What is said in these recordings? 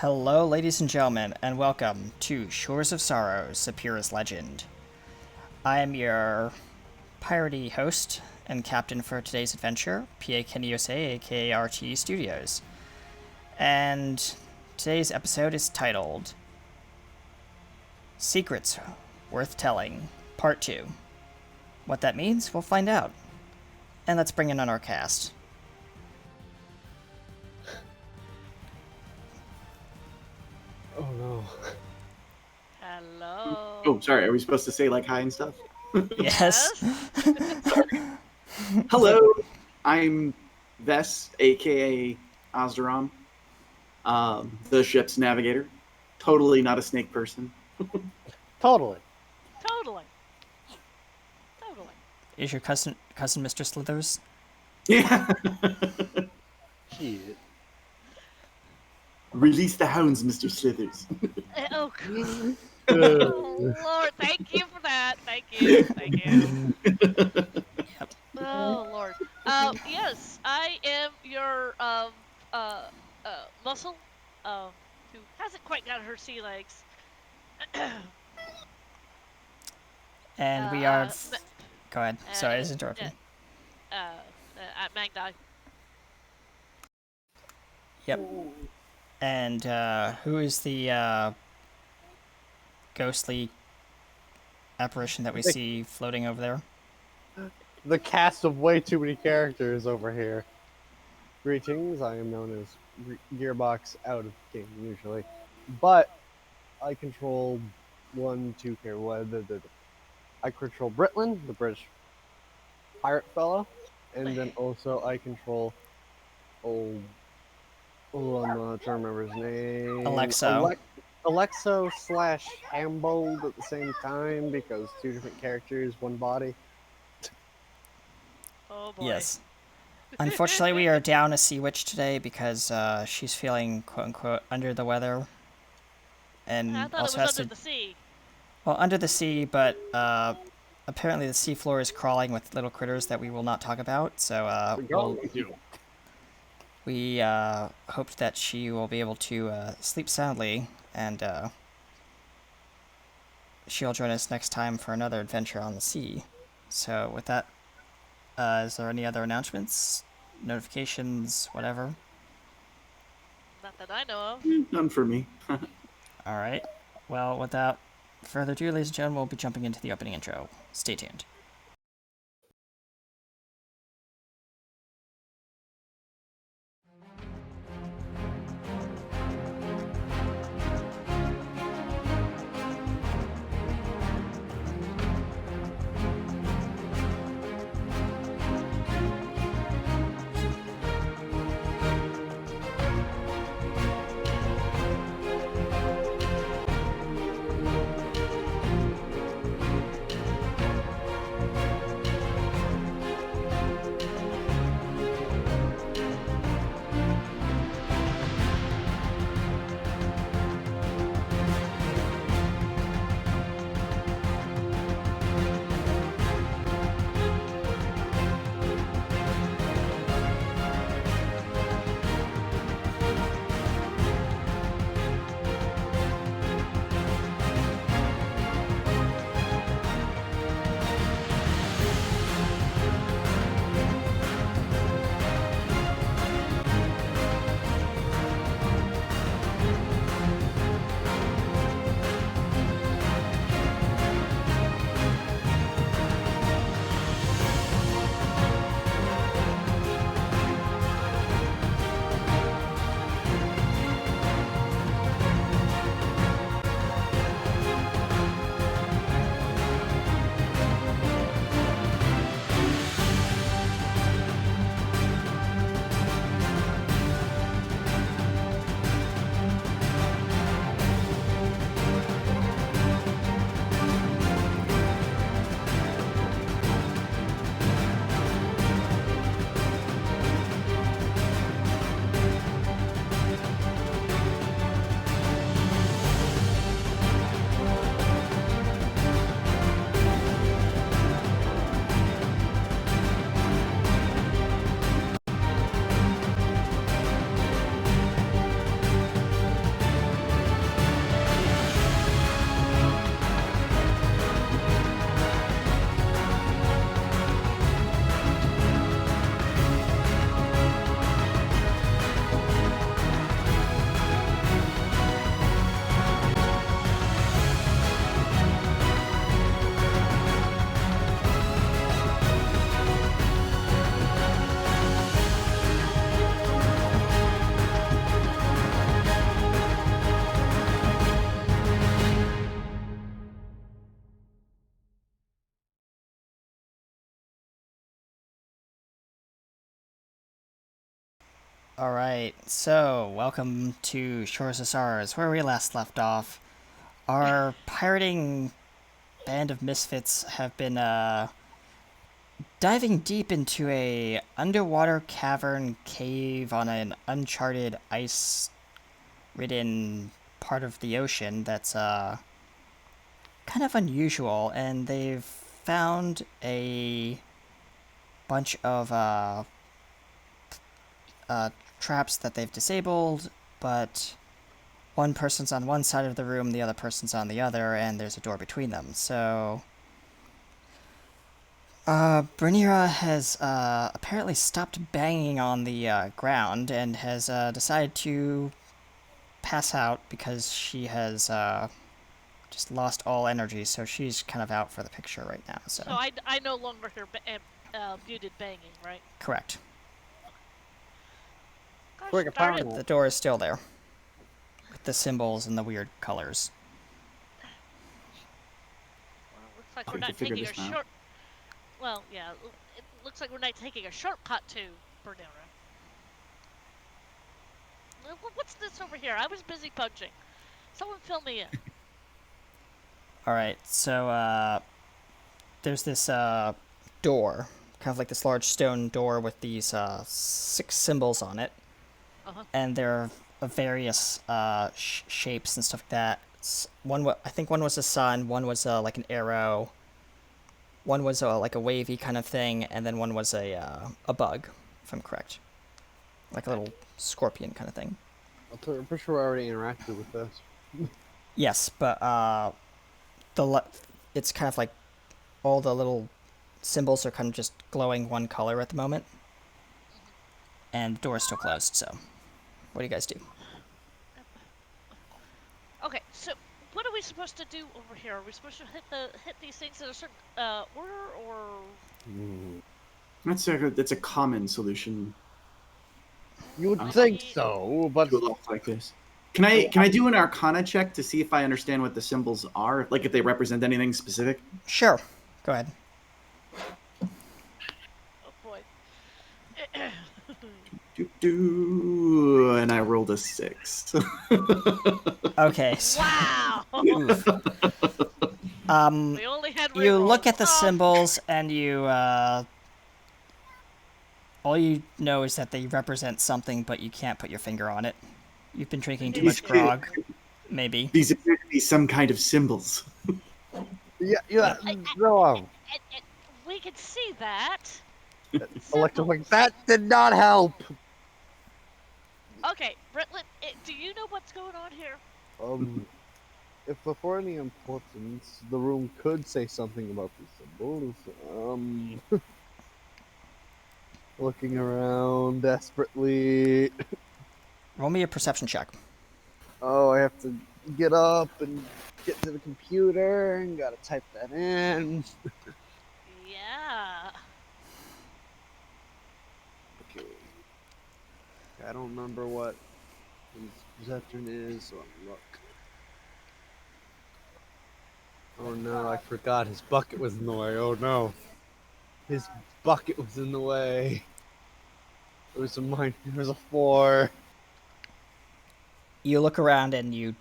Hello, ladies and gentlemen, and welcome to Shores of Sorrow, Sapira's Legend. I am your piratey host and captain for today's adventure, P.A. Keniyose, aka RTE Studios. And today's episode is titled Secrets Worth Telling, Part 2. What that means, we'll find out. And let's bring in on our cast. Oh no. Hello. Oh, sorry. Are we supposed to say like hi and stuff? Yes. Hello, I'm Vess, aka Ozderam, the ship's navigator. Totally not a snake person. Totally. Totally. Is your cousin Mr. Slithers? Yeah. Shit. Release the hounds, Mr. Slithers. Oh, God. Oh, Lord. Thank you for that. Thank you. Oh, Lord. Yes, I am your muscle who hasn't quite got her sea legs. And we are... Ma- Go ahead. Sorry, I was interrupting. At Magdai. Yep. And who is the ghostly apparition that we see floating over there? The cast of way too many characters over here. Greetings, I am known as Gearbox out of game usually. But I control two characters. I control Britlin, the British pirate fella, and then also I control I'm not trying to remember his name. Alexo. Alexo / Hambold at the same time because two different characters, one body. Oh, boy. Yes. Unfortunately, we are down a sea witch today because she's feeling quote-unquote under the weather. And I thought also it was has under to... the sea. Well, under the sea, but apparently the seafloor is crawling with little critters that we will not talk about. So we hoped that she will be able to sleep soundly, and she'll join us next time for another adventure on the sea. So with that, is there any other announcements, notifications, whatever? Not that I know of. None for me. All right. Well, without further ado, ladies and gentlemen, we'll be jumping into the opening intro. Stay tuned. Alright, so welcome to Shores of Sorrows, where we last left off. Our pirating band of misfits have been diving deep into a underwater cavern cave on an uncharted ice-ridden part of the ocean that's kind of unusual, and they've found a bunch of traps that they've disabled, but one person's on one side of the room, the other person's on the other, and there's a door between them. So, Bernira has apparently stopped banging on the ground and has decided to pass out because she has just lost all energy, so she's kind of out for the picture right now. So, So I no longer hear muted banging, right? correct. Gosh Quick, darn I it. found The door is still there, with the symbols and the weird colors. Well, looks like Oh, we're you not can figure taking a this out. short. Well, yeah, it looks like we're not taking a shortcut to Bernera. What's this over here? I was busy punching. Someone fill me in. Alright, so, there's this, door, kind of like this large stone door with these, 6 symbols on it. Uh-huh. And they're of various, shapes and stuff like that. I think one was a sun, one was, like an arrow, one was, like a wavy kind of thing, and then one was a bug, if I'm correct. Like a little scorpion kind of thing. I'm pretty sure I already interacted with this. Yes, but, it's kind of like all the little symbols are kind of just glowing one color at the moment. And the door is still closed, so what do you guys do? Okay, so what are we supposed to do over here? Are we supposed to hit these things in a certain order, or? That's a common solution You would Uh, think so, but to a lock like this. Can I do an Arcana check to see if I understand what the symbols are? Like if they represent anything specific? Sure, go ahead. Oh boy. And I rolled a 6. Okay, so, Wow. oof. We only had You rerolls. look at the Oh, symbols and you all you know is that they represent something, but you can't put your finger on it. You've been drinking too much grog, maybe. These appear to be some kind of symbols. yeah, no, and we can see that. electric. That did not help. Okay, Britlet, do you know what's going on here? If for any importance, the room could say something about these symbols. Looking around desperately. Roll me a perception check. Oh, I have to get up and get to the computer and gotta type that in. Yeah. Okay. I don't remember what his perception is, so I'm look. Oh no, I forgot his bucket was in the way. Oh no. His bucket was in the way. It was it was a 4. You look around and you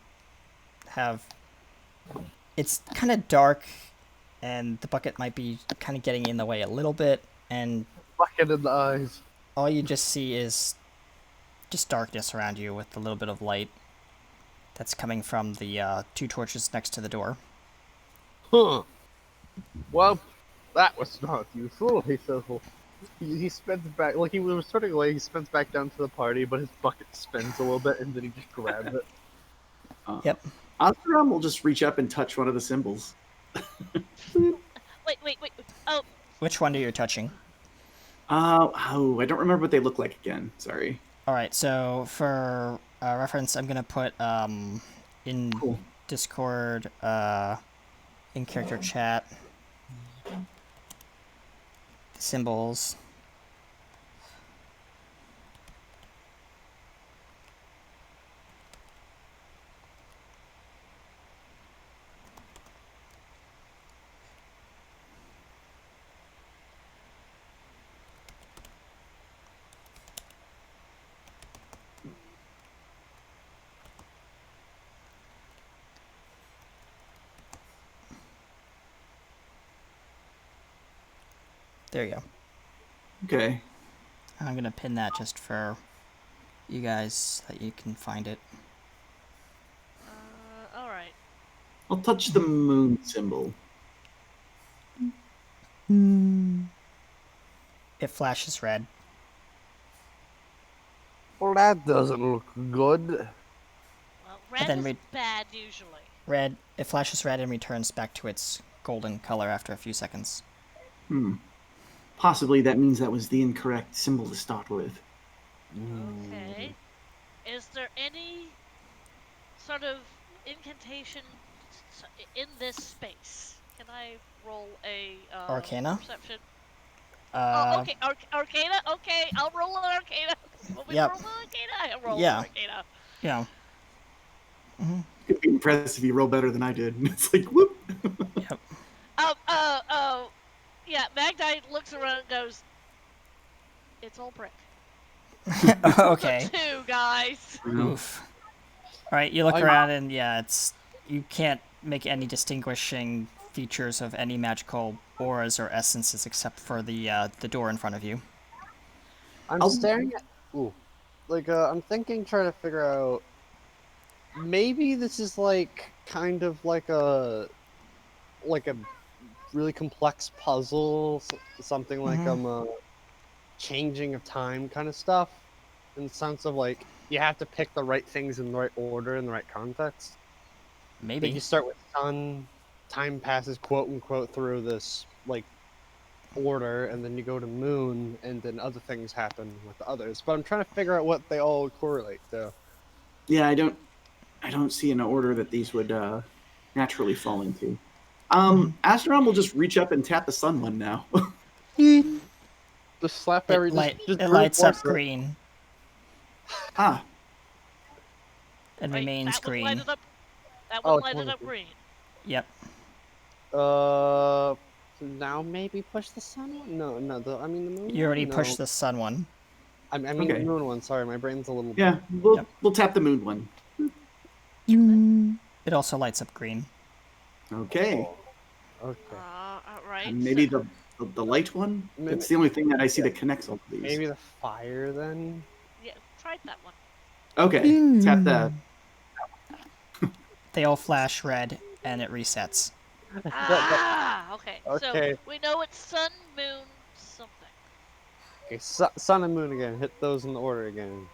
have it's kind of dark and the bucket might be kind of getting in the way a little bit, and Bucket in the eyes. all you just see is just darkness around you with a little bit of light that's coming from the 2 torches next to the door. Huh. Well, that was not useful. He says, well, he spins back, like he was turning away, he spins back down to the party, but his bucket spins a little bit and then he just grabs it. Yep. Oseram will just reach up and touch one of the symbols. Wait. Oh, Which one are you touching? I don't remember what they look like again. Sorry. Alright, so for reference, I'm gonna put in Cool. Discord, in character chat, the symbols. There you go. Okay. I'm gonna pin that just for you guys so that you can find it. All right. I'll touch the moon symbol. It flashes red. Well, that doesn't look good. Well, red then is we- bad usually. Red. It flashes red and returns back to its golden color after a few seconds. Possibly that means that was the incorrect symbol to start with. Okay. Is there any sort of incantation in this space? Can I roll a Arcana? perception? Uh, Oh, okay. Arcana? Okay, I'll roll an Arcana. Want me to Yep. roll an Arcana? I'll roll Yeah. an Arcana. yeah. It'd be impressive if you roll better than I did. It's like, whoop. Yep. Yeah, Magdite looks around and goes, it's all brick. Okay. 2, guys. Oof. All right, you look I'm- around and yeah, it's you can't make any distinguishing features of any magical auras or essences except for the door in front of you. I'm I'll- staring at. Ooh. Like, I'm thinking, trying to figure out. Maybe this is like kind of like a really complex puzzle, something like a changing of time kind of stuff, in the sense of like you have to pick the right things in the right order in the right context. Like Maybe. you start with sun, time passes quote unquote through this like order, and then you go to moon, and then other things happen with the others. But I'm trying to figure out what they all correlate to. Yeah, I don't see an order that these would naturally fall into. Asteron will just reach up and tap the sun one now. Just slap It, every. it brute lights up force it. green Ah, and Right, remains that would green. light it up. That Oh, would it's light it one up of green. Yep. So now maybe push the sun one? No, I mean the moon. You already one? No. pushed the sun one. I mean Okay. the moon one. Sorry, my brain's a little. yeah, we'll tap the moon one. It also lights up green. Okay. Okay. Alright. And maybe the light one? Maybe- That's the only thing that I see that connects all of these. Maybe the fire then. Yeah, tried that one. Okay, tap that. They all flash red and it resets. Ah, okay. Okay. So we know it's sun, moon, something. Okay, sun and moon again. Hit those in the order again.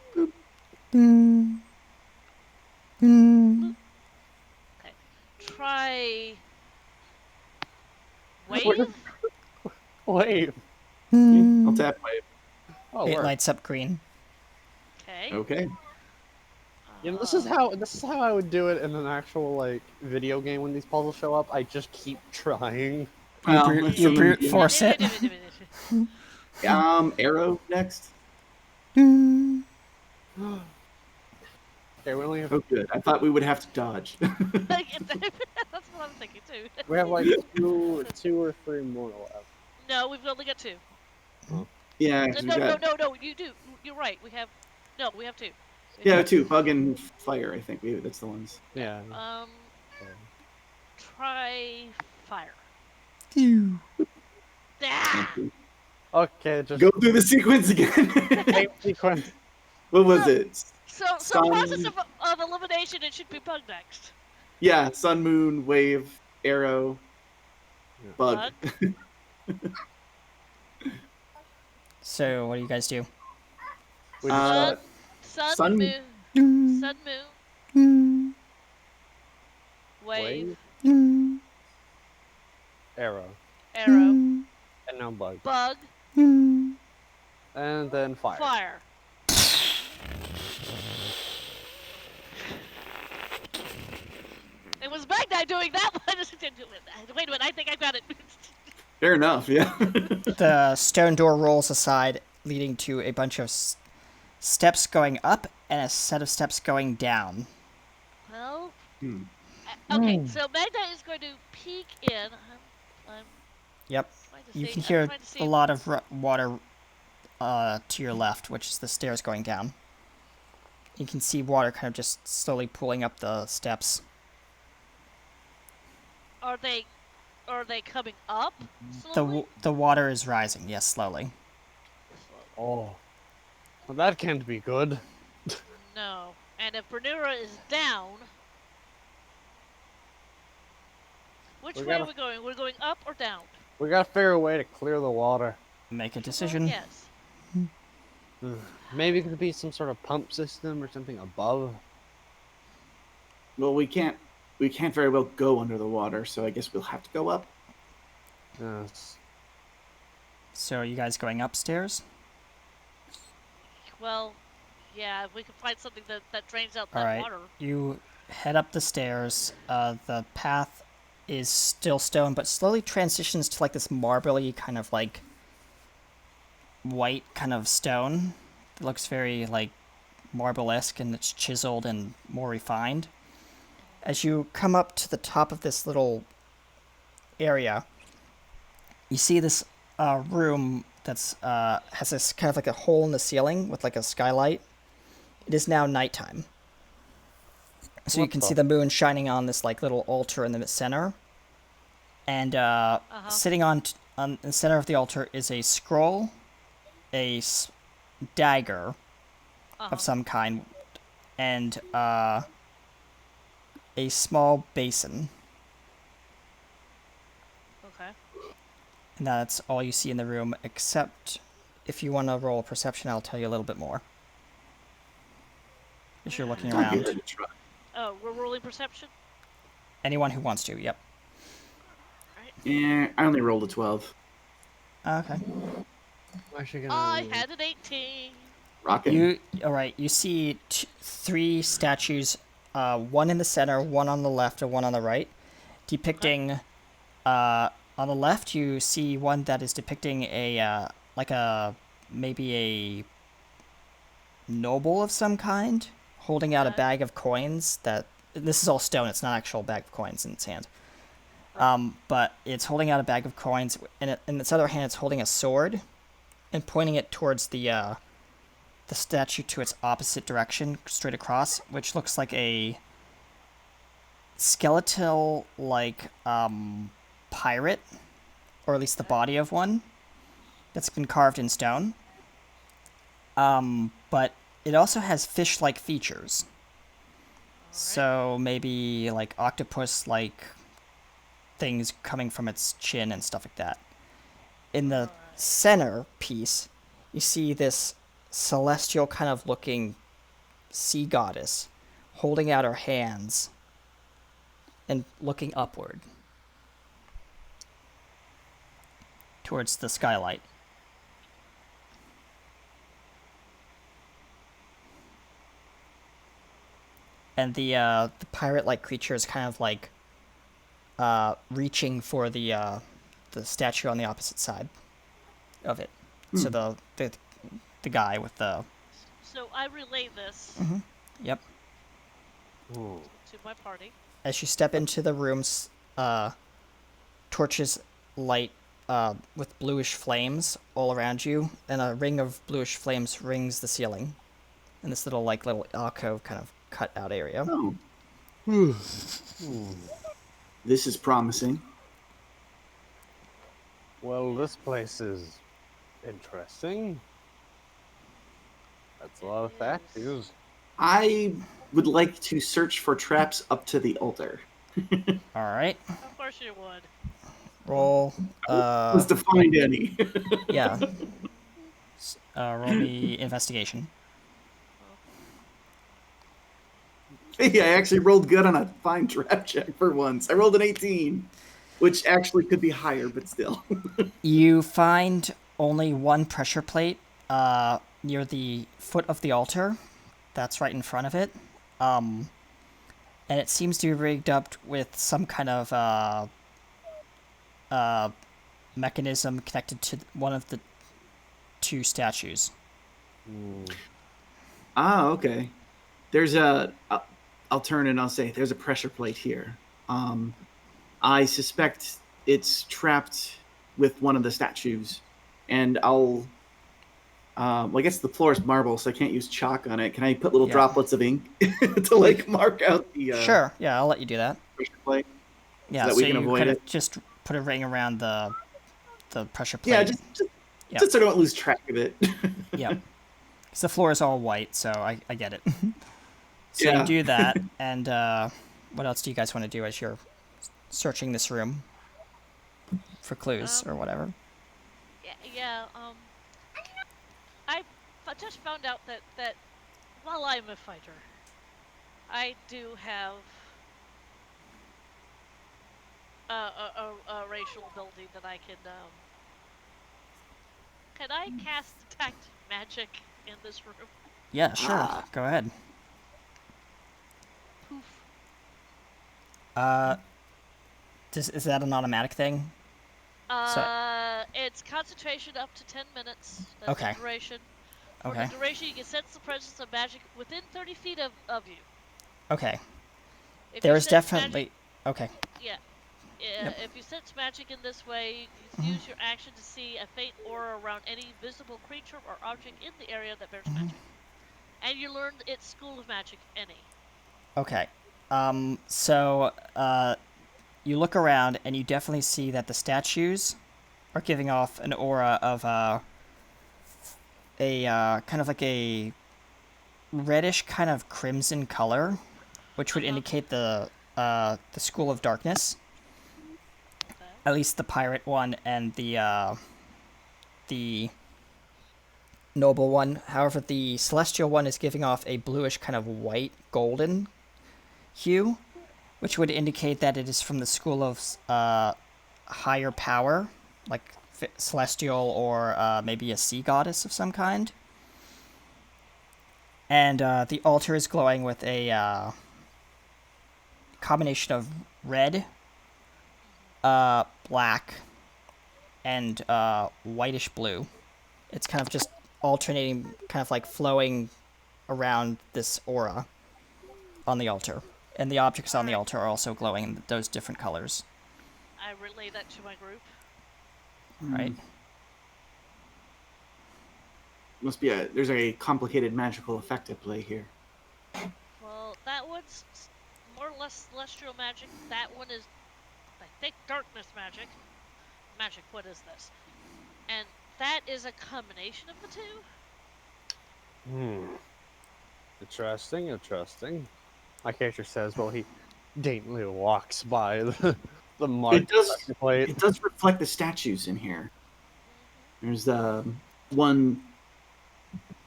Okay. Try wave. Wave. I'll tap wave. Oh, It work. lights up green. Okay. Okay. You know, this is how I would do it in an actual like video game when these puzzles show up. I just keep trying. Well, brute- that's you some- brute force it. Arrow next. Okay, we only have Oh, good. I thought we would have to dodge. That's what I'm thinking too. we have like two or three more left. No, we've only got 2. yeah, No, 'cause we no, got, no, you do. You're right. We have 2. We yeah, have 2. Bug and fire, I think. Maybe that's the ones. Yeah. Try fire. Ew. Ah! Okay, just Go through the sequence again. same sequence. What was it? So Sun- process of elimination, it should be bug next. Yeah, sun, moon, wave, arrow, bug. So what do you guys do? We just Sun, sun- moon, sun, moon, wave, arrow arrow, and now bug bug, and then fire. fire. It was Magni doing that one. Wait a minute, I think I got it. Fair enough, yeah. The stone door rolls aside, leading to a bunch of steps going up and a set of steps going down. Well, Hmm. okay, so Magni is going to peek in. I'm Yep. trying to You see- can I'm hear trying to see a lot of water to your left, which is the stairs going down. You can see water kind of just slowly pooling up the steps. Are they are they coming up The slowly? the water is rising, yes, slowly. Oh, well, that can't be good. No. And if Bernura is down, which We way are gotta- we going? We're going up or down? We gotta figure a way to clear the water. Make a Well, decision. yes. Maybe it could be some sort of pump system or something above. Well, we can't very well go under the water, so I guess we'll have to go up. Yes. So are you guys going upstairs? Well, yeah, if we can find something that drains out All that right. water. You head up the stairs. The path is still stone, but slowly transitions to like this marbly kind of like white kind of stone. It looks very like marble-esque, and it's chiseled and more refined. As you come up to the top of this little area, you see this room that's has this kind of like a hole in the ceiling with like a skylight. It is now nighttime, so you What can the- see the moon shining on this like little altar in the center, and sitting on the center of the altar is a scroll, a dagger of some kind, and a small basin. Okay. And that's all you see in the room, except if you want to roll a perception, I'll tell you a little bit more. As you're looking I'll around. give it a try. Oh, we're rolling perception? Anyone who wants to, yep. Yeah, I only rolled a 12. Okay. I'm actually gonna. I had an 18. Rockin'. Alright, you see three statues, one in the center, one on the left, and one on the right, depicting, on the left you see one that is depicting a, maybe a noble of some kind, holding out a bag of coins this is all stone, it's not actual bag of coins in its hand. But it's holding out a bag of coins, and in its other hand it's holding a sword, and pointing it towards the statue to its opposite direction, straight across, which looks like a skeletal, pirate, or at least the body of one, that's been carved in stone. But it also has fish-like features. So maybe like octopus-like things coming from its chin and stuff like that. In the center piece, you see this celestial kind of looking sea goddess holding out her hands and looking upward towards the skylight. And the pirate-like creature is kind of like reaching for the statue on the opposite side of it. So the guy with the So I relay this yep. Ooh. to my party. As you step into the rooms, torches light with bluish flames all around you, and a ring of bluish flames rings the ceiling in this little alcove kind of cut out area. Oh. This is promising. Well, this place is interesting. That's a lot of statues. I would like to search for traps up to the altar. All right, Of course you would. roll. Was to find any. Yeah. Roll me investigation. Hey, I actually rolled good on a find trap check for once. I rolled an 18, which actually could be higher, but still. You find only one pressure plate near the foot of the altar. That's right in front of it. And it seems to be rigged up with some kind of mechanism connected to one of the two statues. Ah, okay. There's I'll turn and I'll say there's a pressure plate here. I suspect it's trapped with one of the statues, and I'll. Well, I guess the floor is marble, so I can't use chalk on it. Can I put little Yeah. droplets of ink to mark out the Sure, yeah, I'll let you do that. pressure plate? Yeah, that so we can you avoid kind of it? just put a ring around the pressure plate. Yeah, just Yep. so I don't lose track of it. Yep. Because the floor is all white, so I get it. So Yeah. you do that, and what else do you guys want to do as you're searching this room for clues or whatever? Yeah. I just found out that while I'm a fighter, I do have a racial ability that I can. Can I cast detect magic in this room? Yeah, sure. Go ahead. Poof. Is that an automatic thing? It's concentration up to 10 minutes. That's Okay. the duration. For Okay. the duration, you can sense the presence of magic within 30 feet of you. Okay. If you There's sense definitely. Okay. Yeah. Yep. If you sense magic in this way, you can use your action to see a faint aura around any visible creature or object in the area that bears magic. And you learn its school of magic, any. Okay. So, you look around and you definitely see that the statues are giving off an aura of a kind of like a reddish kind of crimson color, which would indicate the school of darkness. Okay. At least the pirate one and the noble one. However, the celestial one is giving off a bluish kind of white golden hue, which would indicate that it is from the school of higher power, like celestial or maybe a sea goddess of some kind. And the altar is glowing with a combination of red, black, and whitish blue. It's kind of just alternating, kind of like flowing around this aura on the altar. And the objects on the altar are also glowing in those different colors. I relay that to my group. Right? There's a complicated magical effect at play here. Well, that one's more or less celestial magic. That one is, I think, darkness magic. Magic, what is this? And that is a combination of the two. Interesting. My character says, well, he daintily walks by the marked pressure plate. It does reflect the statues in here. There's one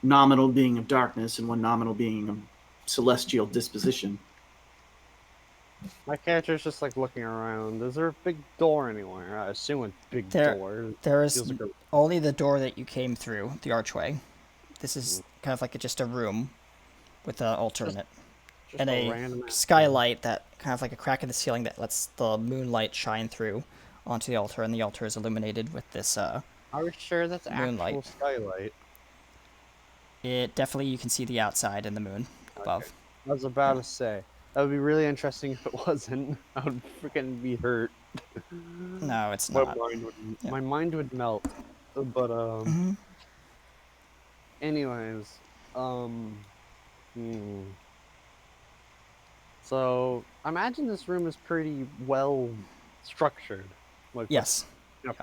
nominal being of darkness and one nominal being of celestial disposition. My character's just like looking around. Is there a big door anywhere? I assume a big door. There is Feels like only the door that you came through, the archway. This is kind of like just a room with an altar in it. just And a random skylight that kind of like a crack in the ceiling that lets the moonlight shine through onto the altar, and the altar is illuminated with this Are we sure that's moonlight. actual skylight? It definitely, you can see the outside and the moon above. Okay. I was about to say that would be really interesting if it wasn't. I would freaking be hurt. No, it's My not. my mind would melt. But anyways, So I imagine this room is pretty well structured. Like Yes.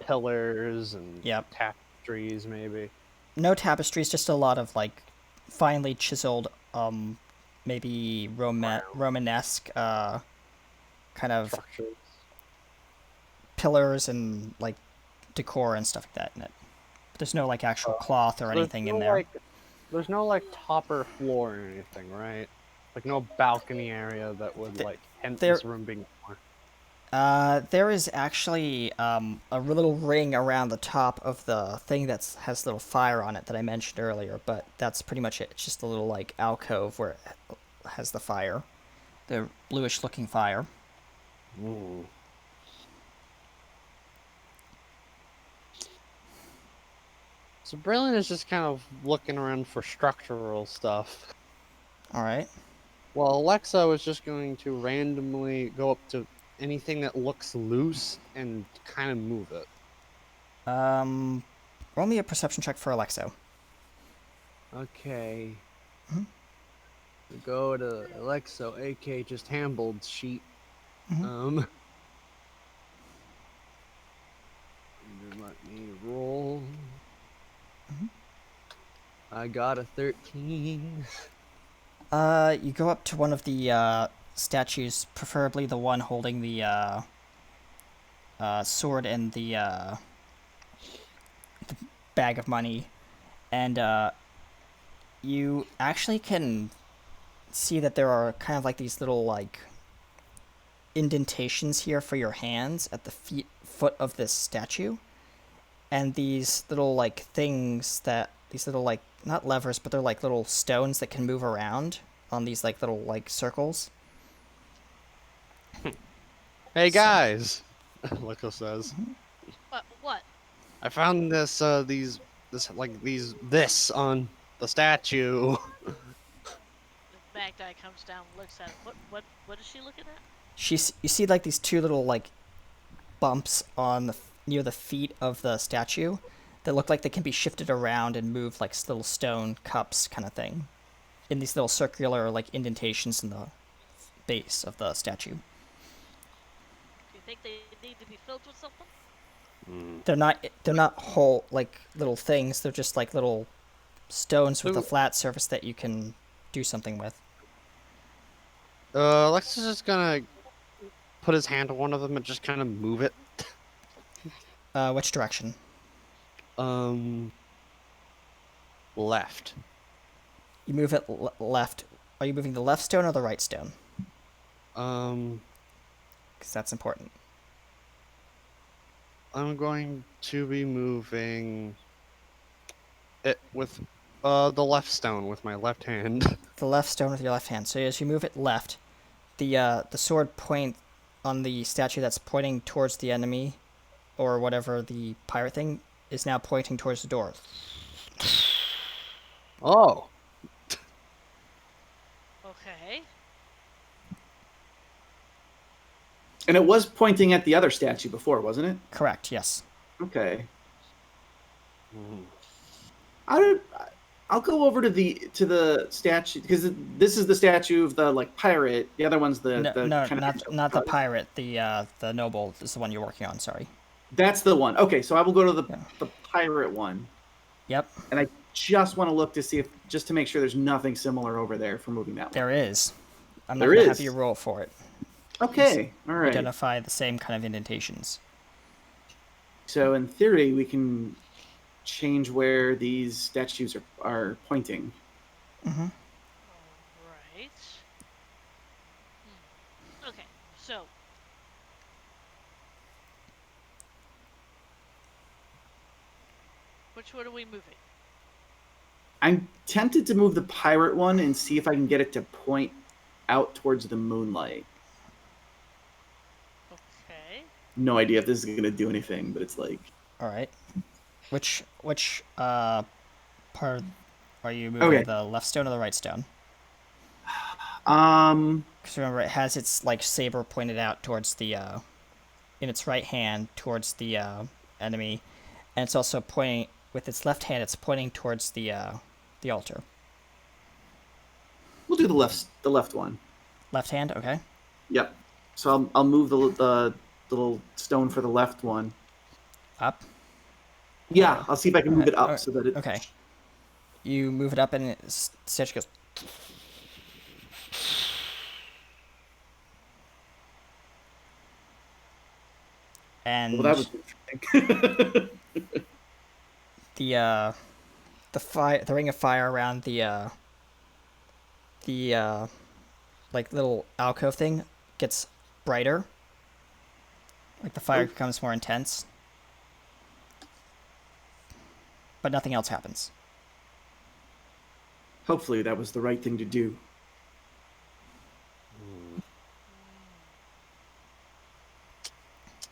pillars and Yep. tapestries, maybe. No tapestries, just a lot of like finely chiseled, maybe Romanesque, kind of Structures. pillars and like decor and stuff like that in it. But there's no like actual cloth or There's anything no, in there. There's no like topper floor or anything, right? Like no balcony area that would like hint this room being more. There is actually a little ring around the top of the thing that has a little fire on it that I mentioned earlier, but that's pretty much it. It's just a little like alcove where it has the fire, the bluish looking fire. Ooh. So Brilliant is just kind of looking around for structural stuff. All right. Well, Alexa was just going to randomly go up to anything that looks loose and kind of move it. Roll me a perception check for Alexo. Okay. Go to Alexa, AK just handled sheet. I got a 13. You go up to one of the statues, preferably the one holding the sword and the bag of money, and you actually can see that there are kind of like these little like indentations here for your hands at the foot of this statue, and these little like things that these little like not levers but they're like little stones that can move around on these like little like circles. Hey guys, Liko says. What? I found this on the statue. The Magdai comes down, and looks at it. What is she looking at? You see like these two little like bumps on near the feet of the statue that look like they can be shifted around and moved like little stone cups kind of thing in these little circular like indentations in the base of the statue. Do you think they need to be filled with something? They're not whole like little things, they're just like little stones with a flat surface that you can do something with. Lex is just gonna put his hand on one of them and just kind of move it. Which direction? Left. You move it left. Are you moving the left stone or the right stone? Because that's important. I'm going to be moving it with the left stone with my left hand. The left stone with your left hand. So as you move it left, the sword point on the statue that's pointing towards the enemy, or whatever the pirate thing is now pointing towards the door. Oh. Okay. And it was pointing at the other statue before, wasn't it? Correct. Yes. Okay. I'll go over to the statue because this is the statue of the like pirate. The other one's the not the pirate. The noble is the one you're working on. Sorry. That's the one. Okay, so I will go to the pirate one. Yep. And I just want to look to see just to make sure there's nothing similar over there for moving that one. There is. I'm not going to have you roll for it. Okay. All right. Identify the same kind of indentations. So in theory, we can change where these statues are pointing. Mm-hmm. Alright. Okay, so. Which one are we moving? I'm tempted to move the pirate one and see if I can get it to point out towards the moonlight. Okay. No idea if this is going to do anything, but it's like... All right. Which part are you moving? Okay. The left stone or the right stone? Because remember, it has its like saber pointed out towards the in its right hand towards the enemy, and it's also pointing with its left hand. It's pointing towards the altar. We'll do the left one. Left hand, okay. Yep. So I'll move the little stone for the left one. Up. Yeah, I'll see if I can move it up right. so that it... Okay. You move it up and the statue goes... And Well, that was interesting. the ring of fire around the like little alcove thing gets brighter. Like the fire becomes more intense. But nothing else happens. Hopefully that was the right thing to do.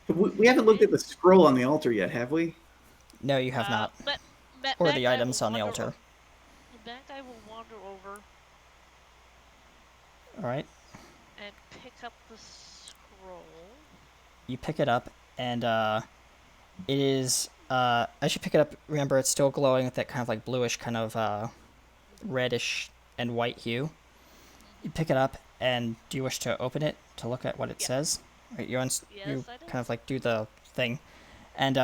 We haven't looked at the scroll on the altar yet, have we? No, you have not. Or the items on the altar. Magdai will wander over Alright. and pick up the scroll. You pick it up, and it is... as you pick it up, remember it's still glowing with that kind of like bluish kind of reddish and white hue. You pick it up, and do you wish to open it to look at what it says? Right, you Yes, I do. kind of like do the thing, and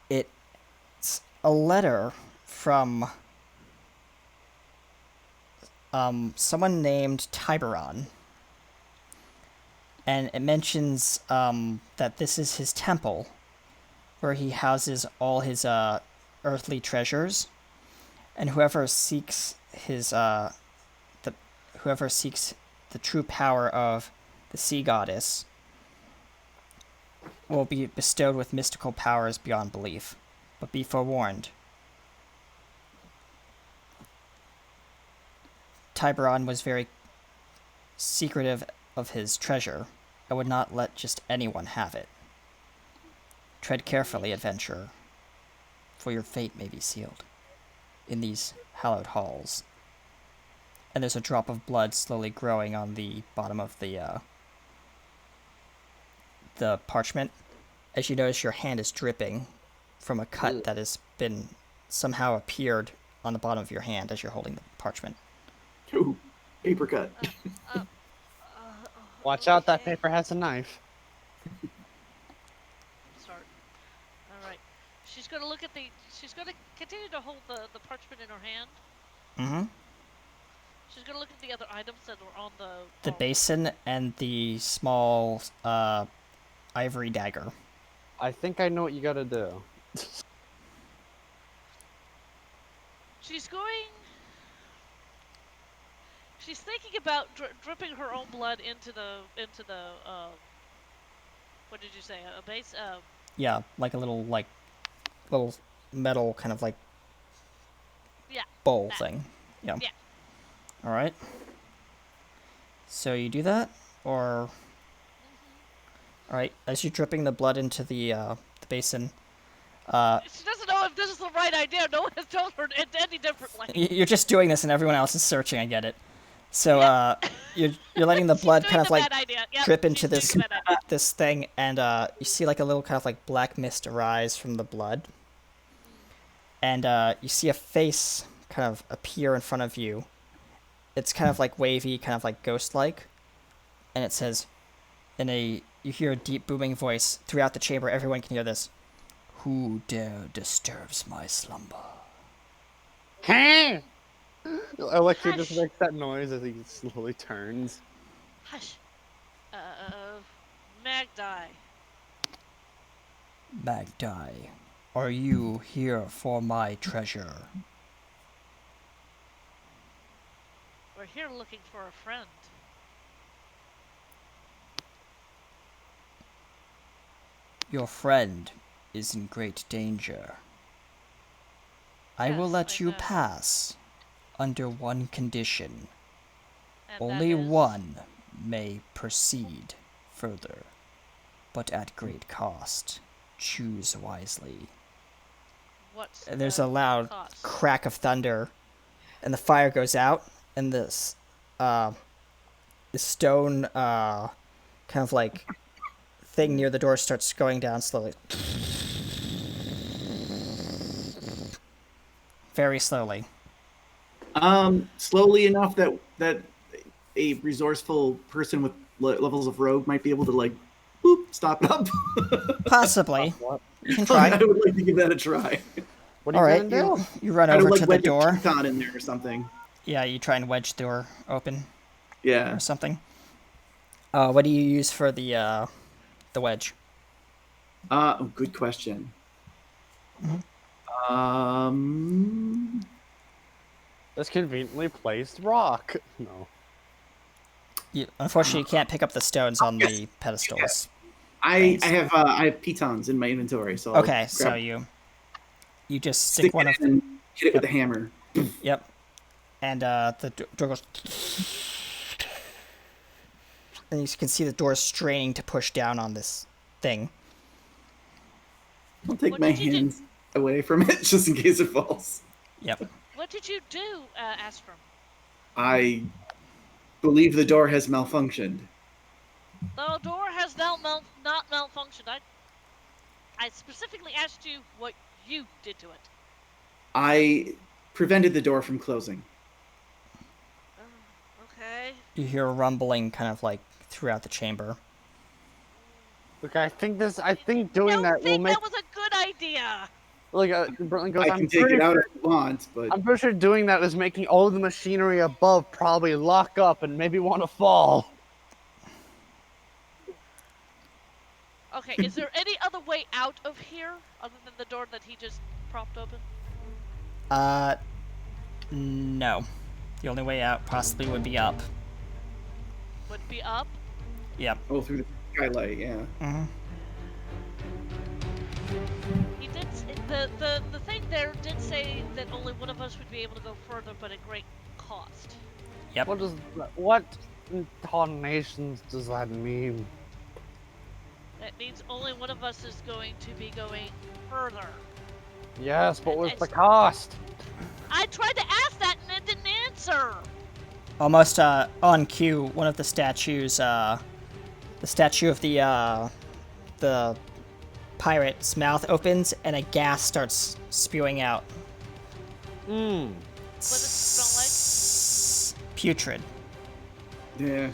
it's a letter from someone named Tiberon. And it mentions that this is his temple, where he houses all his earthly treasures, and whoever seeks the true power of the sea goddess will be bestowed with mystical powers beyond belief. But be forewarned. Tiberon was very secretive of his treasure and would not let just anyone have it. Tread carefully, adventurer, for your fate may be sealed in these hallowed halls. And there's a drop of blood slowly growing on the bottom of the parchment. As you notice, your hand is dripping from a cut that has been somehow appeared on the bottom of your hand as you're holding the parchment. Ooh, paper cut. Watch out, that Okay. paper has a knife. Start. All right. She's gonna look at the. She's gonna continue to hold the parchment in her hand. Mm-hmm. She's gonna look at the other items that were on the. The basin and the small ivory dagger. I think I know what you gotta do. She's going. She's thinking about dripping her own blood into the what did you say? A base. Yeah, like a little metal kind of like Yeah. bowl that. thing. Yeah. Yeah. All right. So you do that, or all right? As you're dripping the blood into the basin, She doesn't know if this is the right idea. No one has told her any differently. you're just doing this, and everyone else is searching. I get it. So you're letting the She's blood doing kind of the like bad idea. Yep, drip she's into doing this the bad idea. this thing, and you see like a little kind of like black mist arise from the blood, and you see a face kind of appear in front of you. It's kind of like wavy, kind of like ghost-like, and it says, you hear a deep booming voice throughout the chamber. Everyone can hear this. Who dare disturbs my slumber? Electro just Hush. makes that noise as he slowly turns. Hush. Magdi. Magdi, are you here for my treasure? We're here looking for a friend. Your friend is in great danger. I will Yes, let I you know. pass under one condition. And Only that is one may proceed further, but at great cost. Choose wisely. What's And there's the a loud cost? crack of thunder, and the fire goes out, and this stone kind of like thing near the door starts going down slowly. Very slowly. Slowly enough that a resourceful person with levels of rogue might be able to like, boop, stop it up. Possibly. What? You can I try. would like to give that a try. What are All you right, gonna do? you run I would over like to the wedge a door. python in there or something. Yeah, you try and wedge the door open Yeah. or something. What do you use for the wedge? Good question. Mhm. This conveniently placed rock. No. Unfortunately, you can't pick up the stones on the pedestals. I Thanks. have pitons in my inventory, so I'll Okay, so grab- you just stick stick one it of. in and hit it with a hammer. Yep. And the door goes. And you can see the door straining to push down on this thing. I'll take What my did you do? hands away from it just in case it falls. Yep. What did you do, Aspram? I believe the door has malfunctioned. The door has not malfunctioned. I specifically asked you what you did to it. I prevented the door from closing. Okay. You hear a rumbling kind of like throughout the chamber. Look, I think doing Don't that will think make. that was a good idea. Like, Britling goes, I can take it out if you want, but I'm pretty sure doing that is making all of the machinery above probably lock up and maybe want to fall. Okay, is there any other way out of here other than the door that he just propped open? No. The only way out possibly would be up. Would be up? Yep. oh, through the skylight, yeah. Mm-hmm. He did. The thing there did say that only one of us would be able to go further, but at great cost. Yep. What intonations does that mean? That means only one of us is going to be going further. Yes, but what's the It's- cost? I tried to ask that and it didn't answer. Almost on cue, one of the statues, the statue of the pirate's mouth opens and a gas starts spewing out. Hmm. What does it smell like? Putrid. Yeah.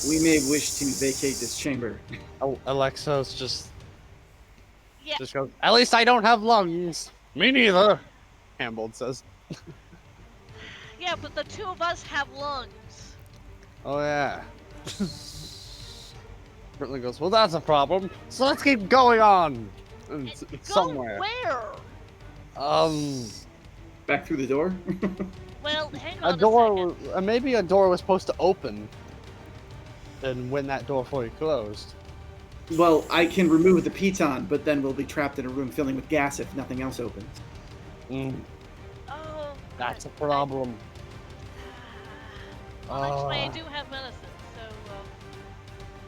We may wish to vacate this chamber. Oh, Alexos just Yeah. goes, at least I don't have lungs. Me neither, Hambold says. Yeah, but the two of us have lungs. Oh, yeah. Britling goes, well, that's a problem. So let's keep going on. It's Go somewhere. where? Back through the door? Well, hang A on door, second. maybe a door was supposed to open. And when that door fully closed. Well, I can remove the piton, but then we'll be trapped in a room filling with gas if nothing else opens. Oh, That's a God. problem. Well, actually, I Ah. do have medicine,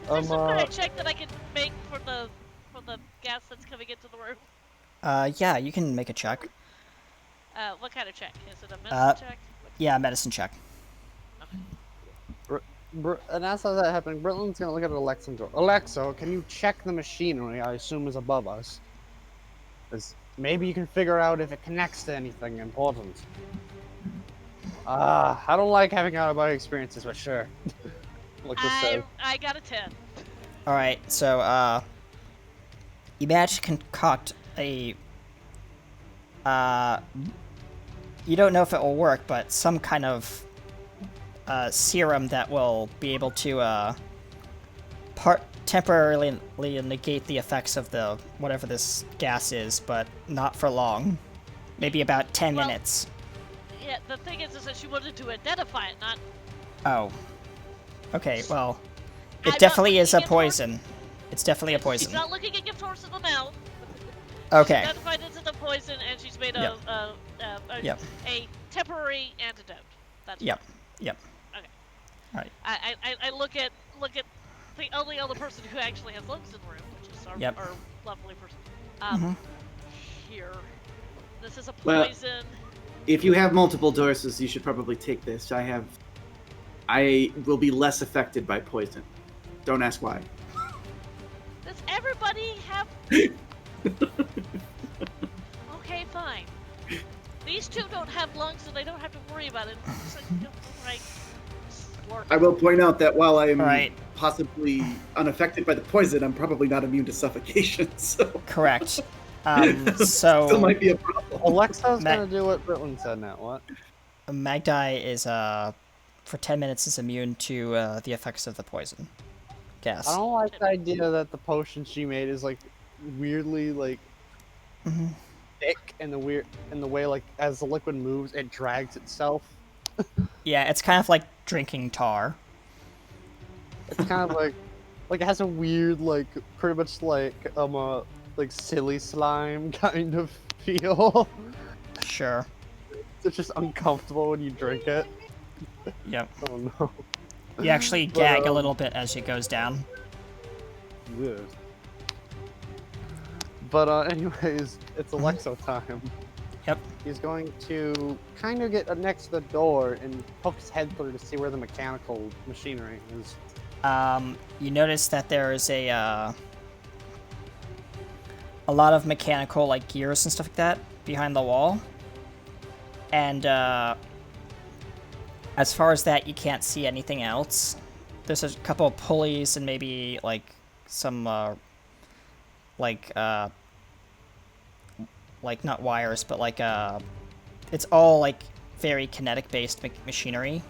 so. Is there some kind of check that I can make for the gas that's coming into the room? Yeah, you can make a check. What kind of check? Is it a medicine check? Yeah, medicine check. And as that happening, Britling's gonna look at Alexa and go, Alexa, can you check the machinery I assume is above us? 'Cause maybe you can figure out if it connects to anything important. I don't like having out-of-body experiences, but sure. Like this says. I got a 10. Alright, so, you managed to concoct a, you don't know if it will work, but some kind of, serum that will be able to, temporarily negate the effects of the, whatever this gas is, but not for long. Maybe about 10 Well- minutes. Yeah, the thing is that she wanted to identify it, not. Oh. Okay, well, I'm it not definitely is a looking at her- poison. It's definitely a She's poison. not looking at gift horse in the mouth. Okay. She identified it as a poison, and she's made Yep. Yep. a temporary antidote. That's Yep. Yep. Okay. Alright. I look at the only other person who actually has lungs in the room, which is our, Yep. our lovely person. Mhm. Here. This is a Well- poison. If you have multiple doses, you should probably take this. I will be less affected by poison. Don't ask why. Does everybody have? Okay, fine. These two don't have lungs, so they don't have to worry about it. It's like, right. Slurp. I will point out that while I am Alright. possibly unaffected by the poison, I'm probably not immune to suffocation, so Correct. still So might be a problem. Alexa's Ma- gonna do what Britling said now. What? Magdai is for 10 minutes is immune to the effects of the poison gas. I don't like the idea that the potion she made is like weirdly like Mhm. thick in the way like as the liquid moves it drags itself. Yeah, it's kind of like drinking tar. It's kind of like it has a weird like pretty much like silly slime kind of feel. Sure. It's just uncomfortable when you drink it. Yep. Oh no. You actually But, gag a little bit as it goes down. Yeah. But anyways, it's Alexo time. Yep. He's going to kind of get next to the door and poke his head through to see where the mechanical machinery is. You notice that there is a lot of mechanical like gears and stuff like that behind the wall. And as far as that, you can't see anything else. There's a couple of pulleys and maybe like some like not wires, but like it's all like very kinetic based machinery.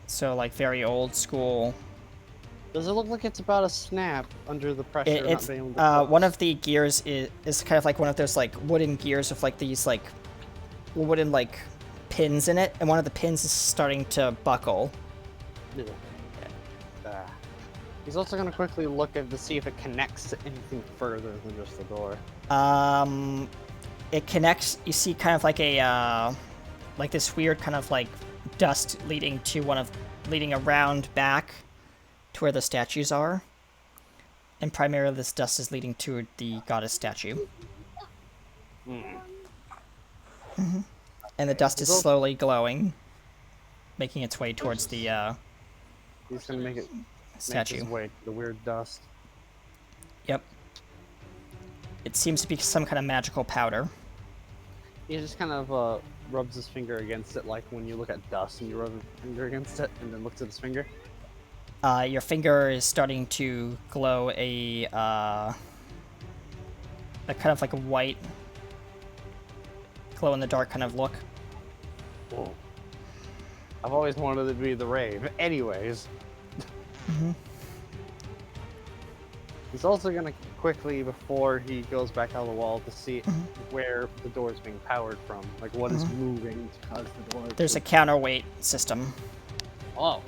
So like very old school. Does it look like it's about to snap under the pressure? It's not being able to one focus? of the gears is kind of like one of those like wooden gears with like these like wooden like pins in it, and one of the pins is starting to buckle. He's also gonna quickly look at to see if it connects to anything further than just the door. It connects. You see kind of like a like this weird kind of like dust leading around back to where the statues are, and primarily this dust is leading to the goddess statue. And the dust is slowly glowing, making its way towards the He's gonna make statue. his way to the weird dust. Yep. It seems to be some kind of magical powder. He just kind of rubs his finger against it, like when you look at dust and you rub your finger against it, and then looks at his finger. Your finger is starting to glow a kind of like a white glow in the dark kind of look. Whoa. I've always wanted it to be the rave. Anyways. He's also gonna quickly, before he goes back out of the wall, to see where the door is being powered from. Like what is moving to cause the door There's to... a counterweight system. Oh.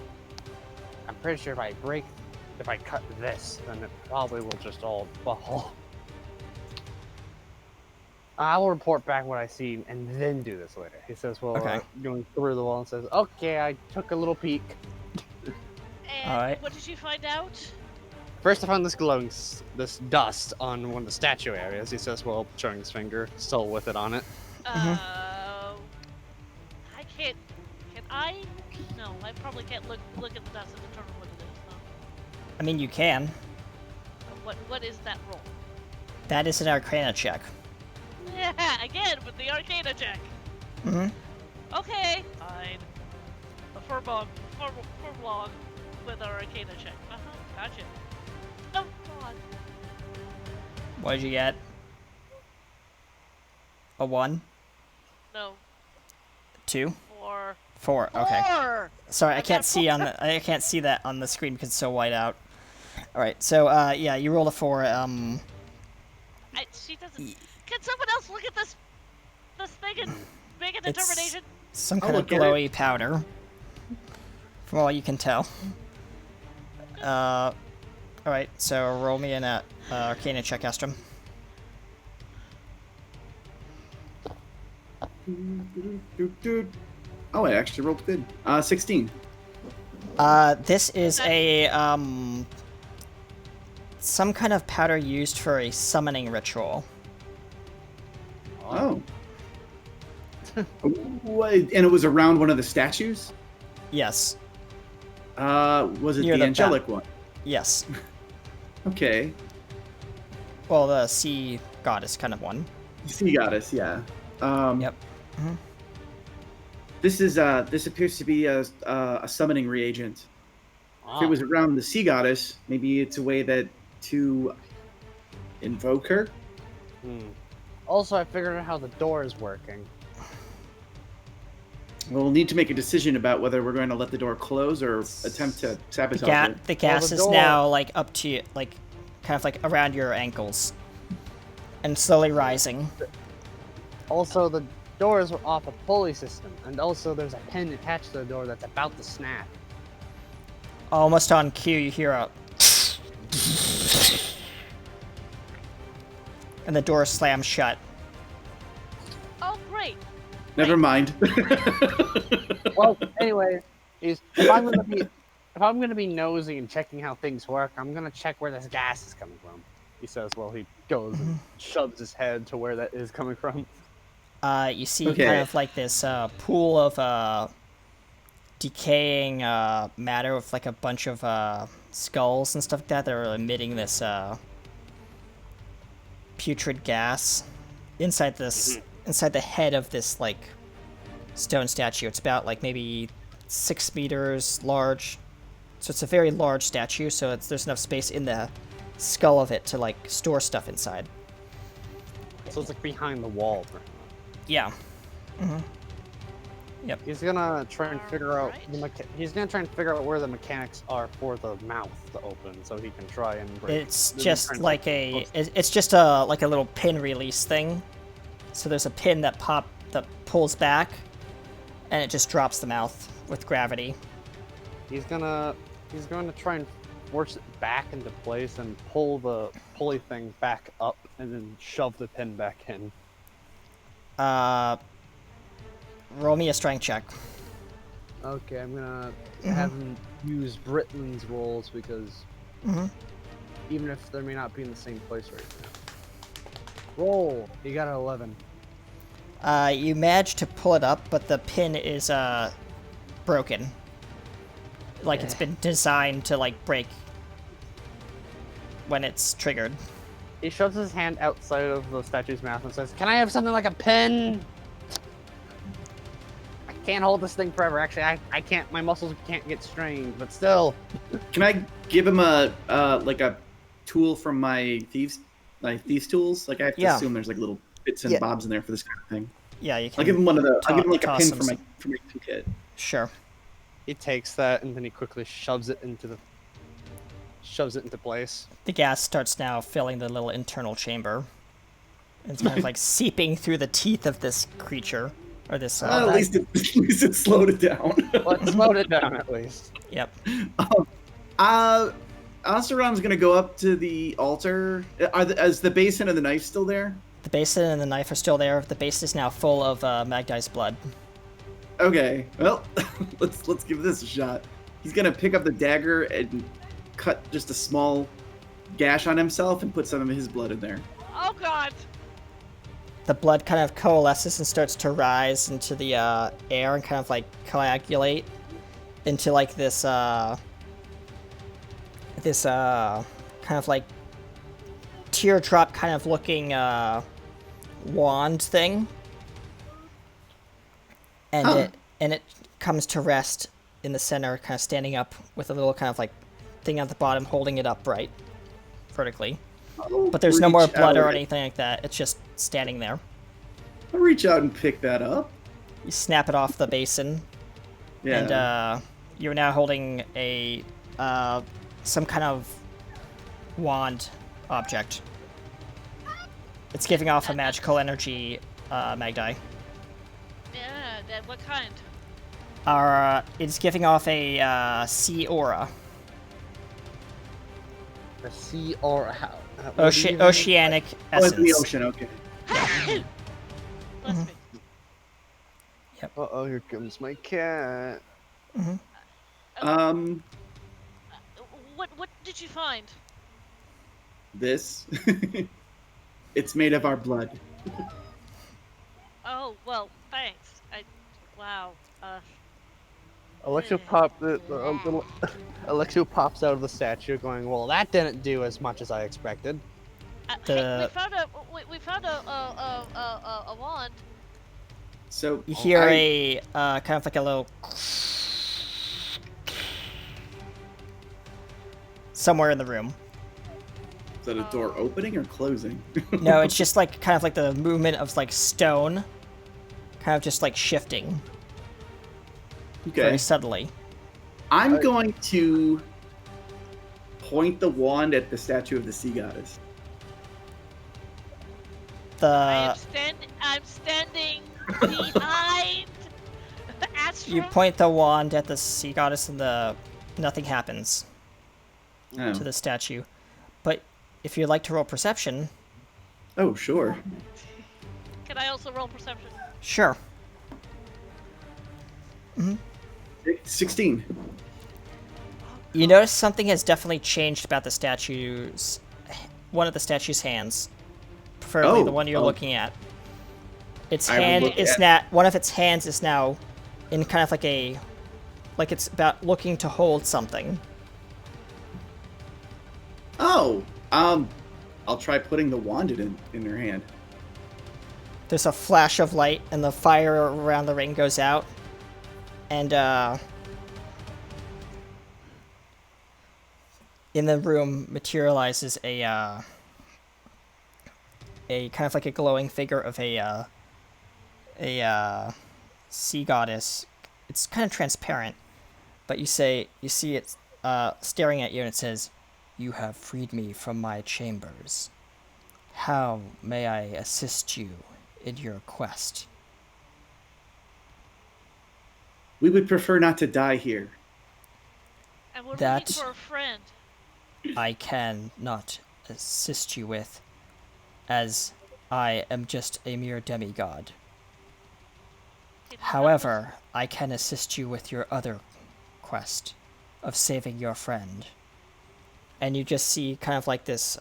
I'm pretty sure if I cut this, then it probably will just all fall. I will report back what I see and then do this later. He says, well, Okay. going through the wall and says, okay, I took a little peek. And Alright. what did you find out? First, I found this glowing, this dust on one of the statue areas. He says, well, showing his finger, still with it on it. I can't. Can I? No, I probably can't look at the dust and determine what it is. No. I mean, you can. What is that roll? That is an Arcana check. Yeah, again with the Arcana check. Okay, fine. A furlong with our Arcana check. Gotcha. Oh, God. What did you get? A 1? No. 2? 4. 4. Okay. 4. Sorry, I I can't got see I can't see that on the screen because it's so white out. All right. So yeah, you rolled a 4. She doesn't. Can someone else look at this thing and make a It's- determination? Some I'll kind of look at it. glowy powder. From all you can tell. All right. So roll me an Arcana check, Astrum. Oh, I actually rolled good. 16. This is a some kind of powder used for a summoning ritual. Oh. What? And it was around one of the statues? Yes. Was it Near the the angelic one? Yes. Okay. Well, the sea goddess kind of one. Sea goddess, yeah. Yep. This appears to be a summoning reagent. If it was around the sea goddess, maybe it's a way to invoke her. Also, I figured out how the door is working. We'll need to make a decision about whether we're going to let the door close or attempt to sabotage it. The gas the is door- now like up to you, like kind of like around your ankles, and slowly rising. Also, the door is off a pulley system, and also there's a pin attached to the door that's about to snap. Almost on cue, you hear a, and the door slams shut. Oh, great. Never mind. Well, anyway, if I'm gonna be nosy and checking how things work, I'm gonna check where this gas is coming from. He says, well, he goes and shoves his head to where that is coming from. You see Okay. kind of like this pool of decaying matter with like a bunch of skulls and stuff like that are emitting this putrid gas inside the head of this like stone statue. It's about like maybe 6 meters large, so it's a very large statue. So there's enough space in the skull of it to like store stuff inside. So it's like behind the wall. Pretty much. Yeah. He's gonna try and figure out Alright. he's gonna try and figure out where the mechanics are for the mouth to open, so he can try and break. It's Then just try and like break the it's just a like a little pin release thing. So there's a pin that pulls back, and it just drops the mouth with gravity. He's going to try and force it back into place and pull the pulley thing back up and then shove the pin back in. Roll me a strength check. Okay, I'm gonna have him use Britlin's rolls because even if they may not be in the same place right now. Roll. He got an 11. You manage to pull it up, but the pin is broken. Like it's been designed to like break when it's triggered. He shoves his hand outside of the statue's mouth and says, "Can I have something like a pen? I can't hold this thing forever. Actually, I can't. My muscles can't get strained, but still." Can I give him a like a tool from my thieves tools? Like I have to assume there's like little bits and bobs in there for this kind of thing. Yeah, you can. I'll give him one of the. I'll give him like a toss pin some for my toolkit. Sure. He takes that and then he quickly shoves it into place. The gas starts now filling the little internal chamber. It's kind of like seeping through the teeth of this creature. Or this... At least it slowed it down. Let's slowed it down at least. Yep. Oseron's gonna go up to the altar. Is the basin and the knife still there? The basin and the knife are still there. The basin is now full of Magdai's blood. Okay, well, let's give this a shot. He's gonna pick up the dagger and cut just a small gash on himself and put some of his blood in there. Oh god! The blood kind of coalesces and starts to rise into the air and kind of like coagulate into like this kind of like teardrop kind of looking wand thing. And it comes to rest in the center, kind of standing up with a little kind of like thing at the bottom holding it upright vertically. But there's no more blood or anything like that. It's just standing there. I'll reach out and pick that up. You snap it off the basin. Yeah. And you're now holding a some kind of wand object. It's giving off a magical energy, Magdai. Yeah, what kind? It's giving off a sea aura. The sea or how? Oceanic essence. Oh, the ocean. Okay. Bless me. Uh-oh, here comes my cat. What did you find? This. It's made of our blood. Oh, well, thanks. Wow. Alexio pops out of the statue, going, "Well, that didn't do as much as I expected." Hey, we found a wand. So You hear a kind of like a little somewhere in the room. Is that a door opening or closing? No, it's just like kind of like the movement of like stone, kind of just like shifting Okay. very subtly. I'm going to point the wand at the statue of the sea goddess. I'm standing behind Astra. You point the wand at the sea goddess and nothing happens Oh. to the statue. But if you'd like to roll perception, Oh, sure. Can I also roll perception? sure. 16. You notice something has definitely changed about one of the statue's hands. Preferably the one you're looking at. Its I would hand look is at- now, one of its hands is now in kind of like it's about looking to hold something. Oh, I'll try putting the wand in her hand. There's a flash of light and the fire around the ring goes out. And in the room materializes a a kind of like a glowing figure of a sea goddess. It's kind of transparent, but you see it staring at you, and it says, "You have freed me from my chambers. How may I assist you in your quest?" We would prefer not to die here. And we're That- looking for a friend. I can not assist you with, as I am just a mere demigod. Can you help However, I can assist you with your other quest of saving your friend. And you just see kind of like this,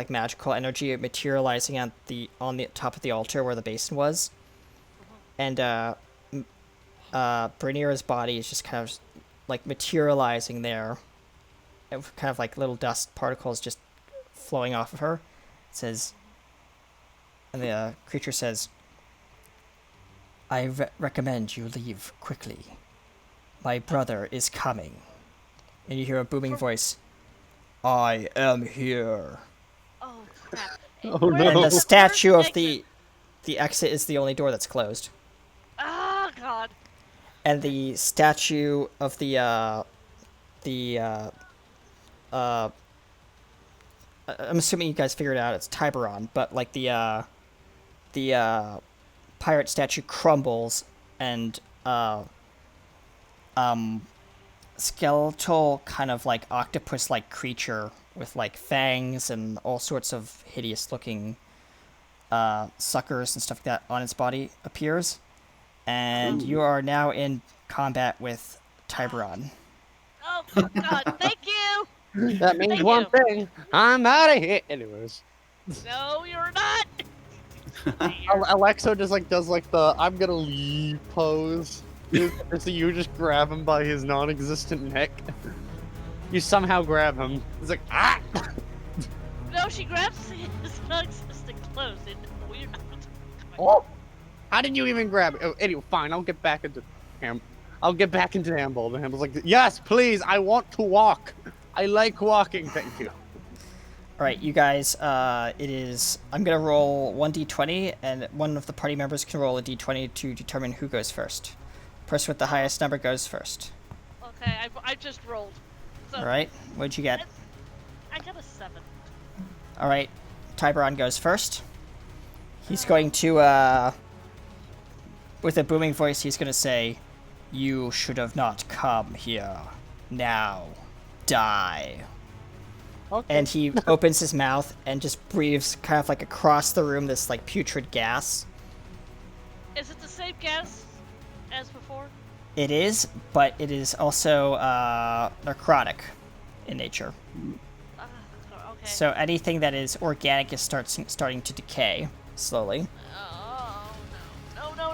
magical energy materializing on the top of the altar where the basin was, and Brynira's body is just kind of like materializing there, and kind of like little dust particles just flowing off of her. It says, and the creature says, "I recommend you leave quickly. My brother is coming." And you hear a booming voice, "I am here." Oh crap! Oh, Where no. And the is first statue of exit? the exit is the only door that's closed. Oh god! And the statue of I'm assuming you guys figured it out, it's Tiburon, but like the pirate statue crumbles, and skeletal kind of like octopus like creature with like fangs and all sorts of hideous looking suckers and stuff like that on its body appears, and you are now in combat with Tiburon. Oh god! Thank you. That means Thank one you. thing. I'm out of here. Anyways, No, you're not. Alexo just does the "I'm gonna leave" pose. So you just grab him by his non-existent neck. You somehow grab him. It's like ah. No, she grabs his non-existent clothes. And no, you're not. Oh, how did you even grab it? Oh, anyway, fine. I'll get back into him. I'll get back into Hamble. And Hamble's like, "Yes, please. I want to walk. I like walking. Thank you." All right, you guys. It is. I'm gonna roll 1d20, and one of the party members can roll a d20 to determine who goes first. Person with the highest number goes first. Okay, I just rolled. So All right. What'd you get? I got a 7. All right. Tiburon goes first. He's going to, with a booming voice, he's gonna say, "You should have not come here. Now, die." Okay. And he opens his mouth and just breathes kind of like across the room this like putrid gas. Is it the same gas as before? It is, but it is also necrotic in nature. Okay. So anything that is organic is starting to decay slowly. Oh no!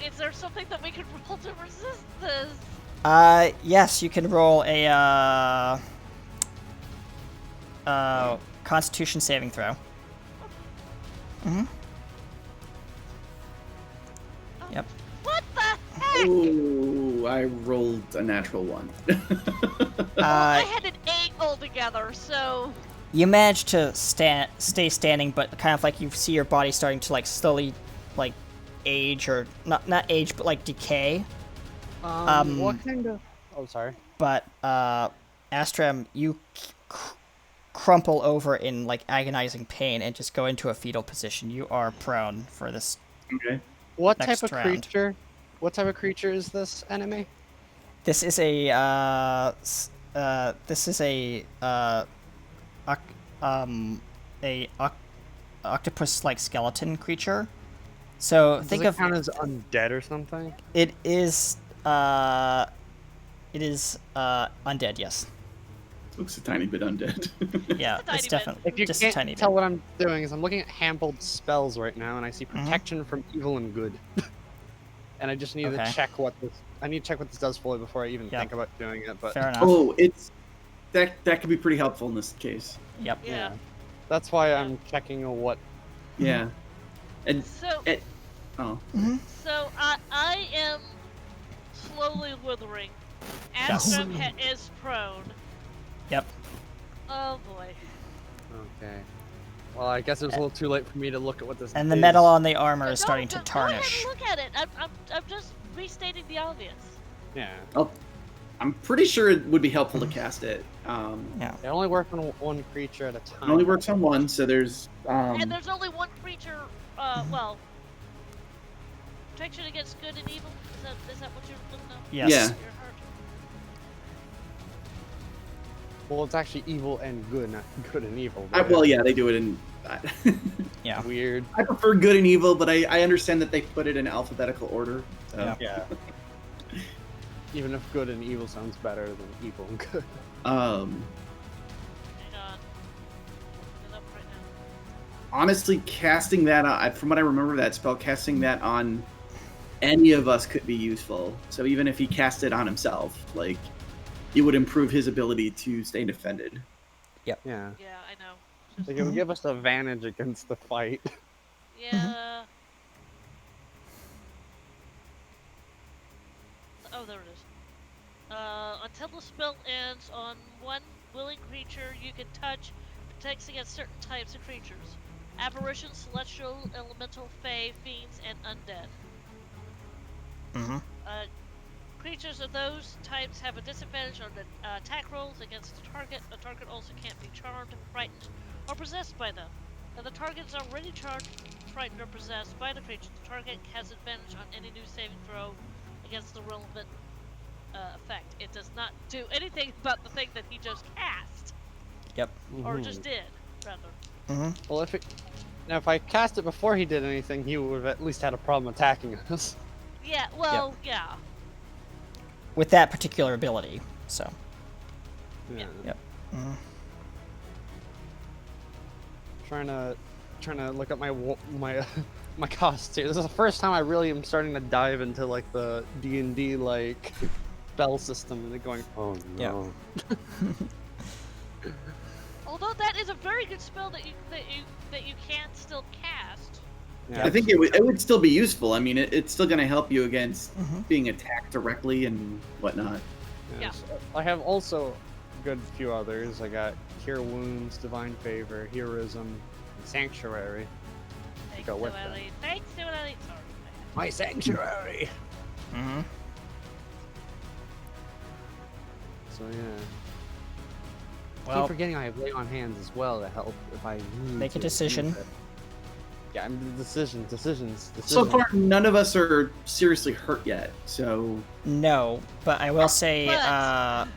Is there something that we could roll to resist this? Yes, you can roll a Constitution saving throw. Mm-hmm. Yep. What the heck? Ooh, I rolled a natural one. I had an 8 altogether, so You manage to stay standing, but kind of like you see your body starting to like slowly, like age, or not age, but like decay. What kind of? Oh, sorry. But Astram, you crumple over in like agonizing pain and just go into a fetal position. You are prone for this. Okay. What Next type of round. creature? What type of creature is this enemy? This is a octopus-like skeleton creature. So Does think it of count as undead or something? it is undead. Yes. Looks a tiny bit undead. Yeah, Tiny it's bit. definitely If you just a can't tiny tell bit. what I'm doing, is I'm looking at Hambled spells right now, and I see Mm-hmm. protection from evil and good. And I just need Okay. to check what this. I need to check what this does fully before I even Yeah. think about doing it. But Fair enough. Oh, it's that could be pretty helpful in this case. Yep. yeah. that's why I'm checking what. Yeah. And So oh, so I am slowly withering. Yes. Astram is prone. Yep. Oh boy. Okay. Well, I guess it was a little too late for me to look at what this And the is. metal on the armor No, is starting to go ahead tarnish. and look at it. I'm just restating the obvious. Yeah. Oh, I'm pretty sure it would be helpful to cast it. Yeah. It only works on one creature at a time. It only works on one, so there's And there's only one creature. Well, protection against good and evil. Is that what you're looking up? Yes. Yeah. Your heart. Well, it's actually evil and good, not good and evil. well, yeah, they do it in. Yeah. Weird. I prefer good and evil, but I understand that they put it in alphabetical order. So. Yeah. Yeah. Even if good and evil sounds better than evil and good. Hang on. Looking it up right now. Honestly, casting that from what I remember, that spell casting that on any of us could be useful. So even if he cast it on himself, like it would improve his ability to stay defended. Yeah. Yeah, I know. Just- Like, it would give us advantage against the fight. yeah. Oh, there it is. Until the spell ends, on one willing creature you can touch protects against certain types of creatures: apparitions, celestial, elemental, fae, fiends, and undead. Mm-hmm. Creatures of those types have a disadvantage on the attack rolls against the target. The target also can't be charmed, frightened, or possessed by them. If the target is already charmed, frightened, or possessed by the creature, the target has advantage on any new saving throw against the relevant effect. It does not do anything about the thing that he just cast, or Mhm. just did, rather. Mm-hmm. Well, if I cast it before he did anything, he would have at least had a problem attacking us. Yeah, well, yeah. With that particular ability. So. Yeah. Yep. Mm-hmm. Trying to look at my my costume. This is the first time I really am starting to dive into like the D&D like spell system and going, oh no. Although that is a very good spell that you can still cast. Yeah. I think it would still be useful. I mean, it's still going to help you against Mm-hmm. being attacked directly and whatnot. Yeah. Yes. I have also a good few others. I got Cure Wounds, Divine Favor, Heroism, and Sanctuary. Thanks, Go with Noelle. Thanks, Noelle. Sorry. My Sanctuary! Mm-hmm. So yeah. Well, Keep forgetting I have Lay on Hands as well to help if I need make a to decision. use it. Yeah, I mean, decisions. So far, none of us are seriously hurt yet. So no, but I will say, But-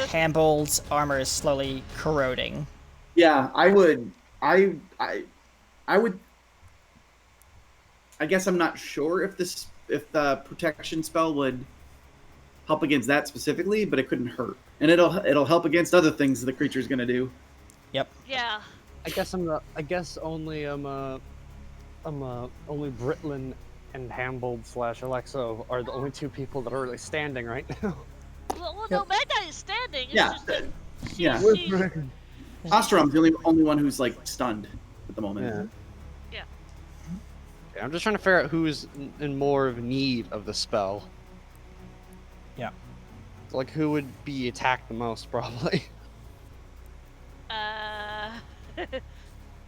Hambold's armor is slowly corroding. yeah, I would. I would. I guess I'm not sure if the protection spell would help against that specifically, but it couldn't hurt, and it'll help against other things the creature's gonna do. Yep. Yeah. I guess only only Britlin and Hambold / Alexo are the only two people that are really standing right now. Well, no, Magda is standing. It's Yeah, just that yeah. she's- Ostrom's the only one who's like stunned at the moment. Yeah. I'm just trying to figure out who's in more of need of the spell. Yeah. So, like, who would be attacked the most, probably?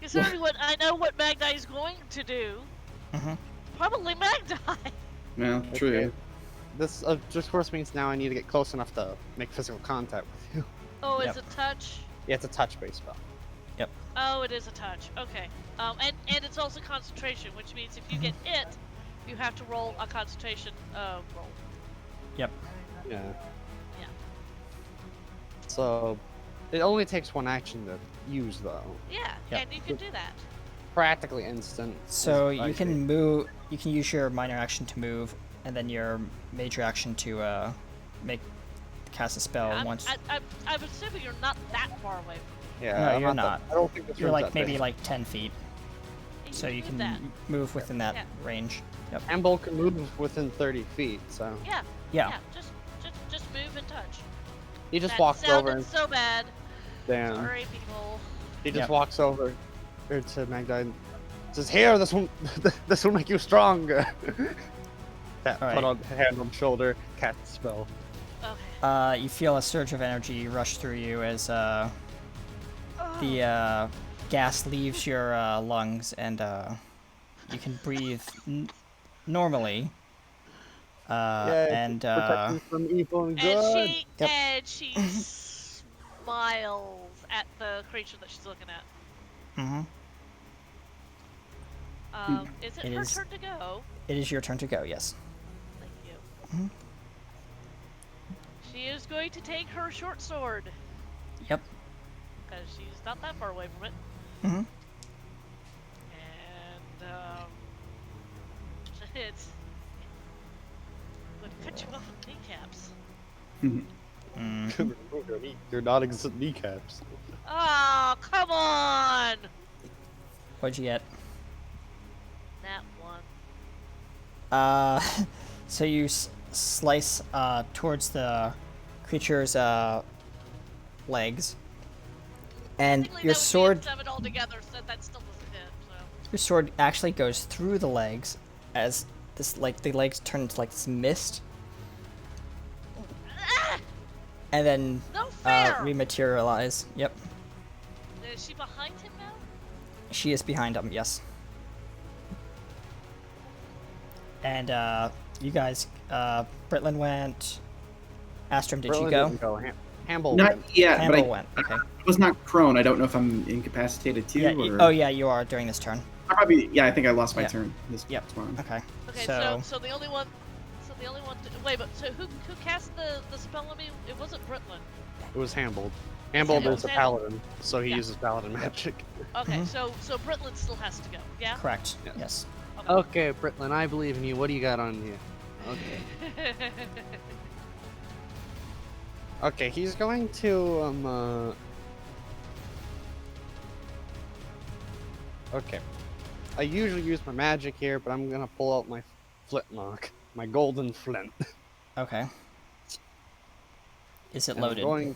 Considering what I know what Magda is going to do, Mm-hmm. probably Magda. Yeah, true. Okay. This just course means now I need to get close enough to make physical contact with you. Oh, Yep. it's a touch. Yeah, it's a touch-based spell. Oh, it is a touch. Okay. And it's also concentration, which means if you get it, you have to roll a concentration roll. Yep. Yeah. Yeah. So, it only takes one action to use, though. Yeah, Yep. and you can do that. Practically instant. So is- I you can think. move. You can use your minor action to move, and then your major action to cast a spell once. I'm assuming you're not that far away from Yeah, No, I'm you're that- not. I don't think this You're room's like that maybe big. like 10 feet, me. so you do can that. move within that Yeah. range. Yep. Hambold can move within 30 feet, so Yeah. Yeah. Yeah. Just move and touch. he just That walks over sounded and so bad. damn. Sorry, people. He just Yep. walks over to Magda and says, "Here, this will this will make you stronger." That All put right. on hand on shoulder, cast spell. Okay. You feel a surge of energy rush through you as the gas leaves your lungs and you can breathe normally. And protecting from evil and good. Yep. And she smiles at the creature that she's looking at. Is it It her is- turn to go? it is your turn to go. Yes. Thank you. She is going to take her short sword. Yep. Because she's not that far away from it. Mhm. And, it's going to cut you off with kneecaps. They're non-existent kneecaps. Oh, come on! What'd you get? That one. So you slice towards the creature's legs, and Technically, your that would be a sword 7 altogether, so that still doesn't hit, so. your sword actually goes through the legs as this like the legs turn into like this mist, Ah! and then No fair! rematerialize. Yep, Is she behind him now? she is behind him. Yes. And you guys, Britlin went. Astrum, did you go? Didn't go. Hamble Not went. yet, but Campbell I went. Okay. was not prone. I don't know if I'm incapacitated too. Yeah. or... Oh yeah, you are during this turn. I probably. Yeah, I think I lost my Yeah. turn. This Yep. round. Okay. Okay, So so the only one wait, but so who cast the spell on me? It wasn't Britlin. It was Hambled. Hambled Yeah, is a Hambled. paladin, so he Yeah. uses paladin magic. Okay, Mhm. so Britlin still has to go. Yeah. correct. Yes. Yes. Okay, Britlin, I believe in you. What do you got on you? Okay. Okay, he's going to Okay. I usually use my magic here, but I'm gonna pull out my flintlock, my golden flint. Okay. Is it And I'm loaded? going...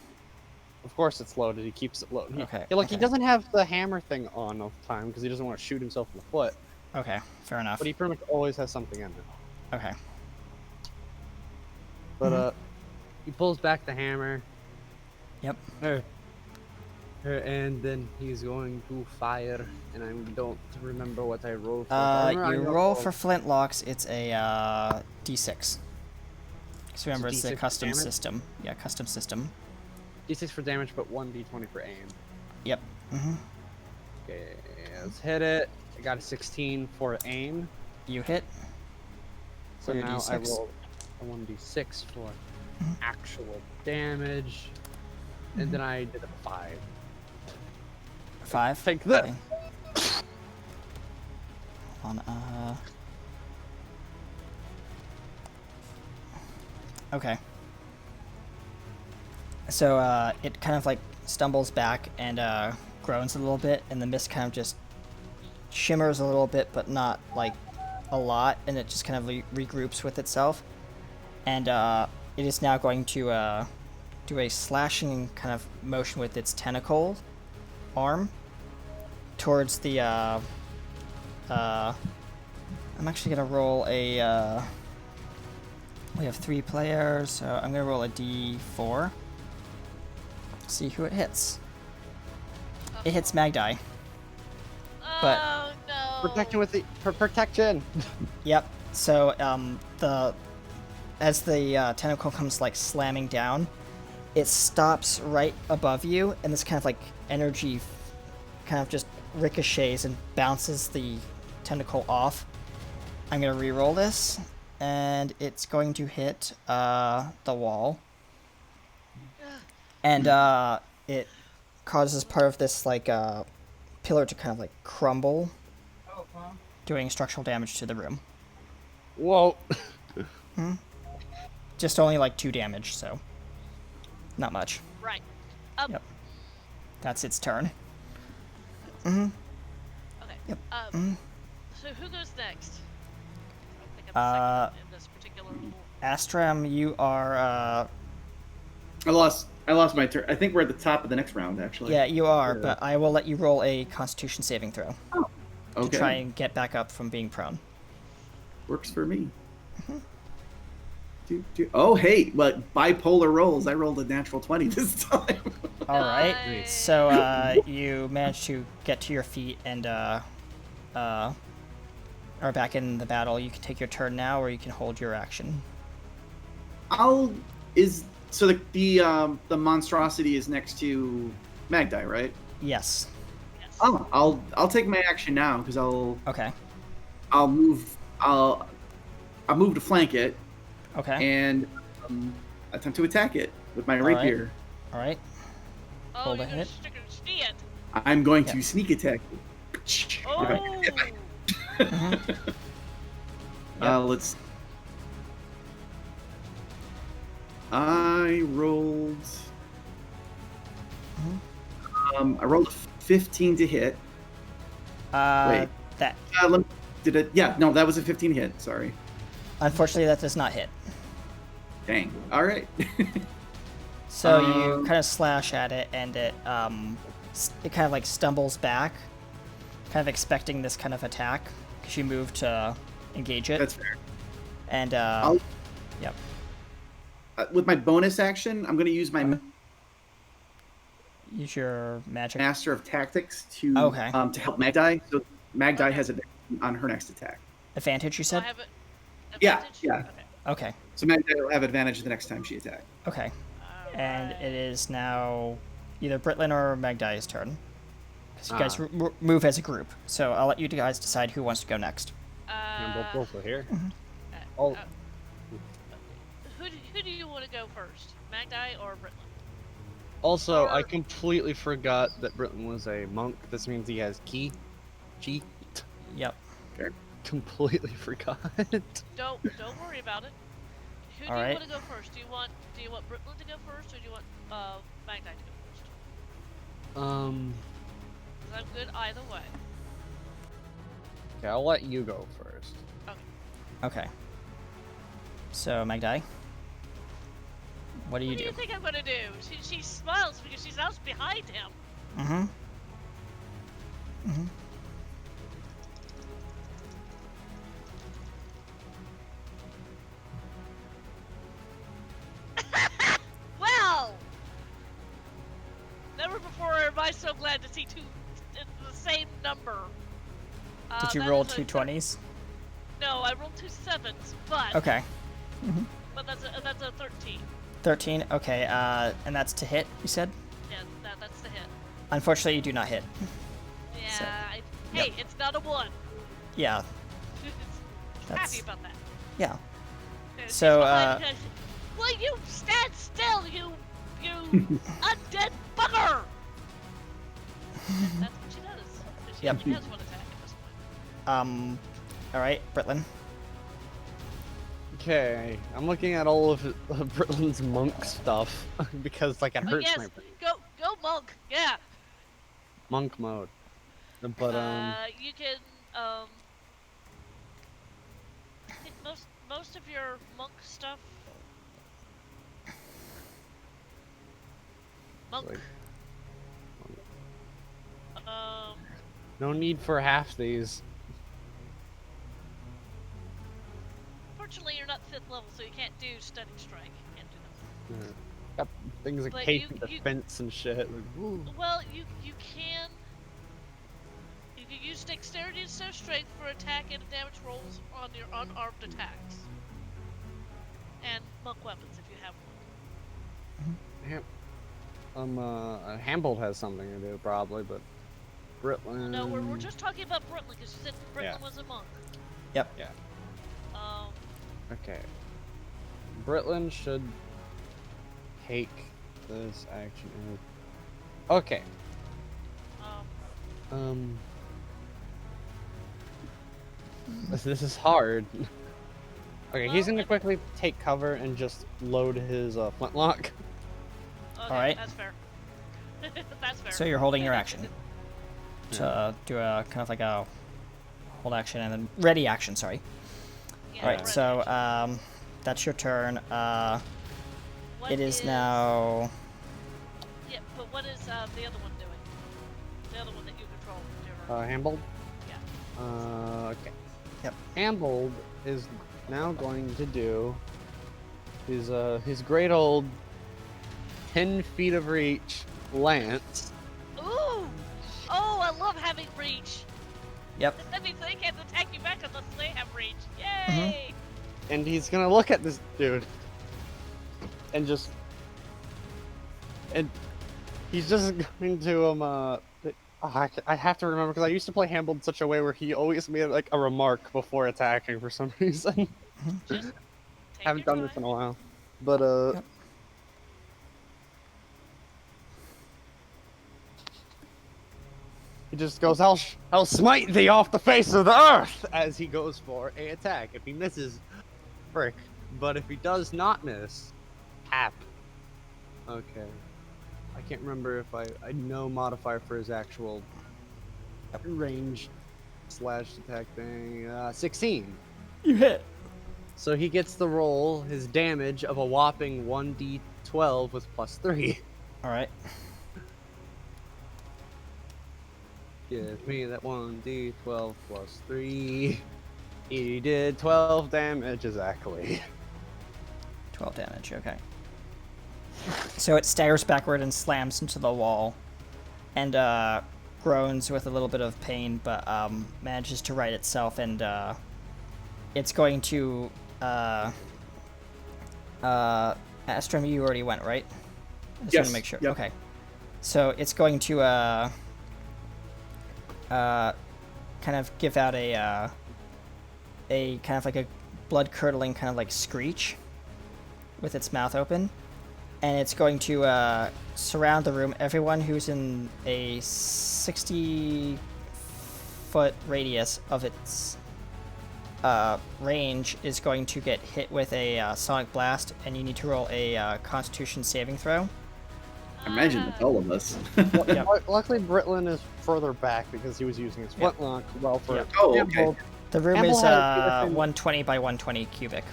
Of course it's loaded. He keeps it loaded. Okay, Look, he okay. doesn't have the hammer thing on all the time because he doesn't want to shoot himself in the foot. Okay. Fair enough. But he pretty much always has something in it. Okay. But he pulls back the hammer. Yep. And then he's going to fire, and I don't remember what I roll for. You roll for flintlocks. It's a D6. Because remember, it's a D6 custom damage? system. Yeah, custom system. D6 for damage, but 1d20 for aim. Yep. Mm-hmm. Okay, let's hit it. I got a 16 for aim. You hit. So For your now I D6. roll a 1d6 for Mhm. actual damage, and then I did a 5. 5. Take that. Okay. Hold on. Okay. So it kind of like stumbles back and groans a little bit, and the mist kind of just shimmers a little bit, but not like a lot, and it just kind of regroups with itself. And it is now going to do a slashing kind of motion with its tentacle arm towards the. I'm actually gonna roll a. We have 3 players, so I'm gonna roll a d4. See who it hits. It hits Magdi. But- Oh no. Protection with the protection. Yep. So as the tentacle comes like slamming down, it stops right above you, and this kind of like energy kind of just ricochets and bounces the tentacle off. I'm gonna re-roll this, and it's going to hit the wall, and it causes part of this like pillar to kind of like crumble, doing structural damage to the room. Whoa. Just only like 2 damage, so not much. Right. Yep. That's its turn. Okay. Yep. So who goes next? I think Uh, I'm second in this particular little. Astram, you are I lost my turn. I think we're at the top of the next round, actually. yeah, you are, Yeah. but I will let you roll a Constitution saving throw Okay. to try and get back up from being prone. Works for me. Oh, hey, but bipolar rolls. I rolled a natural 20 this time. All right. Nice. So you manage to get to your feet and are back in the battle. You can take your turn now, or you can hold your action. The monstrosity is next to Magdi, right? Yes. Yes. Oh, I'll take my action now because Okay. I'll move to flank it Okay. and attempt to attack it with my All right. rapier. All right. Oh, Hold you're a gonna hit. stick and see it. I'm going Yeah. to sneak attack it. Oh. Let's. I rolled. I rolled a 15 to hit. Wait. That Did it? Yeah, no, that was a 15 hit. Sorry. unfortunately that does not hit. Dang. All right. So you kind of slash at it, and it kind of like stumbles back, kind of expecting this kind of attack because you moved to engage it. That's fair. And yep. With my bonus action, I'm going to use my Use your magic. Master of Tactics to Okay. to help Magdi. So Magdi has it on her next attack. Advantage, you Do I said? have it? Yeah, Advantage? yeah. Okay. Okay. So Magdi will have advantage the next time she attacks. Okay. And Alright. it is now either Britlin or Magdi's turn. Because you guys move as a group. So I'll let you guys decide who wants to go next. And both also here. uh, Oh. uh, who do you want to go first? Magdi or Britlin? Also, I Or- completely forgot that Britain was a monk. This means he has ki. Yep. Completely forgot. Don't worry about it. Who do All you right. want to go first? Do you want Britlin to go first, or do you want Magdi to go first? 'Cause I'm good either way. Okay, I'll let you go first. Okay. So, Magdi, what do you What do do? you think I'm gonna do? She smiles because she's out behind him. Mm-hmm. Mm-hmm. Well, never before am I so glad to see two the same number. Did you that roll is a two thir- 20s? No, I rolled 2 7s, but Okay. but that's a 13. 13. Okay. And that's to hit, you said? Yeah, that's the hit. Unfortunately, you do not hit. Yeah. So- Hey, it's not a 1. Yeah. Happy That's- about that. Yeah. She's So, behind because- Will you stand still, you undead bugger! That's what she does. She Yep. only has one attack at this point. All right, Britlin. Okay, I'm looking at all of Britlin's monk stuff because like it But hurts yes, my brain. go monk, yeah. Monk mode. But You can I think most of your monk stuff. Monk. like, Um. no need for half these. Fortunately, you're not 5th level, so you can't do stunning strike. You can't do that. Got things like But cape you- and you- defense and shit. Like, ooh. Well, you can. You can use dexterity instead of strength for attack and damage rolls on your unarmed attacks. And monk weapons if you have one. Hambold has something to do probably, but Britlin. No, we're just talking about Britlin because you said Britlin Yeah. was a monk. Yep. Yeah. Um, Okay. Britlin should take this action. Okay. um, This is hard. Okay, he's Well, gonna quickly take cover and just load his flintlock. okay, Alright. that's fair. That's fair. So you're holding your action to do a kind of like a hold action and then ready action. Sorry. Yeah, All right. right. So that's your turn. What It is now. Yeah, but what is the other one doing? The other one that you control. Your- Hambold? Yeah. Okay. Yep. Hambold is now going to do his great old 10 feet of reach lance. Ooh! Oh, I love having reach. Yep. That means they can't attack me back unless they have reach. Yay! And he's gonna look at this dude and he's just going to I have to remember because I used to play handball in such a way where he always made like a remark before attacking for some reason. Just take Haven't your done this in time. a while, but Yep. he just goes, I'll smite thee off the face of the earth as he goes for a attack. If he misses, frick. But if he does not miss, hap. Okay. I can't remember if I know modifier for his actual range / attack thing. 16. You hit. So he gets to roll his damage of a whopping 1d12 with +3. All right. Give me that 1d12 +3. He did 12 damage exactly. 12 damage. Okay. So it staggers backward and slams into the wall, and groans with a little bit of pain, but manages to right itself, and it's going to. Astrum, you already went, right? I just want Yes, to make sure. yep. Okay. So it's going to kind of give out a kind of like a blood curdling kind of like screech with its mouth open, and it's going to surround the room. Everyone who's in a 60-foot radius of its range is going to get hit with a sonic blast, and you need to roll a Constitution saving throw. I imagine it's all of us. Yep. Luckily, Britlin is further back because he was using his flintlock. Well, for Yep. Oh, Campbell, okay. The room Campbell is had to be within- 120 by 120 cubic.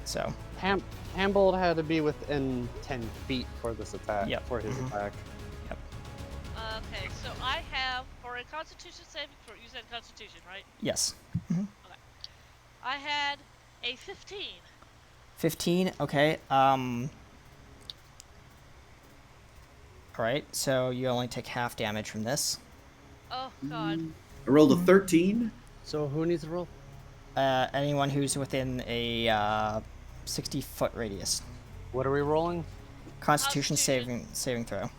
So, Hambold had to be within 10 feet for this attack. Yep. For his Mhm. attack. Okay, so I have, for a Constitution saving throw, you said Constitution, right? yes. I had a 15. 15, okay. Alright, so you only take half damage from this. Oh, God. I rolled a 13. So who needs to roll? Anyone who's within a 60-foot radius. What are we rolling? Constitution Constitution. saving throw.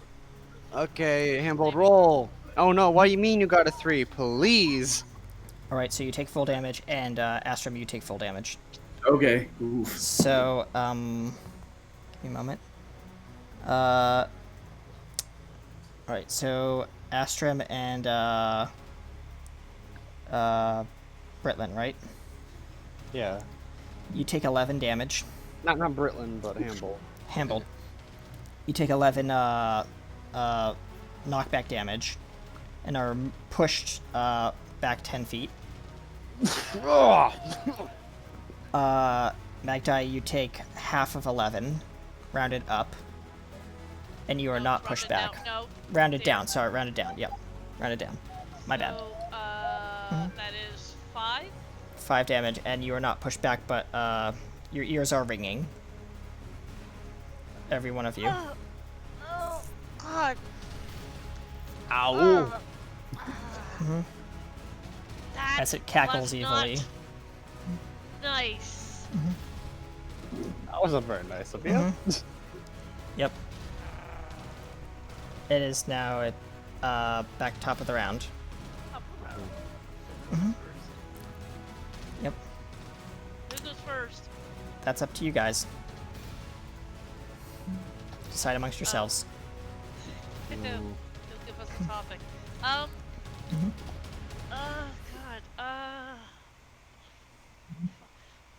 Okay, Hambold, roll. Oh no, what do you mean you got a 3? Please. Alright, so you take full damage, and Astrum, you take full damage. Okay. Oof. So, give me a moment. Alright, so Astrum and Britlin, right? Yeah. You take 11 damage. Not Britlin, but Hambold. Hambled. You take 11 knockback damage, and are pushed back 10 feet. Magdai, you take half of 11, rounded up, and you are not pushed Rounded back. down, no. Rounded Damn. down, sorry, rounded down, yep. Rounded down. My bad. So, that is 5. 5 damage, and you are not pushed back, but your ears are ringing. Every one of you. Oh, God. Ow. That As it cackles was evilly. not nice. That wasn't very nice of you. Yep. It is now at back top of the round. Yep. Who goes first? That's up to you guys. Decide amongst yourselves. He'll give us a topic. Oh, God.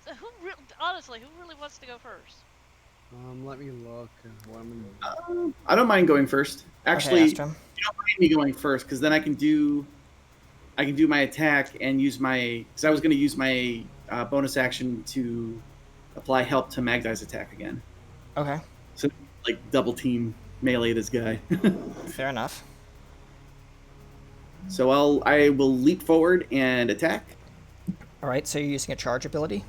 So honestly, who really wants to go first? Let me look. What I'm I don't mind going first. Actually, Okay, you Astrum. don't mind me going first because then I can do my attack and use my. Because I was going to use my bonus action to apply help to Magdai's attack again. Okay, So like double team melee this guy. fair enough. So I will leap forward and attack. Alright, so you're using a charge ability?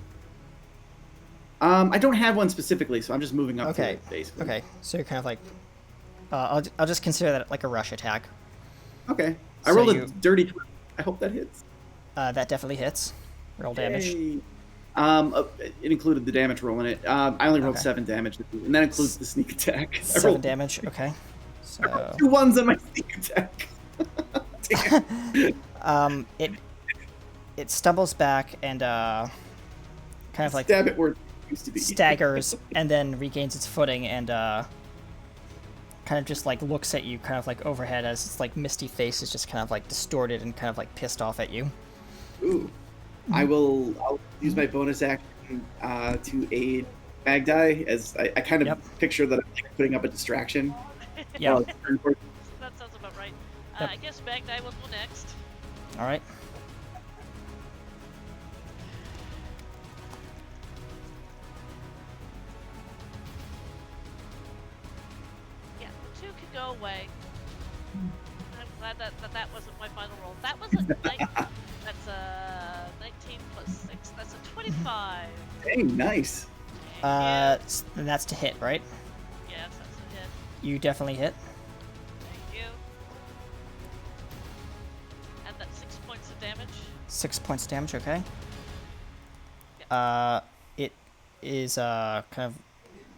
I don't have one specifically, so I'm just moving up to Okay. it, basically. Okay, so you're kind of like, I'll just consider that like a rush attack. Okay. I So rolled you- a dirty 20. I hope that hits. That definitely hits. Roll damage. Yay. It included the damage roll in it. I only rolled Okay. 7 damage, and that includes the sneak attack. I 7 rolled damage. Okay. I rolled So 2 ones on my sneak attack. Damn. it stumbles back and kind of like Stab it where it used to be. staggers and then regains its footing and kind of just like looks at you kind of like overhead as its like misty face is just kind of like distorted and kind of like pissed off at you. Ooh. I'll use my bonus action to aid Magdai, as I kind of Yep. picture that I'm like, putting up a distraction. Yeah. while it's turn for- That sounds about right. Yep. I guess Magdai will go next. All right. Yeah, the 2 can go away. I'm glad that wasn't my final roll. That was a that's a 19 plus 6. That's a 25. Dang, nice. And that's to hit, right? Yes, that's a hit. You definitely hit. Thank you. And that's 6 points of damage. 6 points of damage. Okay. Yep. It is kind of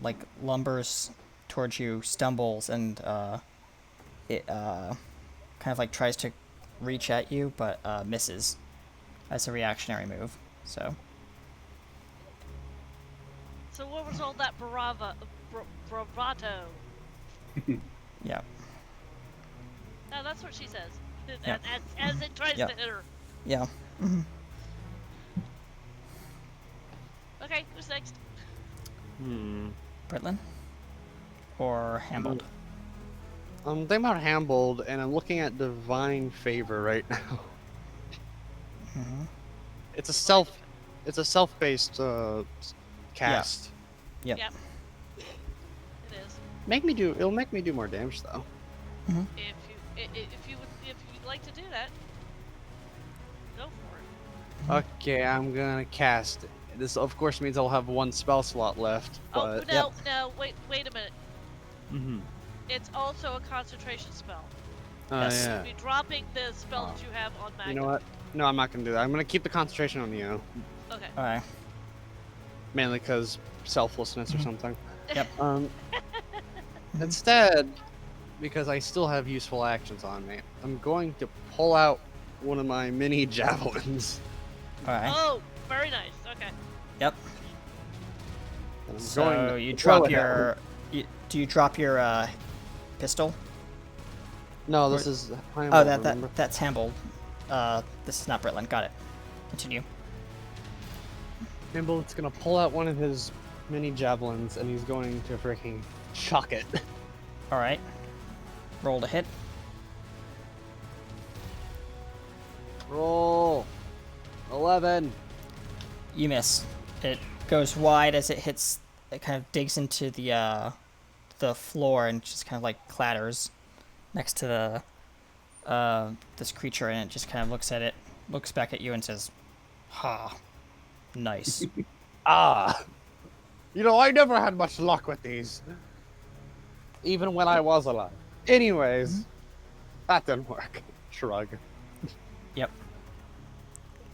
like lumbers towards you, stumbles, and it kind of like tries to reach at you, but misses as a reactionary move. So So what was all that bravado? yeah, No, that's what she says. Yeah. As it tries Yeah. to hit her. yeah. Okay, who's next? Britlin or Hambled. I'm thinking about Hambled, and I'm looking at Divine Favor right now. Mm-hmm. It's a self-based cast. Yep. Yep. It is. It'll make me do more damage though. If you'd like to do that, go for it. Okay, I'm gonna cast it. This of course means I'll have 1 spell slot left, Oh but no, wait a minute. mm-hmm. It's also a concentration spell. Yes. yeah. You'll be dropping the spell that you have on Magda. You know what? No, I'm not gonna do that. I'm gonna keep the concentration on you, Okay. All right. mainly because selflessness or something. Yep. Instead, because I still have useful actions on me, I'm going to pull out one of my mini javelins. All right. Oh, very nice. Okay. Yep. And I'm So going to you throw drop it at your. her. Do you drop your pistol? No, this is. Oh, that's Hambled. This is not Britlin. Got it. Continue. Nimble's gonna pull out one of his mini javelins and he's going to freaking chuck it. All right. Roll to hit. Roll. 11. You miss. It goes wide as it hits. It kind of digs into the floor and just kind of like clatters next to the this creature, and it just kind of looks at it, looks back at you, and says, "Ha, nice." Ah. You know, I never had much luck with these. Even when I was alive. Anyways, that didn't work. Shrug. Yep.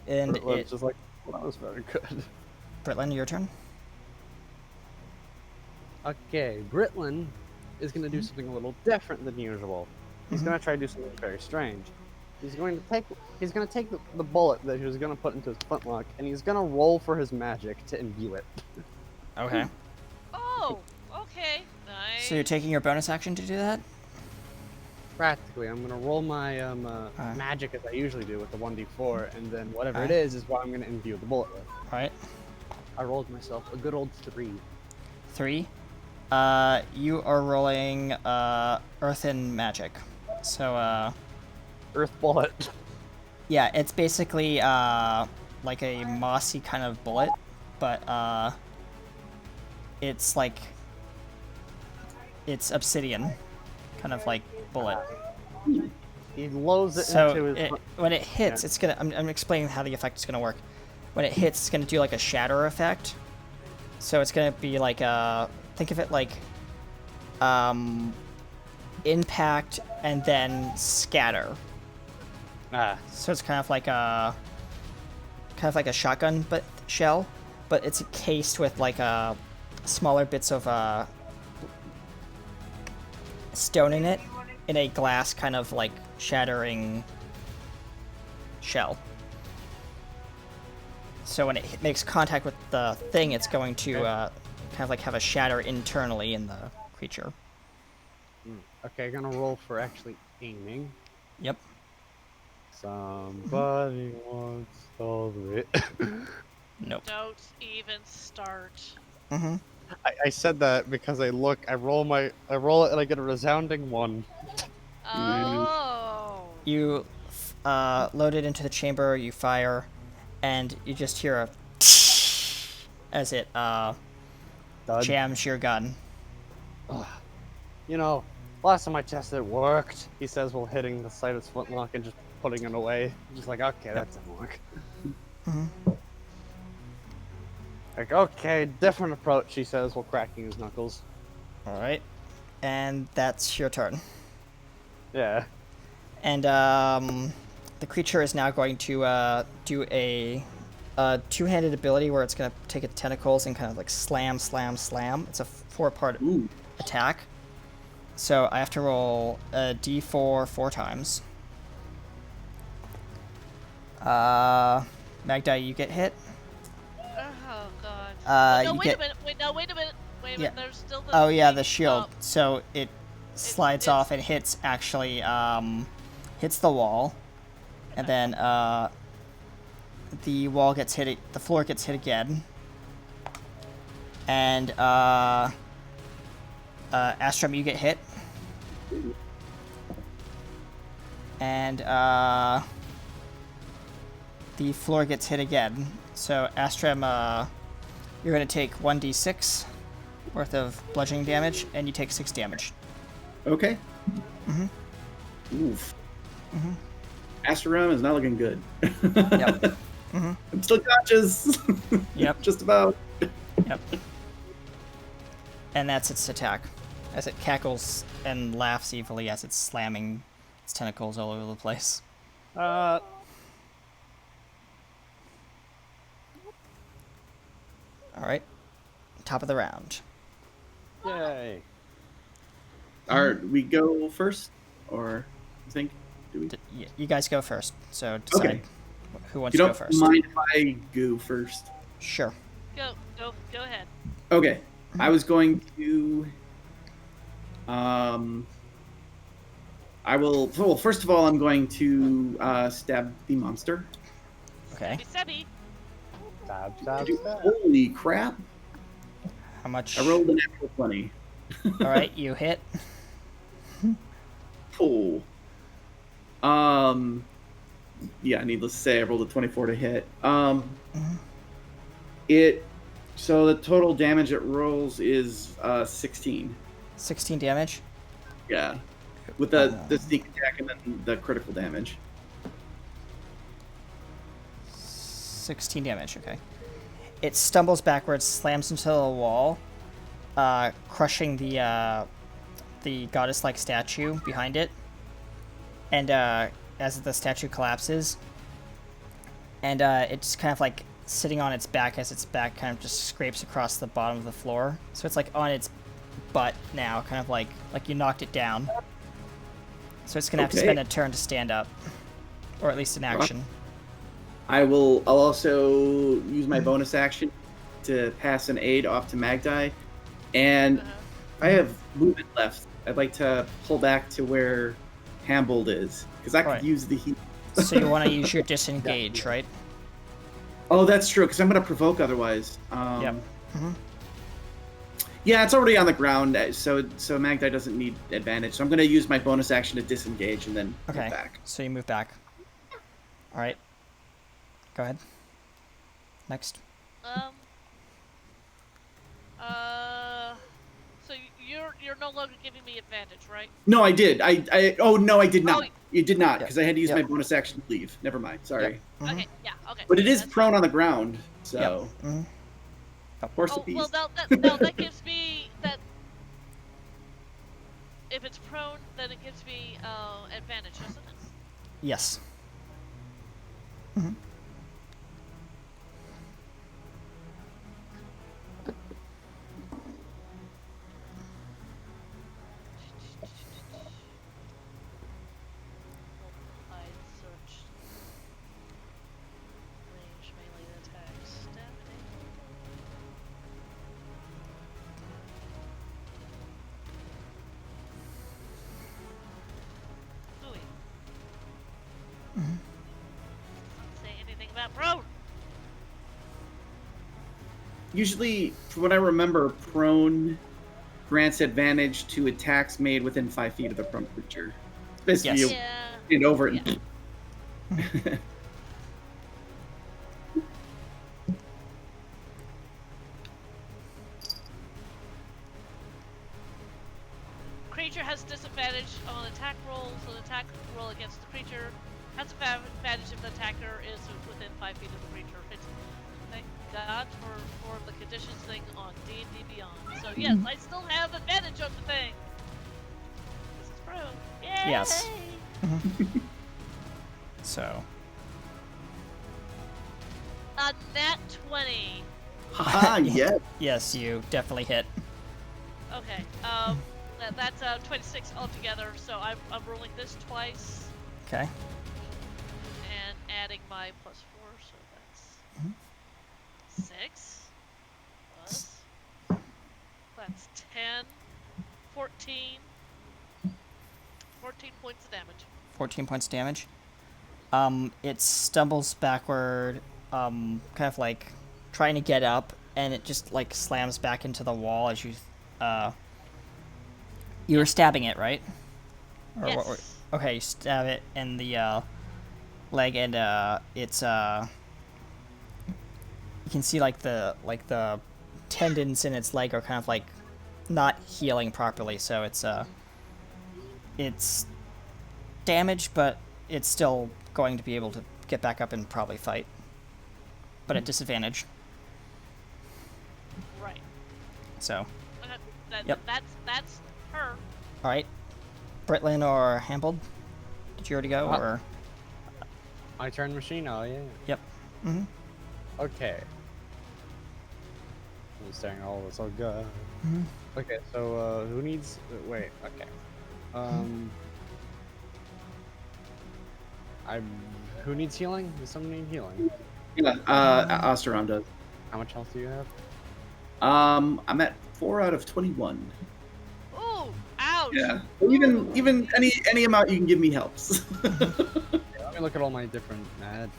And It was it, just like, well, that was very good. Britlin, your turn. Okay, Britlin is going to do something a little different than usual. He's going to try to do something very strange. He's going to take the bullet that he was going to put into his flintlock, and he's going to roll for his magic to imbue it. Okay. Oh, okay. Nice. So you're taking your bonus action to do that? Practically, I'm going to roll my Alright. magic as I usually do with the 1d4, and then whatever Alright. it is what I'm going to imbue the bullet with. All right. I rolled myself a good old 3. 3. You are rolling earthen magic. So Earth bullet. yeah, it's basically like a mossy kind of bullet, but it's like it's obsidian kind of like bullet. He loads it into So his... when it hits, I'm explaining how the effect is gonna work. When it hits, it's gonna do like a shatter effect, So it's gonna be like think of it like impact and then scatter. Ah, So it's kind of like a shotgun but shell, but it's cased with like smaller bits of stone in it, in a glass kind of like shattering shell. So when it makes contact with the thing, it's going to kind of like have a shatter internally in the creature. okay, gonna roll for actually aiming. Yep. Somebody once told me. Nope. Don't even start. Mm-hmm. I said that because I roll it and I get a resounding 1. Oh. You load it into the chamber, you fire, and you just hear a as it Dud. jams your gun. You know, last time I tested it worked. He says while hitting the side of his flintlock and just putting it away. Just like, okay, that didn't work. Like, okay, different approach, he says while cracking his knuckles. Alright. And that's your turn. Yeah. And the creature is now going to do a two-handed ability where it's going to take its tentacles and kind of like slam, slam, slam. It's a 4-part Ooh. attack. So I have to roll a d4 4 times. Magda, you get hit. Oh god. No, you wait get... a minute. Wait a minute. Yeah. There's still the. Oh yeah, thing the shield. up. So it slides it's- off and hits actually hits the wall, and then the wall gets hit. The floor gets hit again, and Astrum, you get hit, and the floor gets hit again. So Astrum, you're gonna take 1d6 worth of bludgeoning damage, and you take 6 damage. Okay. Oof. Asterum is not looking good. Yep. I'm still conscious. Yep. Just about. Yep. And that's its attack, as it cackles and laughs evilly as it's slamming its tentacles all over the place. Alright. Top of the round. Yay. We go first, or you think? Do we? You guys go first, so decide Okay. who wants You to go don't first. mind if I go first? Sure. Go ahead. Okay. I was going to. I will. Well, first of all, I'm going to stab the monster. Okay. Sebi. Stab, stab, stab. Holy crap! How much? I rolled a natural 20. Alright, you hit. Oh. Yeah, needless to say, I rolled a 24 to hit. So the total damage it rolls is 16. 16 damage. Yeah. With the sneak attack and then the critical damage. 16 damage, okay. It stumbles backwards, slams into the wall, crushing the goddess-like statue behind it. And as the statue collapses, and it's kind of like sitting on its back as its back kind of just scrapes across the bottom of the floor. So it's like on its butt now, kind of like you knocked it down. So it's gonna have to Okay. spend a turn to stand up, or at least an action. I'll also use my bonus action to pass an aid off to Magdi. And I have movement left. I'd like to pull back to where Hambold is, because I could Right. use the heat. So you want to use your disengage, right? Oh, that's true, because I'm going to provoke otherwise. Yep. Yeah, it's already on the ground, so Magdi doesn't need advantage. So I'm going to use my bonus action to disengage and then Okay. move back. So you move back. All right. Go ahead. Next. So you're no longer giving me advantage, right? No, I did. Oh, no, I did not. Oh, You did not, because I had to use Yep. my bonus action to leave. Never mind. Sorry. Mhm. Okay, yeah, okay. But it is That's prone on the ground, so. Mhm. Horse Oh, apiece. well, that gives me that. If it's prone, then it gives me advantage, doesn't it? Yes. Applied search. Range melee attacks. Stamina. Ooey. Doesn't say anything about prone. Usually, from what I remember, prone grants advantage to attacks made within 5 feet of the prone creature. It's basically Yes. you Yeah. stand over it. Yeah. Creature has disadvantage on attack rolls. So the attack roll against the creature has advantage if the attacker is within 5 feet of the creature. It's, thank God for the conditions thing on D&D Beyond. So yes, I still have advantage on the thing. This is prone. Yay! Yes. So, A nat 20. Haha, yes. yes, you definitely hit. Okay. That's 26 altogether. So I'm rolling this twice Okay. and adding my +4. So that's 6 plus. That's 10, 14. 14 points of damage. 14 points of damage. It stumbles backward, kind of like trying to get up, and it just like slams back into the wall as you were stabbing it, right? Or Yes. what okay, you stab it in the leg, and it's you can see like the tendons in its leg are kind of like not healing properly, so it's damaged, but it's still going to be able to get back up and probably fight, but at disadvantage. Right. So, Okay. Yep. That's her. all right, Britlin or Hambled, did you already go, Uh, or? My turn, machine. Oh yeah. Yep. Mm-hmm. Okay. I'm staring at all this. Oh god. Mhm. Okay, so who needs? Wait. Okay. Who needs healing? Does someone need healing? Yeah, Osteron does. How much health do you have? I'm at 4 out of 21. Ooh! Ouch! Yeah. Even any amount you can give me helps. Let me look at all my different magics.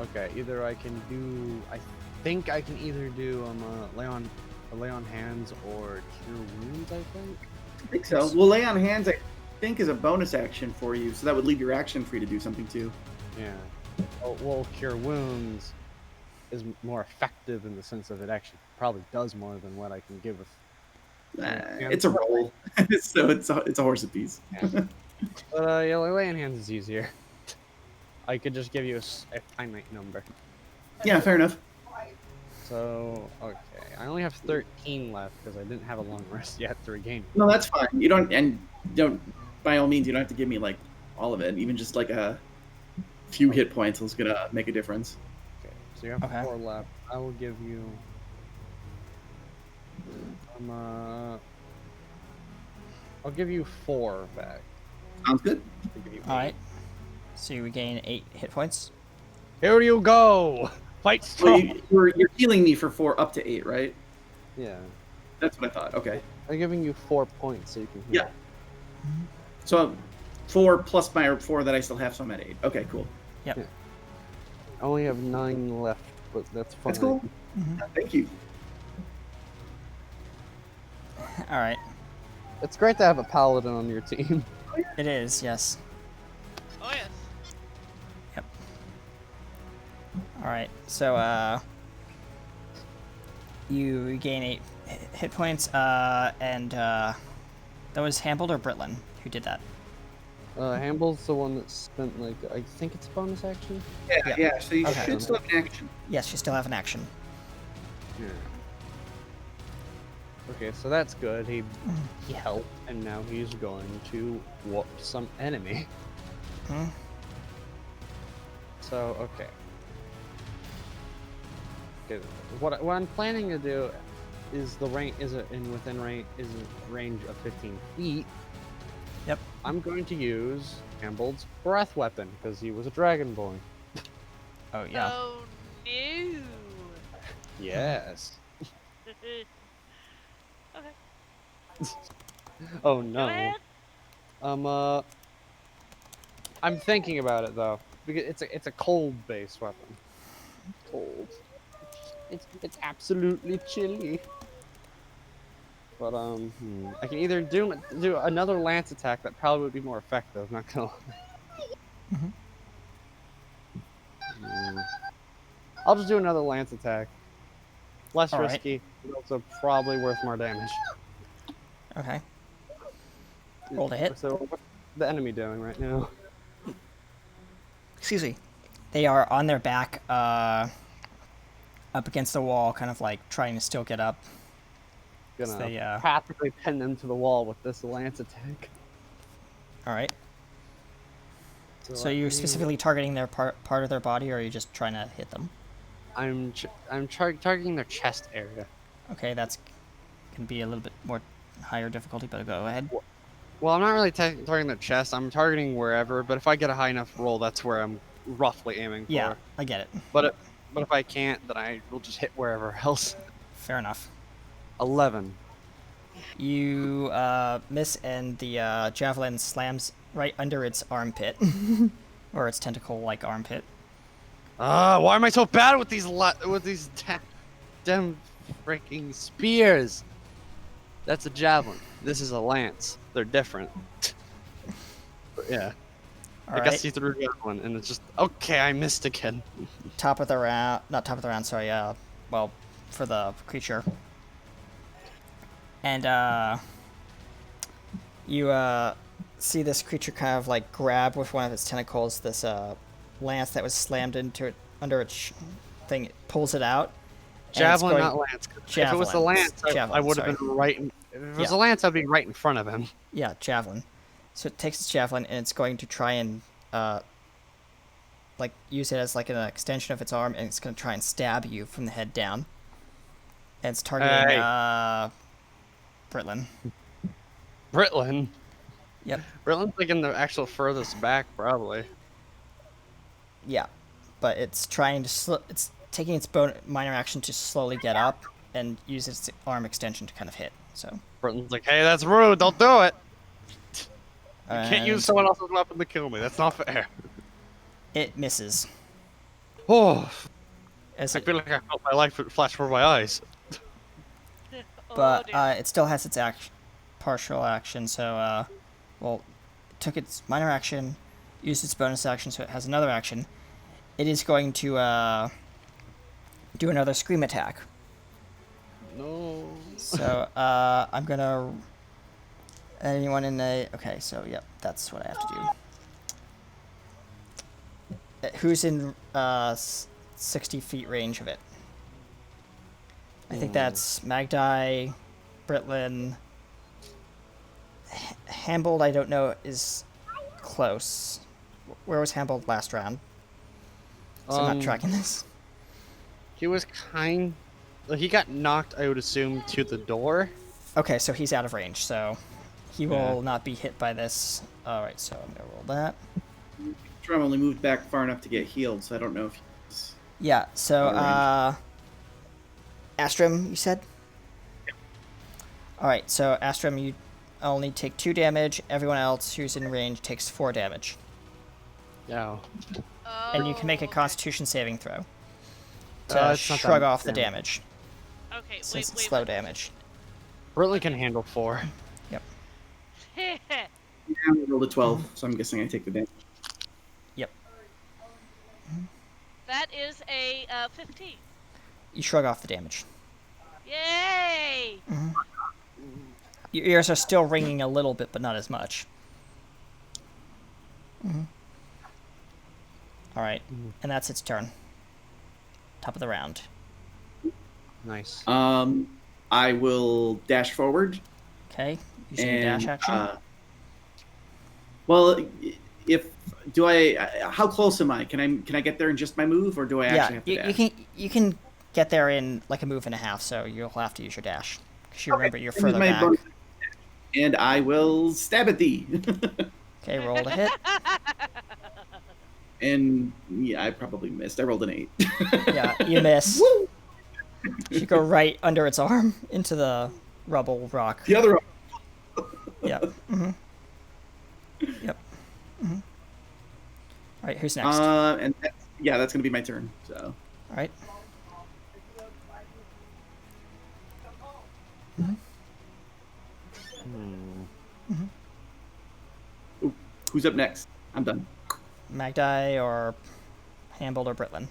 Okay, either I can do. I think I can either do lay on hands or cure wounds. I think. I think so. Well, lay on hands, I think, is a bonus action for you, so that would leave your action free to do something too. Yeah. Well, cure wounds is more effective in the sense of it actually probably does more than what I can give with. It's a roll, so it's a horse apiece. But yeah, lay on hands is easier. I could just give you a finite number. Yeah, fair enough. So okay, I only have 13 left because I didn't have a long rest yet to regain. No, that's fine. You don't. By all means, you don't have to give me like all of it. Even just like a few hit points is gonna make a difference. Okay, so you have Okay. 4 left. I will give you. I'll give you 4 back. Sounds good. I'll give you All 8. right. So you regain 8 hit points. Here you go. Fight Well, strong. you're healing me for 4 up to 8, right? Yeah, That's what I thought. Okay. I'm giving you 4 points so you can. Heal. Yeah. So 4 plus my 4 that I still have, so I'm at 8. Okay, cool. I only have 9 left, but that's fine. That's cool. Thank you. All right. It's great to have a paladin on your team. It is, yes. Oh yes. All right. So You gain 8 hit points, and that was Hambled or Britlin who did that? Hamble's the one that spent, like, I think it's a bonus action? Yeah. Yeah. So you Okay. should still have an action. Yes, you still have an action. Yeah. Okay, so that's good. He helped, and now he's going to whoop some enemy. Hmm? So, okay. What I'm planning to do is within range of 15 feet. Yep. I'm going to use Hambold's breath weapon because he was a dragon boy. Oh, yeah. Oh no. Yes. Okay. Oh Go no. ahead. I'm thinking about it though because it's a cold based weapon. Cold. It's absolutely chilly. But I can either do another lance attack that probably would be more effective. Not gonna lie. I'll just do another lance attack. Less All right. risky, but also probably worth more damage. Okay. Roll to hit. So what's the enemy doing right now? Excuse me. They are on their back, up against the wall, kind of like trying to still get up. Gonna they, practically pin them to the wall with this lance attack. All right. So let you're me- specifically targeting their part of their body, or are you just trying to hit them? I'm targeting their chest area. Okay, that's can be a little bit more higher difficulty, but go ahead. Well, I'm not really targeting their chest. I'm targeting wherever, but if I get a high enough roll, that's where I'm roughly aiming for. Yeah, I get it. But if I can't, then I will just hit wherever else. Fair enough. 11. You miss, and the javelin slams right under its armpit, or its tentacle-like armpit. Why am I so bad with these damn freaking spears? That's a javelin. This is a lance. They're different. But yeah. All I right. guess he threw a javelin, and it's just okay. I missed again. Top of the round, not top of the round. Sorry. Well, for the creature. And you see this creature kind of like grab with one of its tentacles this lance that was slammed into it under its thing. It pulls it out. and it's Javelin, going- not lance. If it was the Javelin. lance, I Javelin, would have sorry. been right. If it was Yeah. a lance, I'd be right in front of him. Yeah, javelin. So it takes its javelin and it's going to try and like use it as like an extension of its arm, and it's going to try and stab you from the head down. And it's targeting Hey. Britlin. Britlin. Yep. Britlin's like in the actual furthest back, probably. Yeah, but it's trying to it's taking its minor action to slowly get up and use its arm extension to kind of hit. So Britlin's like, hey, that's rude. Don't do it. You can't and use someone else's weapon to kill me. That's not fair. it misses. Oh, As I it, feel like I felt my life flash before my eyes. Oh, but dear. it still has its partial action. So well, it took its minor action, used its bonus action, so it has another action. It is going to do another scream attack. No. So I'm gonna. Anyone in the okay? So yep, that's what I have to do. Who's in 60 feet range of it? I think that's Magdai, Britlin, Hambold. I don't know is close. Where was Hambold last round? So I'm not tracking this. He was he got knocked, I would assume, to the door. Okay, so he's out of range, so he Yeah. will not be hit by this. Alright, so I'm gonna roll that. Drum only moved back far enough to get healed, so I don't know if he's... Yeah, so, Out Astrum, you said? Alright, so Astrum, you only take 2 damage. Everyone else who's in range takes 4 damage. Yeah. And you can make a Oh, okay. Constitution saving throw to It's not that shrug much off the damage, Okay, since wait, it's wait. slow damage. Britlin can handle 4. Yeah, I rolled a 12, so I'm guessing I take the damage. That is a 15. You shrug off the damage. Yay! Your ears are still ringing a little bit, but not as much. All right, and that's its turn. Top of the round. Nice. I will dash forward. Okay, using your dash action. Well, if do I? How close am I? Can I get there in just my move, or do I actually have to dash? you can get there in like a move and a half, so you'll have to use your dash because you remember you're Give me further my back. bonus. And I will stab at thee. Okay, roll to hit. And yeah, I probably missed. I rolled an 8. Yeah, you miss. You go right under its arm into the rubble rock. The other. Yep. Yep. All right, who's next? And that's gonna be my turn. So. All right. Ooh, who's up next? I'm done. Magdi or Hambold or Britlin?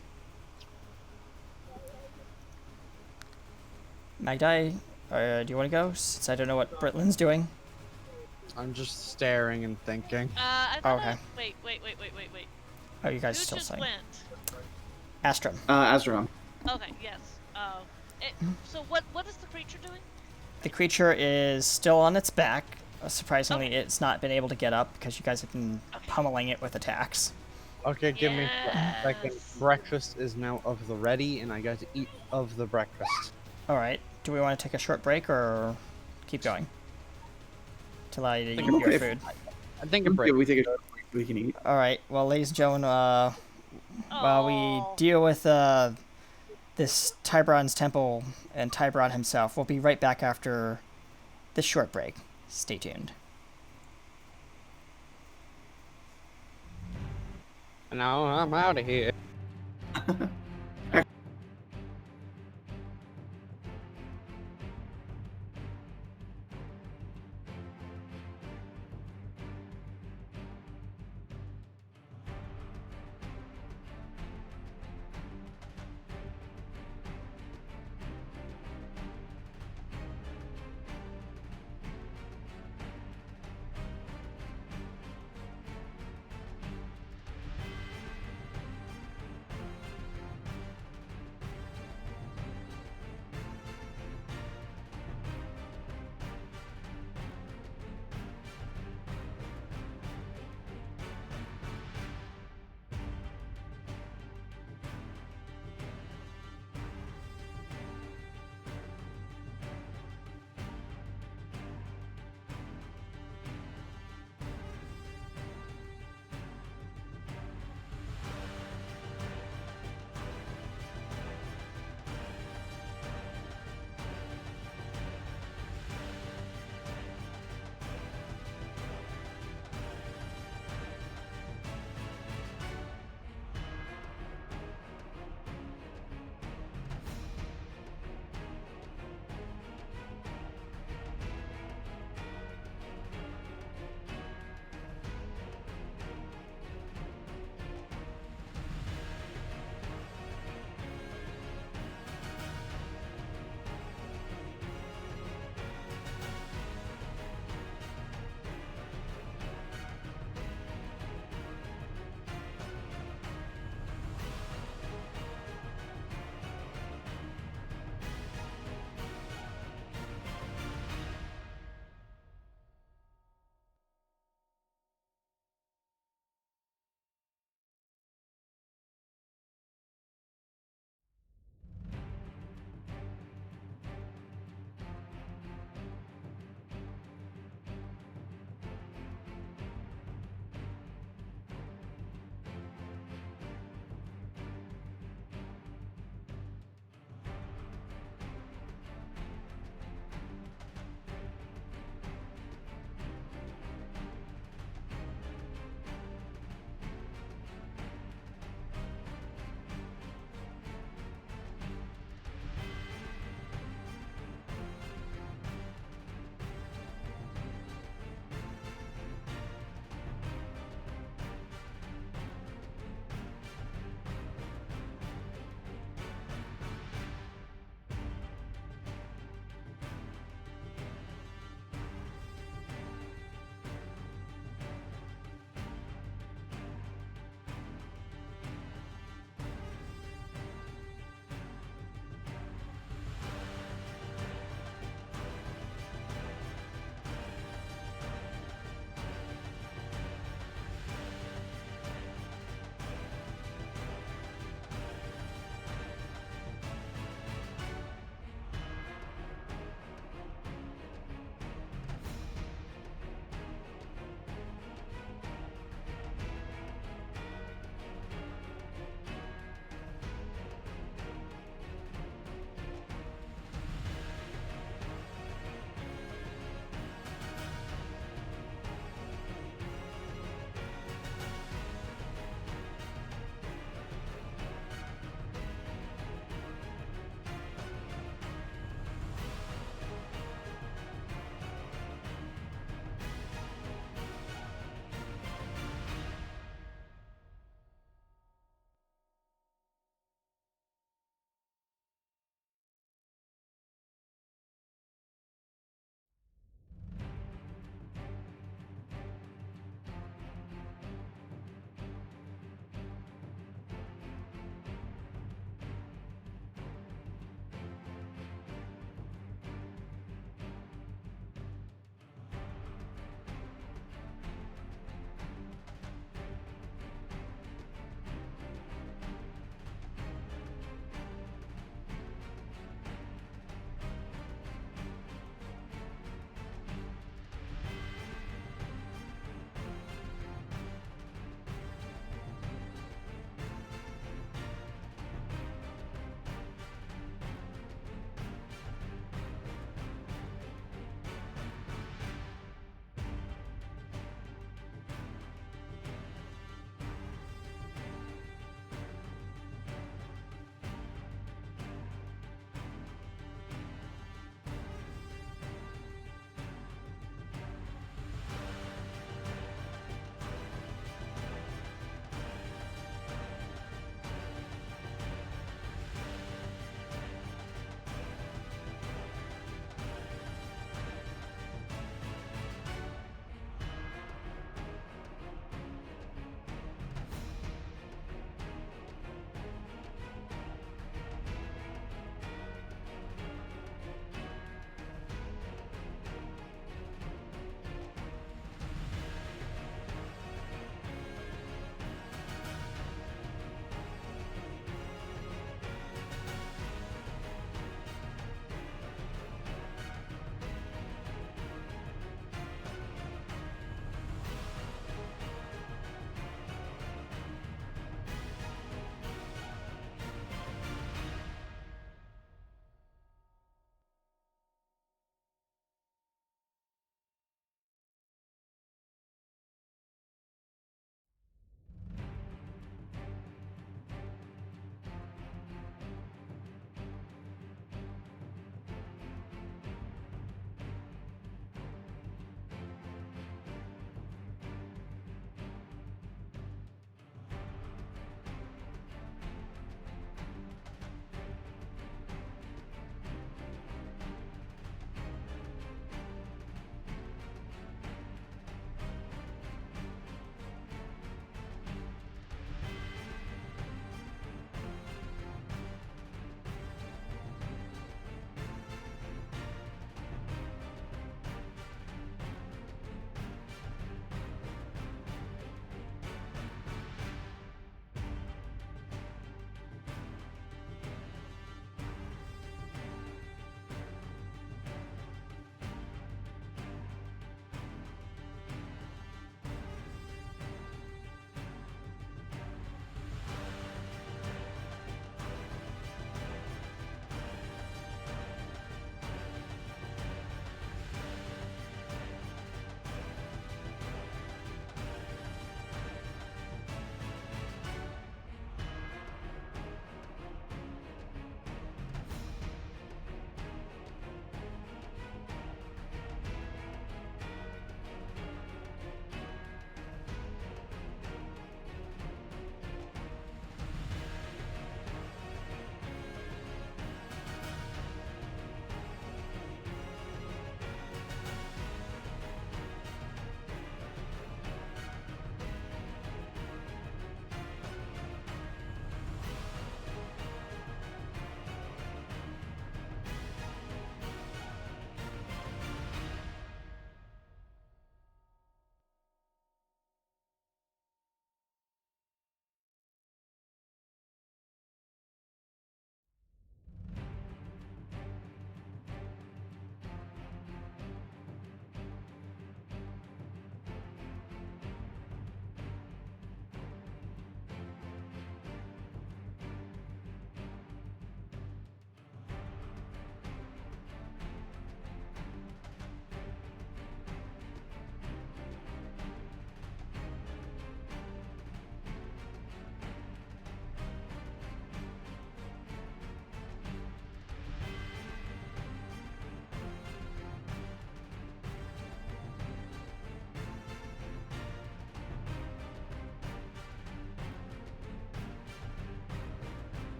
Magdi, do you want to go? Since I don't know what Britlin's doing. I'm just staring and thinking. I thought Okay. Wait. Oh, you guys Who still just saying? went? Astrum. Azram. Okay, yes. So what is the creature doing? The creature is still on its back. Surprisingly, it's not been able to get up because you guys have been pummeling it with attacks. Okay, give me a second. Yes. Breakfast is now of the ready, and I got to eat of the breakfast. All right. Do we want to take a short break or keep going? To allow you to think eat I'm your okay. food. I think a break. Yeah, we take a. We can eat. All right. Well, ladies and gentlemen, while we Aw. deal with this Tybron's temple and Tybron himself, we'll be right back after this short break. Stay tuned. Now I'm out of here.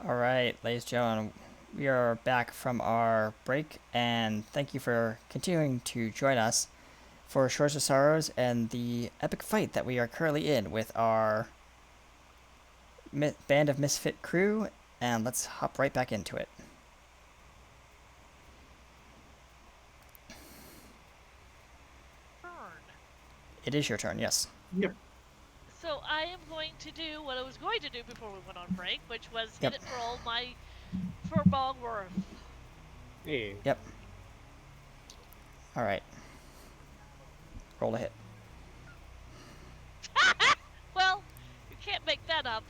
All right, ladies and gentlemen, we are back from our break, and thank you for continuing to join us for Shores of Sorrows and the epic fight that we are currently in with our band of misfit crew, and let's hop right back into it. Turn. It is your turn, yes. Yep. So I am going to do what I was going to do before we went on break, which was Yep. hit it for all my furball worth. Hey. Yep. All right. Roll a hit. Well, you can't make that up.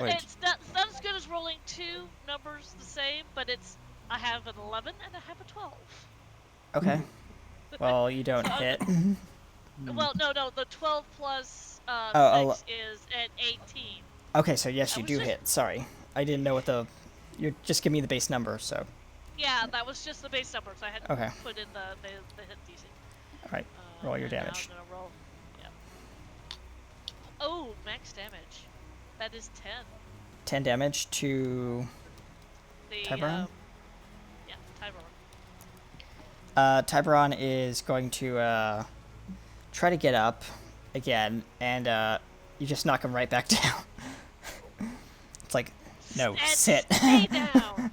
Wait. It's not as good as rolling two numbers the same, but I have an 11 and I have a 12. Okay. Well, you don't So- hit. Well, no, the 12 plus Oh, 6 is at 18. Okay, so yes, I you was do just- hit. Sorry. I didn't know what the... You just give me the base number, so... Yeah, that was just the base numbers. I had Okay. to put in the hit DC. All right. Roll your And now damage. I'm gonna roll. Yeah. Oh, max damage. That is 10. 10 damage to... The Tiburon? Yeah, Tiburon. Tiburon is going to try to get up again, and you just knock him right back down. It's like, no, And sit. Stay down.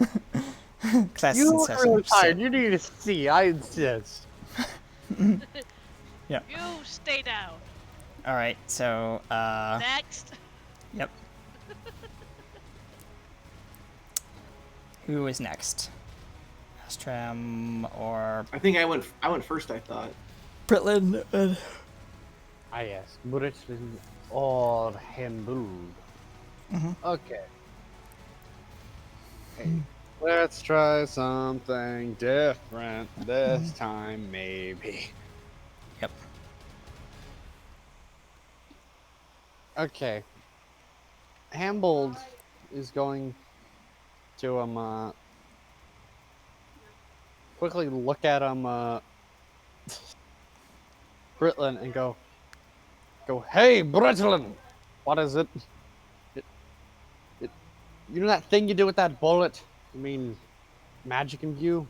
Class You look successor, really tired. sit. You need to see. I insist. You stay down. All right, so Next. yep. Who is next? Astram or I think I went first. I thought. Britlin? Ah, yes. Britain or Hamburg. Mhm. Okay. Hey, let's try something different this time, maybe. Yep. Okay. Hambold is going to quickly look at Britlin and go, hey, Britlin! What is it? You know that thing you do with that bullet? I mean, magic imbue?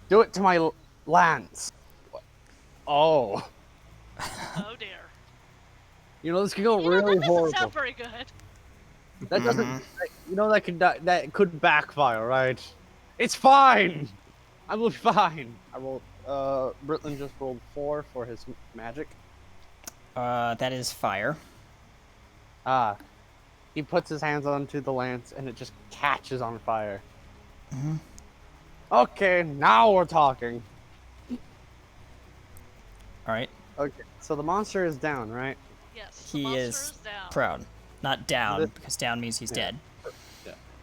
Do it to my lance. Oh. Oh dear. You know, this could go You know, really that doesn't horrible. sound very good. That doesn't. You know that could backfire, right? It's fine. I will be fine. I rolled. Britlin just rolled 4 for his magic. That is fire. Ah. He puts his hands onto the lance and it just catches on fire. Mhm. Okay, now we're talking. All right. Okay, so the monster is down, right? Yes. The He monster is down. Prone, not down, This- because down means he's Yeah. dead.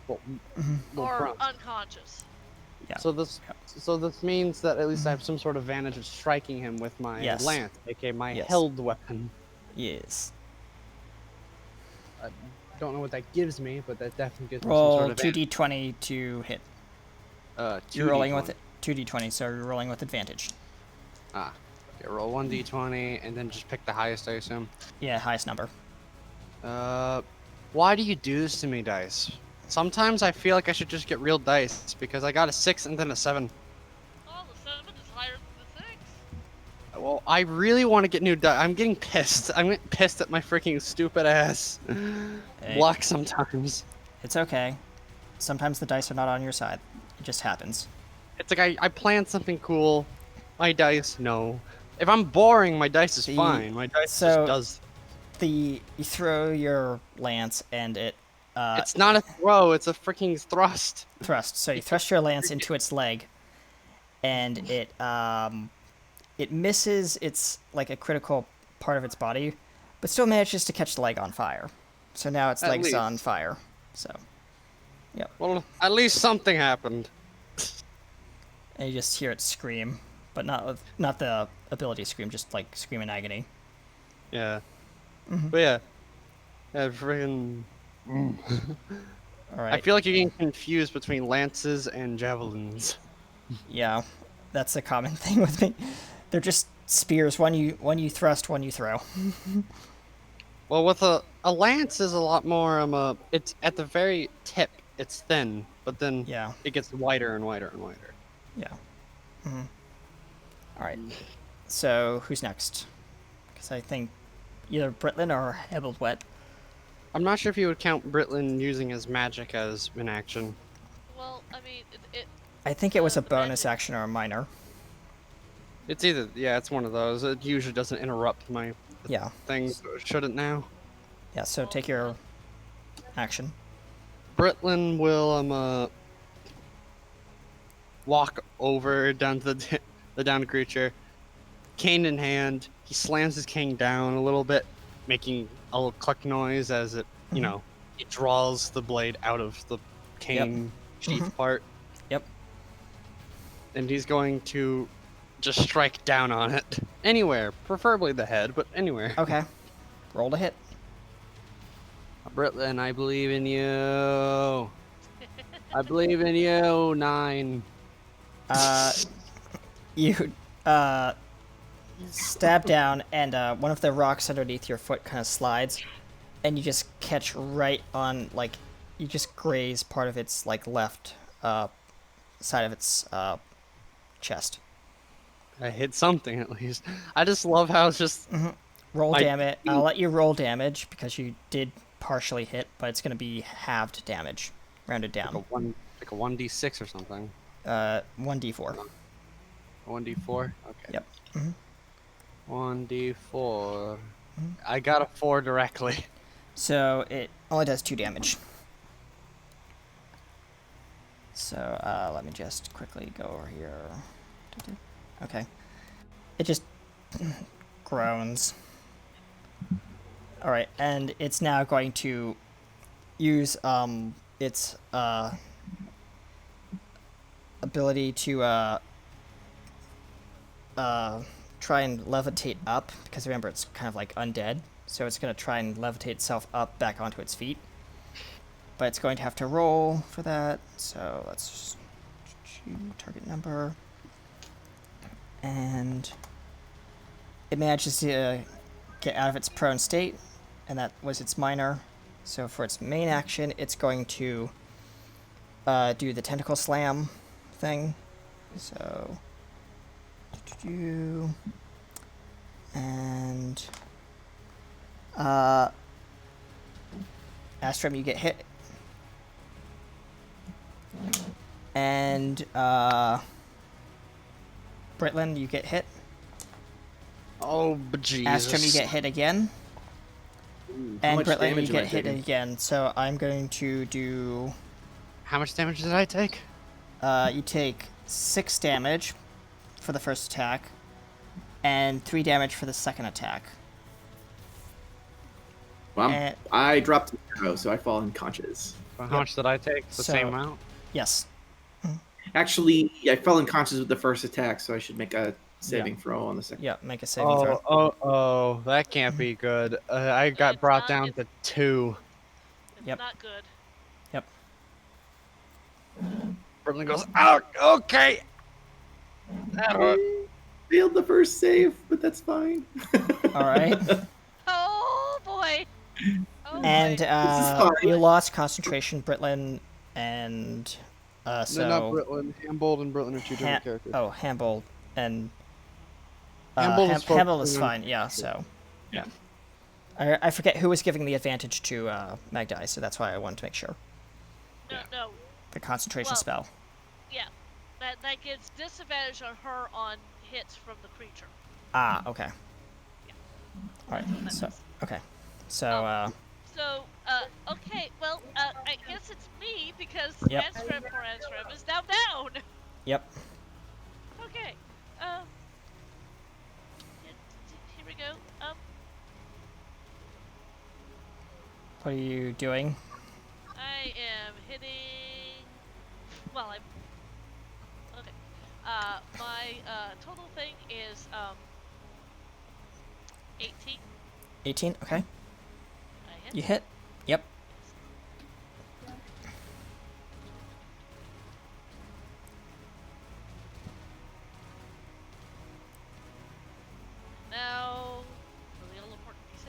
Well, Or prone. unconscious. Yeah. So this means that at least I have some sort of advantage of striking him with my Yes. lance, aka my Yes. held weapon. Yes. I don't know what that gives me, but that definitely gives me some Roll sort of 2d20 to hit. You're rolling with it. 2d20, so you're rolling with advantage. Ah, okay. Roll 1d20 and then just pick the highest, I assume. Yeah, highest number. Why do you do this to me, dice? Sometimes I feel like I should just get real dice because I got a 6 and then a 7. Oh, the 7 is higher than the 6. Well, I really want to get new dice. I'm getting pissed. I'm getting pissed at my freaking stupid ass Hey. luck sometimes. It's okay. Sometimes the dice are not on your side. It just happens. It's like I planned something cool. My dice, no. If I'm boring, my dice is See, fine. My dice so- just does. You throw your lance and it It's not a throw. It's a freaking thrust. thrust. So you thrust your lance into its leg, and it misses its like a critical part of its body, but still manages to catch the leg on fire. So now its At leg's on least. fire. So Well, at least something happened. and you just hear it scream, but not the ability scream, just like scream in agony. Yeah. Mhm. But yeah. Yeah, freaking. All right. I feel like you're getting confused between lances and javelins. Yeah, that's a common thing with me. They're just spears. One you thrust, one you throw. Well, with a lance is a lot more. It's at the very tip. It's thin, but then Yeah. it gets wider and wider and wider. Yeah. All right. So who's next? Because I think either Britlin or Hebbled Wet. I'm not sure if you would count Britlin using his magic as an action. Well, I mean, I think it was a the bonus magic- action or a minor. It's either it's one of those. It usually doesn't interrupt my Yeah. thing. Should it now? Yeah. So take your action. Britlin will walk over down to the downed creature, cane in hand. He slams his cane down a little bit, making a little cluck noise as it it draws the blade out of the cane sheath part. Yep. And he's going to just strike down on it anywhere, preferably the head, but anywhere. Okay. Roll to hit. Britlin, I believe in you. I believe in you. 9. You stab down, and one of the rocks underneath your foot kind of slides, and you just catch right on, like, you just graze part of its, like, left side of its chest. I hit something at least. I just love how it's just. Roll I- damage. I'll let you roll damage because you did partially hit, but it's going to be halved damage, rounded down. Like a 1d6 or something. 1d4. A 1d4? Okay. Yep. 1d4. I got a 4 directly. So it only does 2 damage. So let me just quickly go over here. Okay. It just groans. Alright, and it's now going to use its ability to try and levitate up, because remember it's kind of like undead, so it's going to try and levitate itself up back onto its feet. But it's going to have to roll for that, so let's just choose target number. And it manages to get out of its prone state, and that was its minor. So for its main action, it's going to do the tentacle slam thing. So, and Astrum, you get hit, and Britlin, you get hit. Oh, bejesus. Astrum, you get hit again. How And much Britlin, you damage am I get hit taking? again. So I'm going to do. How much damage did I take? You take 6 damage for the first attack, and 3 damage for the second attack. Well, And- I dropped to 0, so I fall unconscious. How much did I take? The So- same amount? Yes. Actually, I fell unconscious with the first attack, so I should make a saving throw on the second. Yeah, make a saving throw. Oh, that can't be good. I got It's brought not- down to 2. It's Yep. not good. Yep. Britlin goes, oh, okay. That hurt. Failed the first save, but that's fine. All right. Oh boy. Oh And boy. fine. you lost concentration, Britlin, and so. No, not Britlin. Hambold and Britlin are two different characters. Oh, Hambold and. Hambold is Hambold is focusing on- fine, yeah, so. Yeah. I forget who was giving the advantage to Magdai, so that's why I wanted to make sure. No. The concentration Well- spell. Yeah. That gives disadvantage on her on hits from the creature. Ah, okay. Yeah. Alright, That so. does. Okay. So, So, okay, well, I guess it's me because Yep. Anstram is now down. yep. Okay. Here we go. What are you doing? I am hitting. Well, I'm. Okay. My total thing is 18. 18? Okay. I hit. You hit? Yep. Now, the real important D6.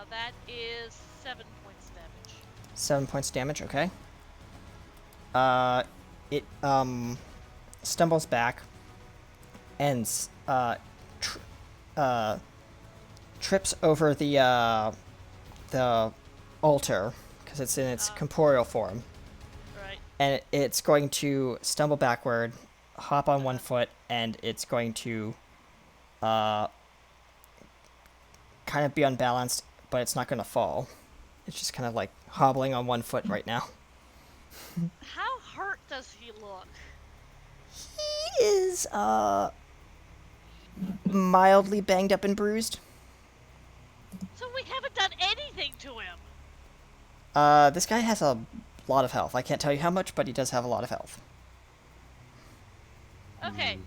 That is 7 points damage. 7 points damage. Okay. It stumbles back and trips over the altar because it's in its corporeal form, Right. and it's going to stumble backward, hop on one foot, and it's going to kind of be unbalanced, but it's not going to fall. It's just kind of like hobbling on one foot right now. How hurt does he look? He is mildly banged up and bruised. So we haven't done anything to him. This guy has a lot of health. I can't tell you how much, but he does have a lot of health. Okay.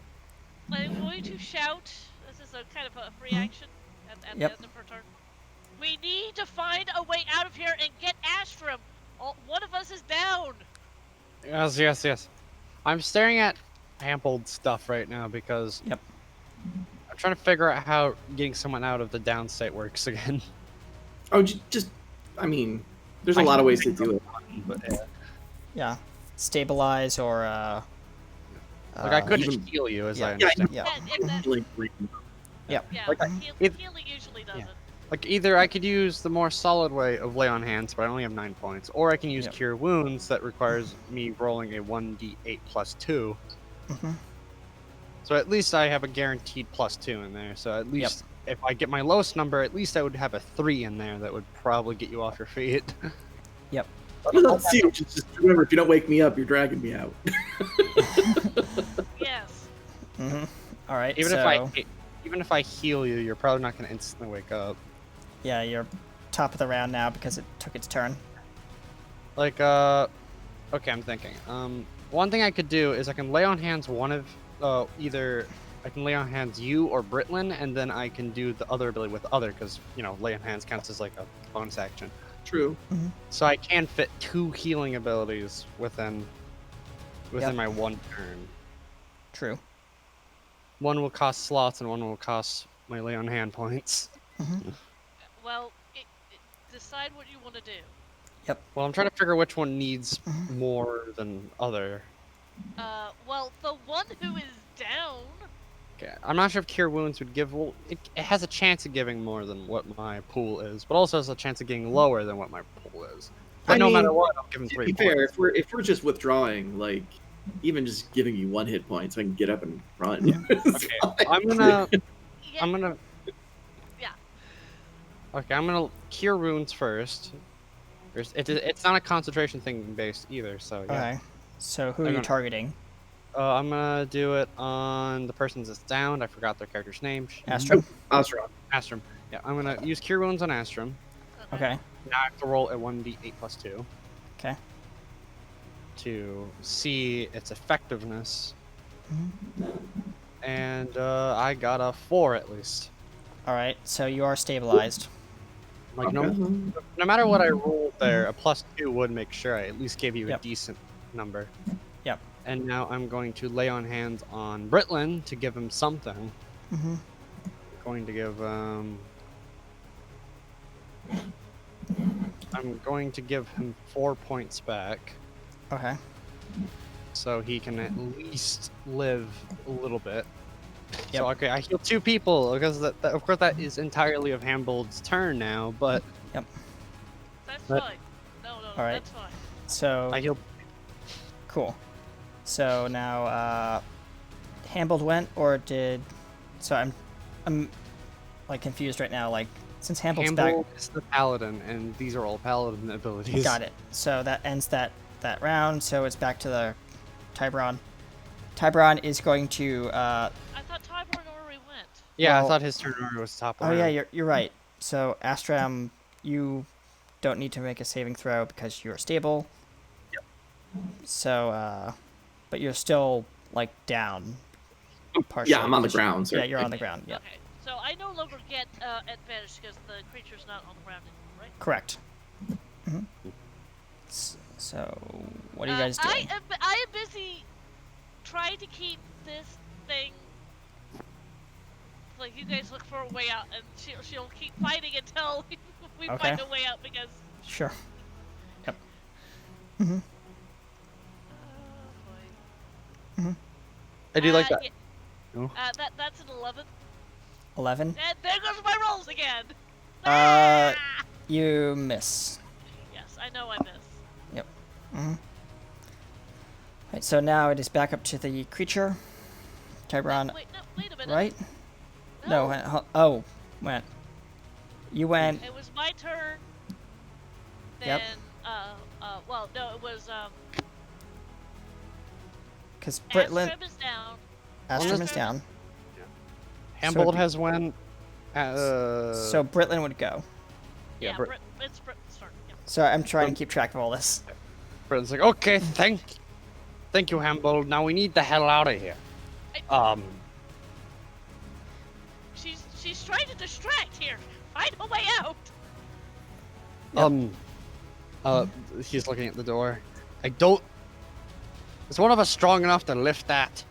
I'm going to shout. This is a kind of a free action at the Yep. end of her turn. We need to find a way out of here and get Astrum. One of us is down. Yes. I'm staring at Hampold's stuff right now because Yep. I'm trying to figure out how getting someone out of the down state works again. Oh, just I mean, there's a lot of ways to do it. But yeah. Yeah. Stabilize or Like I could even- just heal you, as yeah. I understand. Yeah. If that, Yeah. yeah, Like, healing usually does yeah. it. Like either I could use the more solid way of lay on hands, but I only have 9 points, or I can use Yep. cure wounds that requires me rolling a 1d8 plus 2. Mm-hmm. So at least I have a guaranteed plus 2 in there. So at least if I get my lowest number, at least I would have a 3 in there that would probably get you off your feet. Yep. Let's see. Just remember, if you don't wake me up, you're dragging me out. Yes. Mm-hmm. All right. even so, if I heal you, you're probably not going to instantly wake up. yeah, you're top of the round now because it took its turn. Like okay, I'm thinking. One thing I could do is I can lay on hands one of either I can lay on hands you or Britlin, and then I can do the other ability with other, because lay on hands counts as like a bonus action. True. So I can fit 2 healing abilities within Yep. my one turn. True. One will cost slots, and one will cost my lay on hand points. Well, decide what you want to do. Well, I'm trying to figure which one needs more than other. Well, the one who is down. Okay, I'm not sure if Cure Wounds would give. Well, it has a chance of giving more than what my pool is, but also has a chance of getting lower than what my pool is. But I no mean, matter what, I'll give him To 3 be points. fair, if we're just withdrawing, like even just giving you 1 hit point so I can get up and run. it's Okay, fine. I'm gonna. Yeah. I'm gonna. Yeah. Okay, I'm gonna Cure Wounds first. It's not a concentration thing based either, so yeah. Okay. So who are I'm you gonna- targeting? I'm gonna do it on the person that's downed. I forgot their character's name. Astrum? Astro. Astrum. Yeah, I'm gonna use Cure Wounds on Astrum. Okay. Now I have to roll a 1d8 plus 2 Okay. to see its effectiveness. Mm-hmm. And I got a 4 at least. All right. So you are stabilized. Like Okay. no matter what I rolled there, a plus 2 would make sure I at least gave you Yep. a decent number. Yep. And now I'm going to lay on hands on Britlin to give him something. Mm-hmm. Going to give I'm going to give him 4 points back, Okay. so he can at least live a little bit. Yep. So okay, I heal 2 people because that of course that is entirely of Hambold's turn now, but That's But- fine. No, All right. that's fine. So I heal. cool. So now, Hambold went, or did? So I'm like confused right now. Like since Hambold's Hambold is the paladin, and these are all paladin abilities. back, got it. So that ends that round. So it's back to the Tybron. Tybron is going to. I thought Tyborn already went. Yeah, Well- I thought his turn order was top. Oh round. yeah, you're right. So Astram, you don't need to make a saving throw because you're stable. Yep. So, but you're still like down. Partially. Yeah, I'm on the ground. Yeah, Sir. you're on the ground. Yeah, Okay. So I no longer get advantage because the creature's not on the ground anymore, right? correct. So, what are you guys doing? I am busy trying to keep this thing like, you guys look for a way out, and she'll keep fighting until we Okay. find a way out because. Sure. Yep. Mm-hmm. Oh boy. I do like that. Yeah, No? that's an 11. 11. And there goes my rolls again. Uh, Ah! You miss. Yes, I know I miss. Yep. Mm-hmm. Right, so now it is back up to the creature. Tyron, Wait, no, wait a minute. right? No, Went. You went. it was my turn. Yep. Then, well, no, it was Because Britlin. Astrum is down. Astrum is Astrum- down. Hambold So- has went. So Britlin would go. Yeah, Yeah, it's Britain's turn. Yeah. So I'm trying to keep track of all this. Britain's like, okay, thank you, Hambold. Now we need the hell out of here. She's trying to distract here. Find a way out. He's looking at the door. Is one of us strong enough to lift that?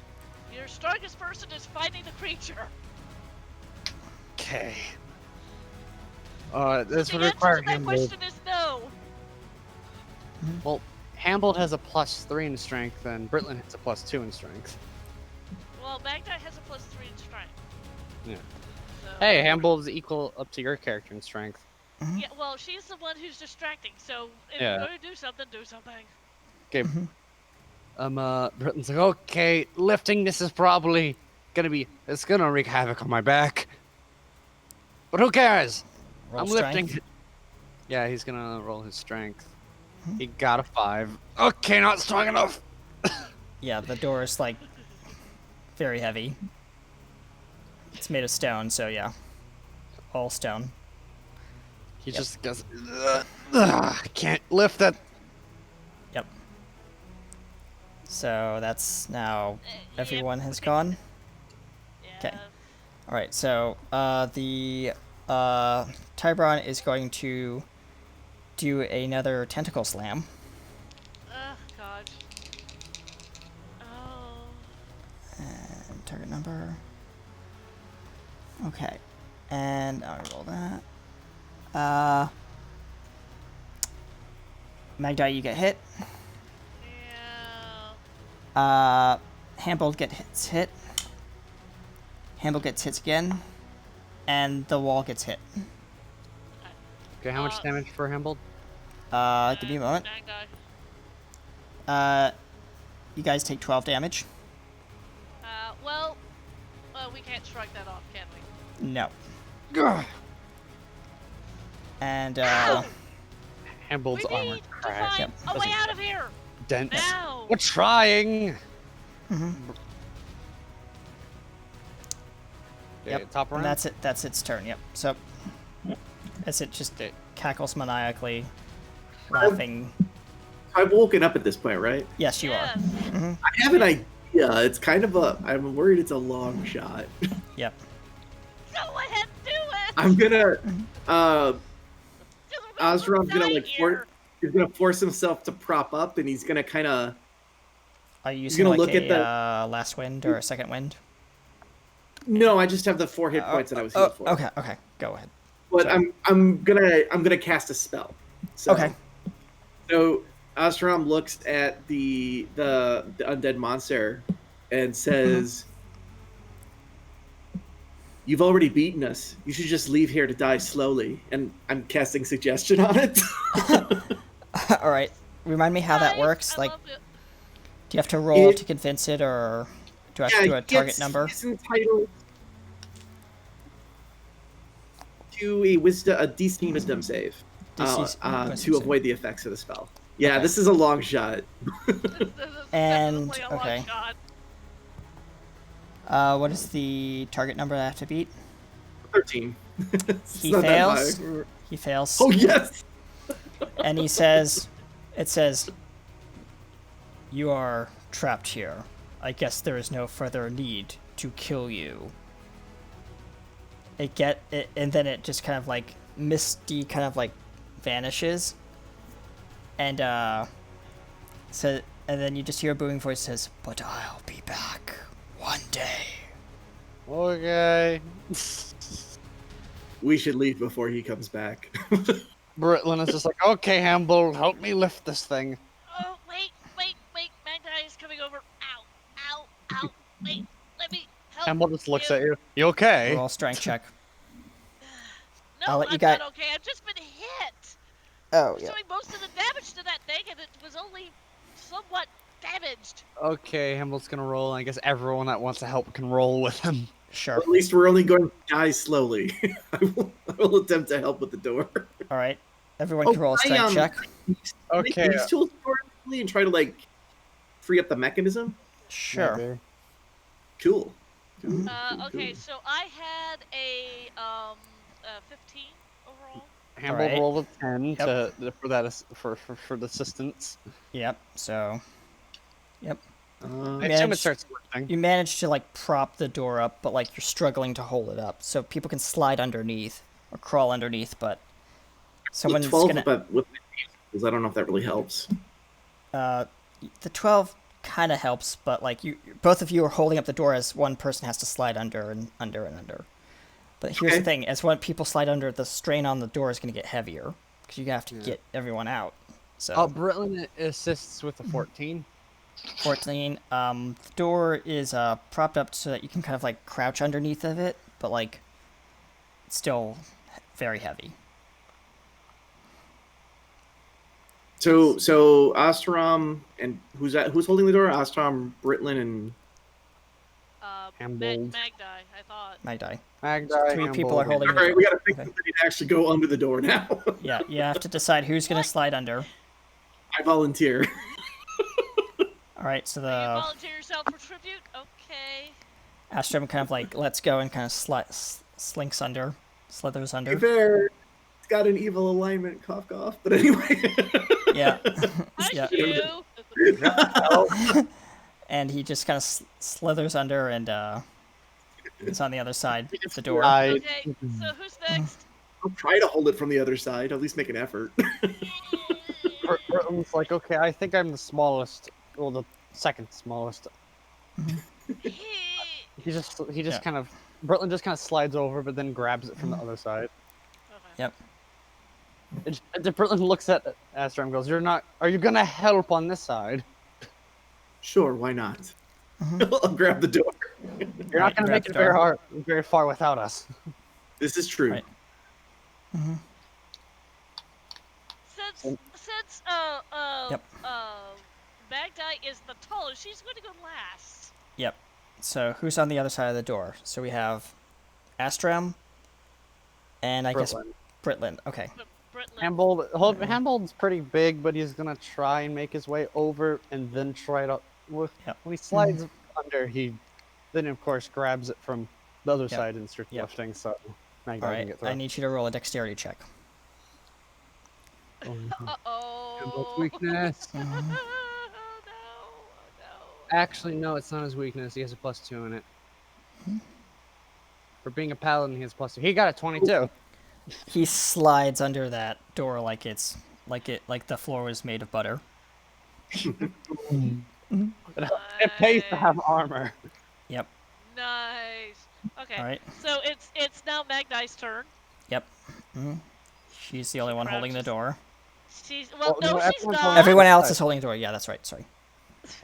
Your strongest person is finding the creature. Okay. This The would answer require to that Hambold. question is no. Well, Hambold has a +3 in strength, and Britlin has a +2 in strength. Well, Magda has a +3 in strength. Yeah. So, Hey, Hambold's equal up to your character in strength. Yeah, well, she's the one who's distracting. So if Yeah. you're going to do something, do something. Okay. Britton's like, okay, lifting this is probably it's gonna wreak havoc on my back. But who cares? Roll I'm strength. lifting. Yeah, he's gonna roll his strength. He got a 5. Okay, not strong enough. Yeah, the door is like very heavy. It's made of stone, so yeah, all stone. He just goes, I can't lift it. Yep. So that's now Yeah, everyone has gone. Yeah. 'Kay. All right. So the Tybron is going to do another tentacle slam. Oh, God. Oh. And target number. Okay. And I'll roll that. Magda, you get hit. Yeah. Hambold gets hit. Hambold gets hit again. And the wall gets hit. Okay, how much damage for Hambold? Give me a moment. Dang guy. You guys take 12 damage. Well, we can't strike that off, can we? No. And, Ow! Hambold's We armor need to cracked. find a way out of here. Dents. Now. We're trying. Mhm. Okay, Yep, top round. and that's it. That's its turn. Yep. So, as it just Okay. cackles maniacally, laughing. I've woken up at this point, right? Yes, you Yes. are. Hmm. I have an idea. It's kind of I'm worried it's a long shot. Yep. Go ahead, do it. I'm gonna. 'Cause we're gonna Osram's gonna die like here. he's gonna force himself to prop up, and he's gonna kind of. Are you using gonna like look a at the- last wind or a second wind? No, I just have the 4 hit points that I was healed for. Okay. Okay. Go ahead. But I'm gonna cast a spell. So, Okay. So Osram looks at the undead monster and says, "You've already beaten us. You should just leave here to die slowly." And I'm casting suggestion on it. All right. Remind me how that Nice, works. I Like, love it. do you have to roll It- to convince it, or do I have to do a target number? He's entitled to a DC wisdom save DC wisdom to save. avoid the effects of the spell. Yeah, Okay. this is a long shot. This is And- definitely a long okay. shot. What is the target number I have to beat? 13. It's He not that fails. high. He fails. Oh yes. And he says, it says, "You are trapped here. I guess there is no further need to kill you." And then it just kind of like misty kind of like vanishes. And and then you just hear a booming voice says, "But I'll be back one day." Okay. We should leave before he comes back. Britlin is just like, okay, Hamble, help me lift this thing. Oh, wait. Magdai is coming over. Ow. Wait, let me help Hamble just looks you. at you. You okay? Roll strength check. No, I'll let you I'm guys- not okay. I've just been hit. Oh, I'm doing most of the damage to that thing, and it was only somewhat damaged. Okay, Hamble's gonna roll, and I guess everyone that wants to help can roll with him. Sure. At least we're only going to die slowly. I will attempt to help with the door. All right. Everyone Oh, can roll a I, strength check. Okay. These tools quickly and try to like free up the mechanism. Sure. Maybe. Cool. Okay, Cool. so I had a 15 overall. Hamble Alright. rolled a 10 Yep. for that for the assistance. Yep. So I assume it Managed- starts lifting. you manage to like prop the door up, but like you're struggling to hold it up, so people can slide underneath or crawl underneath. But someone's 12, gonna. but with because I don't know if that really helps. The 12 kind of helps, but like both of you are holding up the door as one person has to slide under and under and under. But here's Okay. the thing: as one people slide under, the strain on the door is going to get heavier because you have to get everyone out. So Britlin assists with the 14. 14. The door is propped up so that you can kind of like crouch underneath of it, but like it's still very heavy. So Ostrom and who's holding the door? Ostrom, Britlin, and Hambold. Magdai, I thought. Might die. Magdai, Three people Hambold, are holding all the right. door. We gotta pick Okay. somebody to actually go under the door now. Yeah, you have to decide who's going to slide under. I volunteer. All right, so You the volunteer yourself for tribute? Okay. Astrom kind of like lets go and kind of slinks under, slithers Hey under. there. It's got an evil alignment. Cough, cough. But anyway. Yeah. Hi, Yeah. you. And he just kind of slithers under and is on the other side of the door. Slide. Okay, so who's next? I'll try to hold it from the other side. At least make an effort. Britlin's like, okay, I think I'm the smallest, well, the second smallest. He just Yeah. kind of, Britlin just kind of slides over, but then grabs it from the other side. Okay. Yep. And Britlin looks at Astro and goes, are you gonna help on this side? Sure, why not? I'll grab the door. You're Right, not gonna grab make the it door. very far without us. This is true. Right. Since Yep. Magdai is the tallest, she's going to go last. Yep. So who's on the other side of the door? So we have Astram, and I guess Britlin. Britlin. Okay. But Britlin, Hambold's pretty big, but he's gonna try and make his way over, and then try to. When he slides under, he then of course grabs it from the other side and starts Yep. lifting. So Magdai All can right. get through. I need you to roll a dexterity check. uh-oh. Hambold's weakness. Oh, no. Actually, no, it's not his weakness. He has a +2 in it. For being a paladin, he has +2. He got a 22. He slides under that door like the floor was made of butter. It pays to have armor. Yep. Nice. Okay. All right. So it's now Magdai's turn. Yep. She's the only one holding the door. She's Oh, no, she's everyone's not. holding Everyone other else side. is holding the door. Yeah, that's right. Sorry.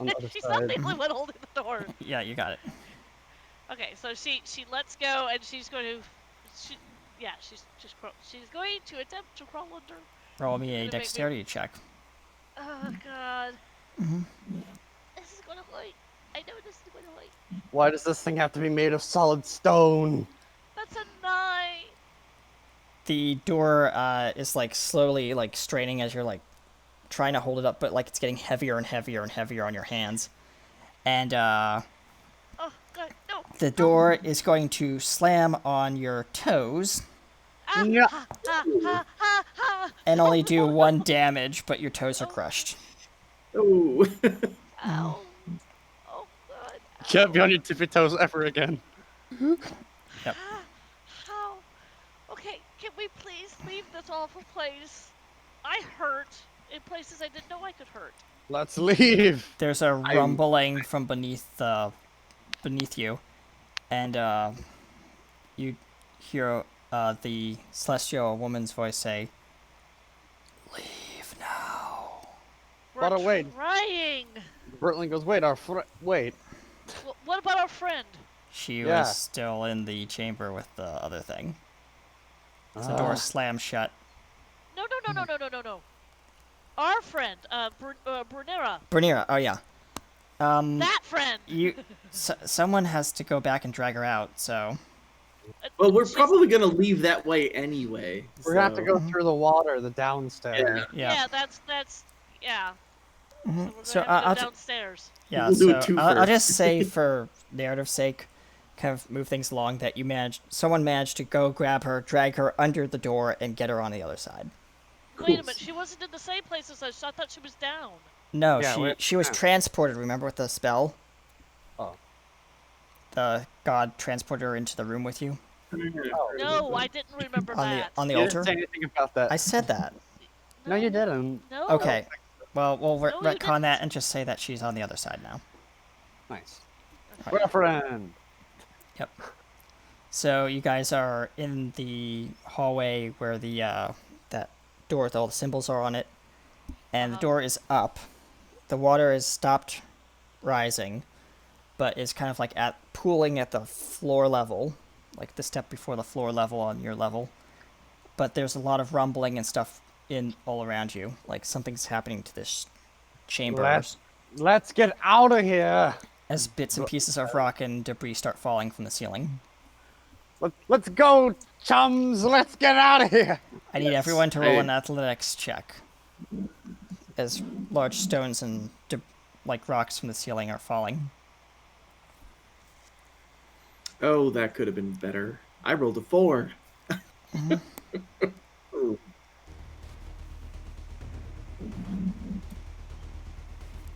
On the other She's not side. the only one holding the door. Yeah, you got it. Okay, so she lets go and she's going to, she's going to attempt to crawl under. Roll me Gonna a make me- dexterity check. Oh God. Mm-hmm. This is gonna hurt. I know this is gonna hurt. Why does this thing have to be made of solid stone? That's a 9. The door is like slowly like straining as you're like trying to hold it up, but like it's getting heavier and heavier and heavier on your hands. And Oh God, no. the door is going to slam on your toes Ah, Yeah. ha, ha, ha, ha, ha. and only do 1 damage, but your toes are crushed. Oh. Ow. Oh God. Can't be on your tippy toes ever again. Yep. How? Okay, can we please leave this awful place? I hurt in places I didn't know I could hurt. Let's leave. There's a rumbling from beneath you, and you hear the celestial woman's voice say, "Leave now." We're But wait. trying. Bertlin goes, wait, wait. What about our friend? She Yeah. was still in the chamber with the other thing. The Ah. door slammed shut. No. Our friend, Brunera. Bernira, oh yeah. That friend. Someone has to go back and drag her out, so. Well, we're She's- probably gonna leave that way anyway. We're gonna have to so- go through the water, the downstairs. Yeah. Yeah, that's yeah. Mhm. So So we're gonna have I'll to go ju- downstairs. Yeah, We'll do so it two I'll first. just say for narrative's sake, kind of move things along, that someone managed to go grab her, drag her under the door, and get her on the other side. Wait a Cool. minute, she wasn't in the same place as us. I thought she was down. No, Yeah, she was yeah. transported, remember, with the spell? Oh. The god transported her into the room with you No, I didn't remember on that. the You didn't altar. say anything about that. I said that. No, you didn't. No. Okay. Well, we'll No, you retcon didn't. that and just say that she's on the other side now. Nice. All right. Referend. Yep. So you guys are in the hallway where the that door with all the symbols are on it, and the door is up. The water is stopped rising, but is kind of like pooling at the floor level, like the step before the floor level on your level. But there's a lot of rumbling and stuff in all around you, like something's happening to this chamber Let's get out of here. as bits and pieces of rock and debris start falling from the ceiling. Let's go, chums. Let's get out of here. I need Yes, everyone to roll I- an athletics check, as large stones and like rocks from the ceiling are falling. Oh, that could have been better. I rolled a 4. Ooh.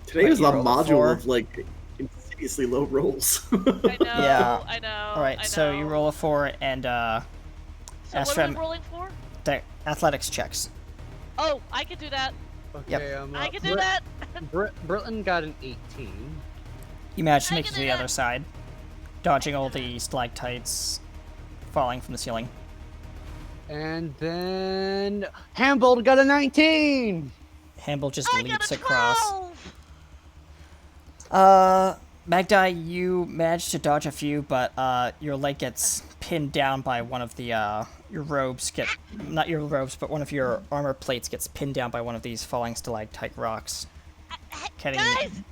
Today Wait, was you a rolled a module 4? of like insidiously low rolls. I know. Yeah. I know. All right, I so you know. roll a 4 and So what are Astram- we rolling for? the athletics checks. Oh, I can do that. Okay, I can do that. Britland got an 18. You managed to I make it can to do the that. other side, dodging all the stalactites falling from the ceiling. And then Hambold got a 19. Hamble just I leaps got a across. 12. Magdai, you managed to dodge a few, but your leg gets pinned down by one of the your robes not your robes, but one of your armor plates gets pinned down by one of these falling stalactite rocks. Getting Guys,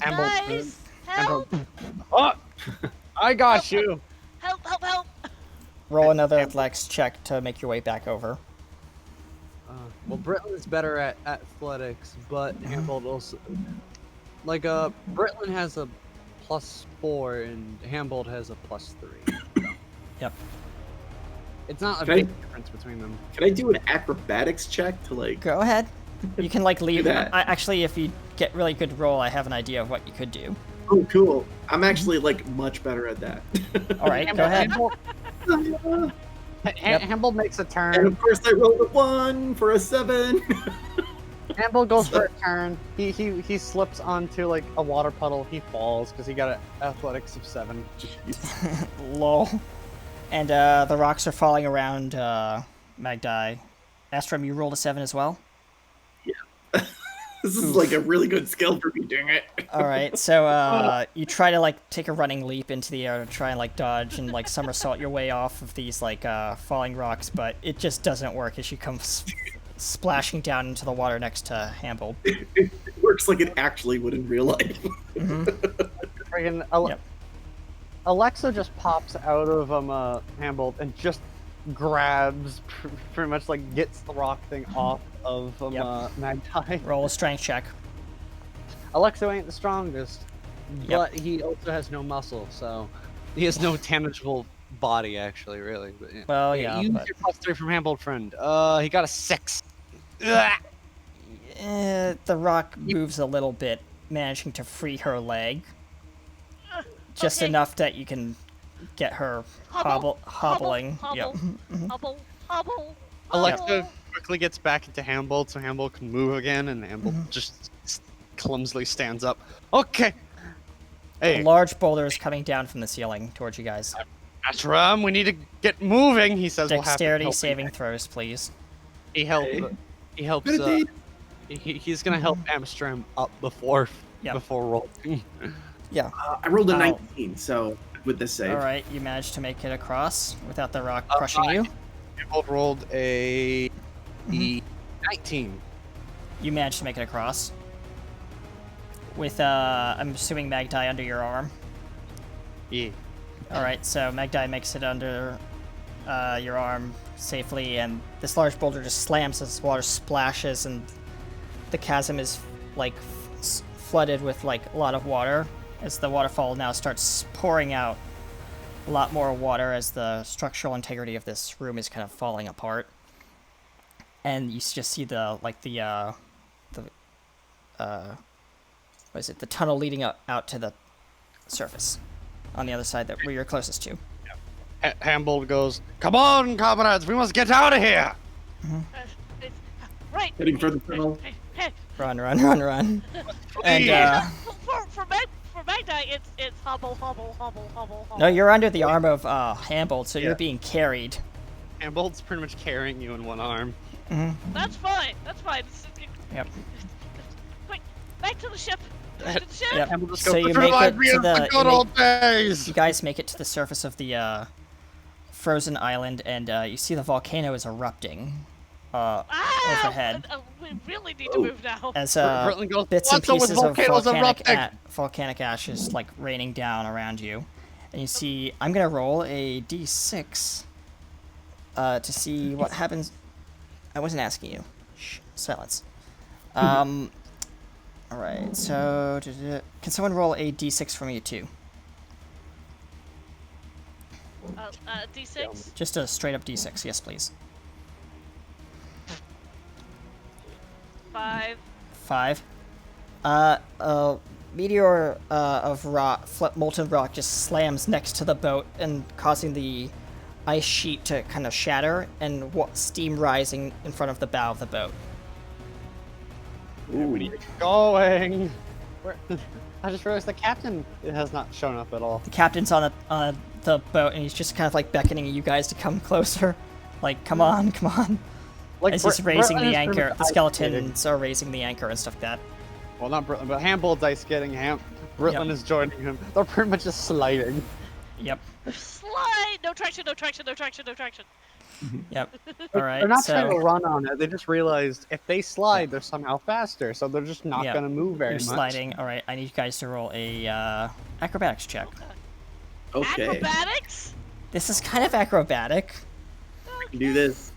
Hambold. guys, help, Oh, I got you. help, help, help. roll another athletics check to make your way back over. Well, Britland's better at athletics, but Hambold also Britland has a +4 and Hambold has a +3. Yep. It's not a Can I- big difference between them. Can I do an acrobatics check to like? Go ahead. You can like leave. that. Actually, if you get really good roll, I have an idea of what you could do. Oh, cool! I'm actually like much better at that. All right, go ahead. Hambold makes a And turn. of course, I rolled a 1 for a 7. Hambold goes for a turn. He slips onto like a water puddle. He falls because he got an athletics of 7. Lol. And the rocks are falling around Magdai. Astrum, you rolled a 7 as well? This is like a really good skill for me doing it. Alright, so you try to like take a running leap into the air to try and like dodge and like somersault your way off of these like falling rocks, but it just doesn't work as you come splashing down into the water next to Hambold. It works like it actually would in real life. Friggin' Yep. Alexa just pops out of Hambold and just grabs, pretty much like gets the rock thing off of Yep. Magpie. Roll a strength check. Alexa ain't the strongest, Yep. but he also has no muscle, so he has no tangible body actually, really. But, yeah. Well, Okay, yeah, use but your +3 from Hambold friend. He got a 6. Ugh. the rock moves a little bit, managing to free her leg. Just Okay. enough that you can get her hobbling. Yep. Hobble, hobble. Alexa hobble. quickly gets back into Hambold so Hambold can move again, and Hambold just clumsily stands up. Okay. A Hey, large boulder is coming down from the ceiling towards you guys. Astram, we need to get moving. He says we'll have to Dexterity help saving throws, please. He helps. Okay. He helps. Good day. He's gonna help Amstram up before Yep. before rolling. Yeah. I rolled a Oh. 19, so with this save. All right, you managed to make it across without the rock crushing you. Both rolled a Mhm. 19. You managed to make it across. With, I'm assuming Magdai under your arm. Yeah. Alright, so Magdai makes it under your arm safely, and this large boulder just slams as water splashes, and the chasm is, like, flooded with, like, a lot of water, as the waterfall now starts pouring out a lot more water as the structural integrity of this room is kind of falling apart. And you just see the, like, what is it, the tunnel leading out to the surface on the other side that where you're closest to. Hambold goes, "Come on, comrades, we must get out of here." Right. Heading for the tunnel. Hey, Run. And, for Magdai, it's hobble. no, you're under the arm of Hambold, so you're Yeah. being carried. Hambold's pretty much carrying you in one arm. That's fine. Yep. Quick, back to the ship. Back to the ship. Yep. Hambold just So goes, you "This make reminds it me to of the- the you good make- old days." You guys make it to the surface of the frozen island, and you see the volcano is erupting overhead. We really need to move now. As Britland goes, bits and "What's up with pieces of volcanoes volcanic, erupting?" volcanic ash is like raining down around you, and you see. I'm gonna roll a d6 to see what happens. I wasn't asking you. Shh, silence. All right. So, can someone roll a d6 for me too? D6. Just a straight up d6, yes, please. 5. 5. A meteor of rock, molten rock, just slams next to the boat and causing the ice sheet to kind of shatter and steam rising in front of the bow of the boat. Going. I just realized the captain has not shown up at all. The captain's on the boat and he's just kind of like beckoning you guys to come closer. Like, come on. Like As he's raising Britland the is pretty anchor. much The ice skeletons are raising the anchor and stuff like that. skating. Well, not Britland, but Hambold's ice skating. Britland Yep. is joining him. They're pretty much just sliding. Yep. Slide. No traction. Yep. All right. They're not so trying to run on it. They just realized if they slide, they're somehow faster, so they're just not Yeah. gonna move very you're much. sliding. All right. I need you guys to roll a acrobatics check. Okay. Acrobatics. This is kind of acrobatic. I can do this.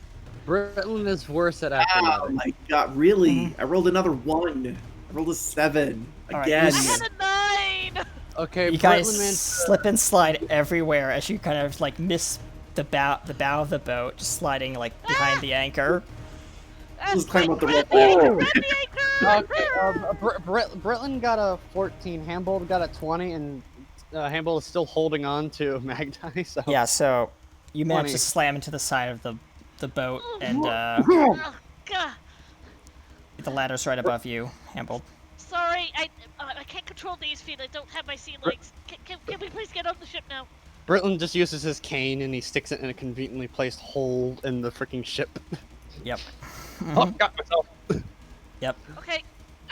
Britland is worse at Oh acrobatics. my god, really? I rolled another 1. I rolled a 7. All right, Again. I had a 9. Okay, You guys Britland man. slip and slide everywhere as you kind of like miss the bow of the boat, just sliding like behind the anchor. Let's climb up the Grab rope. the anchor. Okay, Britland got a 14, Hambold got a 20, and Hambold is still holding on to Magdai. So Yeah, so you manage 20. to slam into the side of the boat, and Oh, God. the ladder's right above you, Hambold. Sorry, I can't control these feet. I don't have my sea legs. Can we please get on the ship now? Britland just uses his cane and he sticks it in a conveniently placed hole in the freaking ship. Yep. Oh, got myself. Yep. Okay.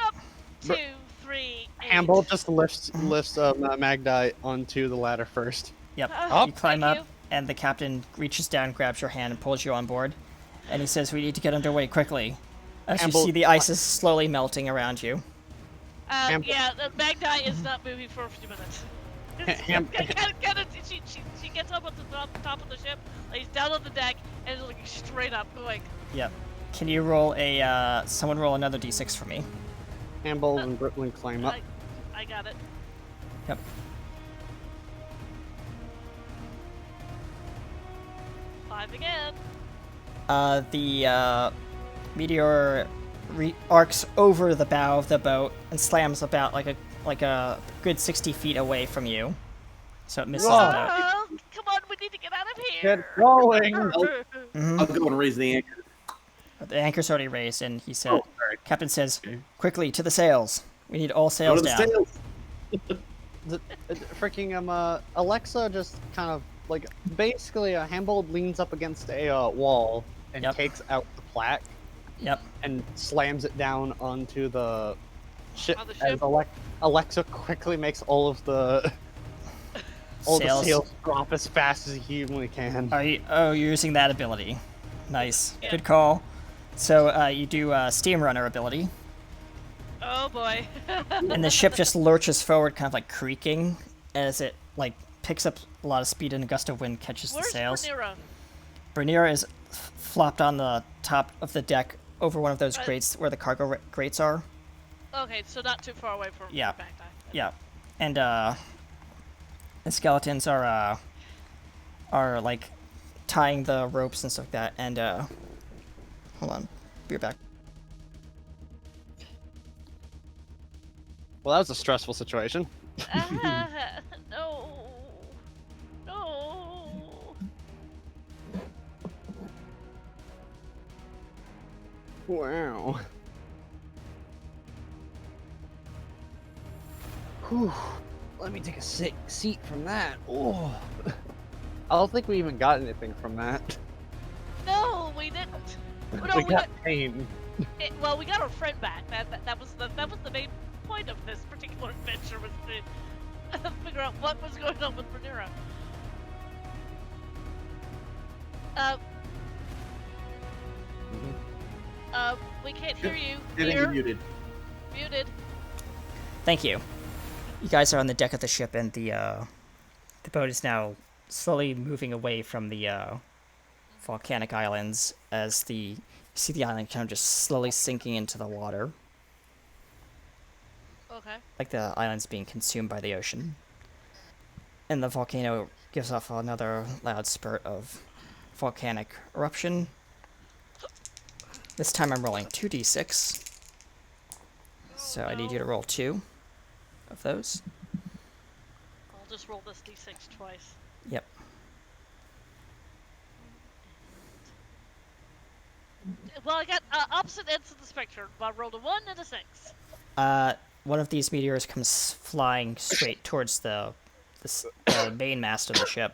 Up, 2, 3, 8. Hambold just lifts Magdai onto the ladder first. Yep. Oh, You climb thank up, and the captain reaches down, grabs your hand, and pulls you on board. And he says, "We need to get underway quickly." As you Hambold- see the ice is slowly melting around you. Yeah, the Magdai is not moving for a few minutes. She gets up at the top of the ship, lays down on the deck, and is looking straight up, going, Yep. Can you roll a someone roll another d6 for me? Hambold and Britland climb up. I got it. Yep. Five again. The meteor arcs over the bow of the boat and slams about like a good 60 feet away from you. So it misses the Whoa. boat. Oh, come on, we need to get out of here. Get going! Mhm. I'll go and raise the anchor. The anchor's already raised, and he said, Oh, sorry. Captain says, Okay. "Quickly to the sails. We need all Go sails to the down." sails. freaking Alexa just kind of like basically Hambold leans up against a wall and Yep. takes out the plaque Yep. and slams it down onto the ship. On the As ship? Alexa quickly makes all of the sails drop as fast as he humanly can. Are you? Oh, you're using that ability. Nice. Yeah. Good call. So you do Steam Runner ability, Oh boy. and the ship just lurches forward, kind of like creaking, as it like picks up a lot of speed and a gust of wind catches Where's the sails. Rhaenyra? Rhaenyra is flopped on the top of the deck over one of those Right. grates where the cargo grates are. Okay, so not too far away from Yeah. back time. Yeah, and the skeletons are like tying the ropes and stuff like that. And hold on, be right back. Well, that was a stressful situation. No. No. Wow. Whew. Let me take a seat from that. Oh. I don't think we even got anything from that. No, we didn't. No, we got pain. well, we got our friend back. That was the main point of this particular adventure, was to figure out what was going on with Rhaenyra. We can't hear you. Getting Here, muted. muted. Thank you. You guys are on the deck of the ship, and the boat is now slowly moving away from the volcanic islands as you see the island kind of just slowly sinking into the water, Okay. like the island's being consumed by the ocean. And the volcano gives off another loud spurt of volcanic eruption. This time I'm rolling 2d6. So I need you to roll 2 of those. I'll just roll this d6 twice. Yep. Well, I got opposite ends of the spectrum. I rolled a 1 and a 6. One of these meteors comes flying straight towards the main mast of the ship,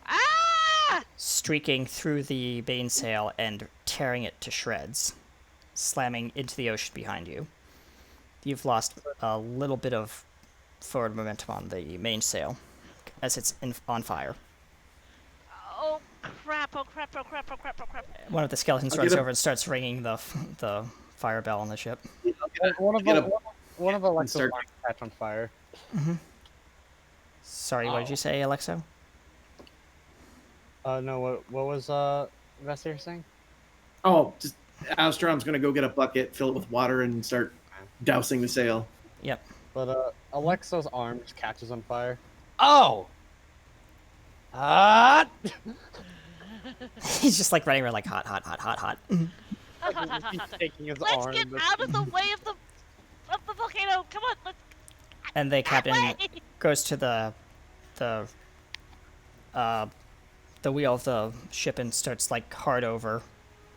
Ah! streaking through the mainsail and tearing it to shreds, slamming into the ocean behind you. You've lost a little bit of forward momentum on the mainsail as it's on fire. Oh crap! Oh crap! Oh crap! Oh crap! Oh crap! One of the skeletons I'll runs get a- over and starts ringing the fire bell on the ship. One Get of Alexa's start- arms catch on fire. Sorry, what did you say, Alexo? No, what was Vestir saying? Oh, just Alstrom's gonna go get a bucket, fill it with water, and start dousing the sail. Yep. But Alexa's arm just catches on fire. Oh! Ah! He's just like running around like hot, hot, hot, hot, hot. He's taking his Let's arm. get but- out of the way of the volcano! Come on! Let's And the captain way! goes to the wheel of the ship and starts like hard over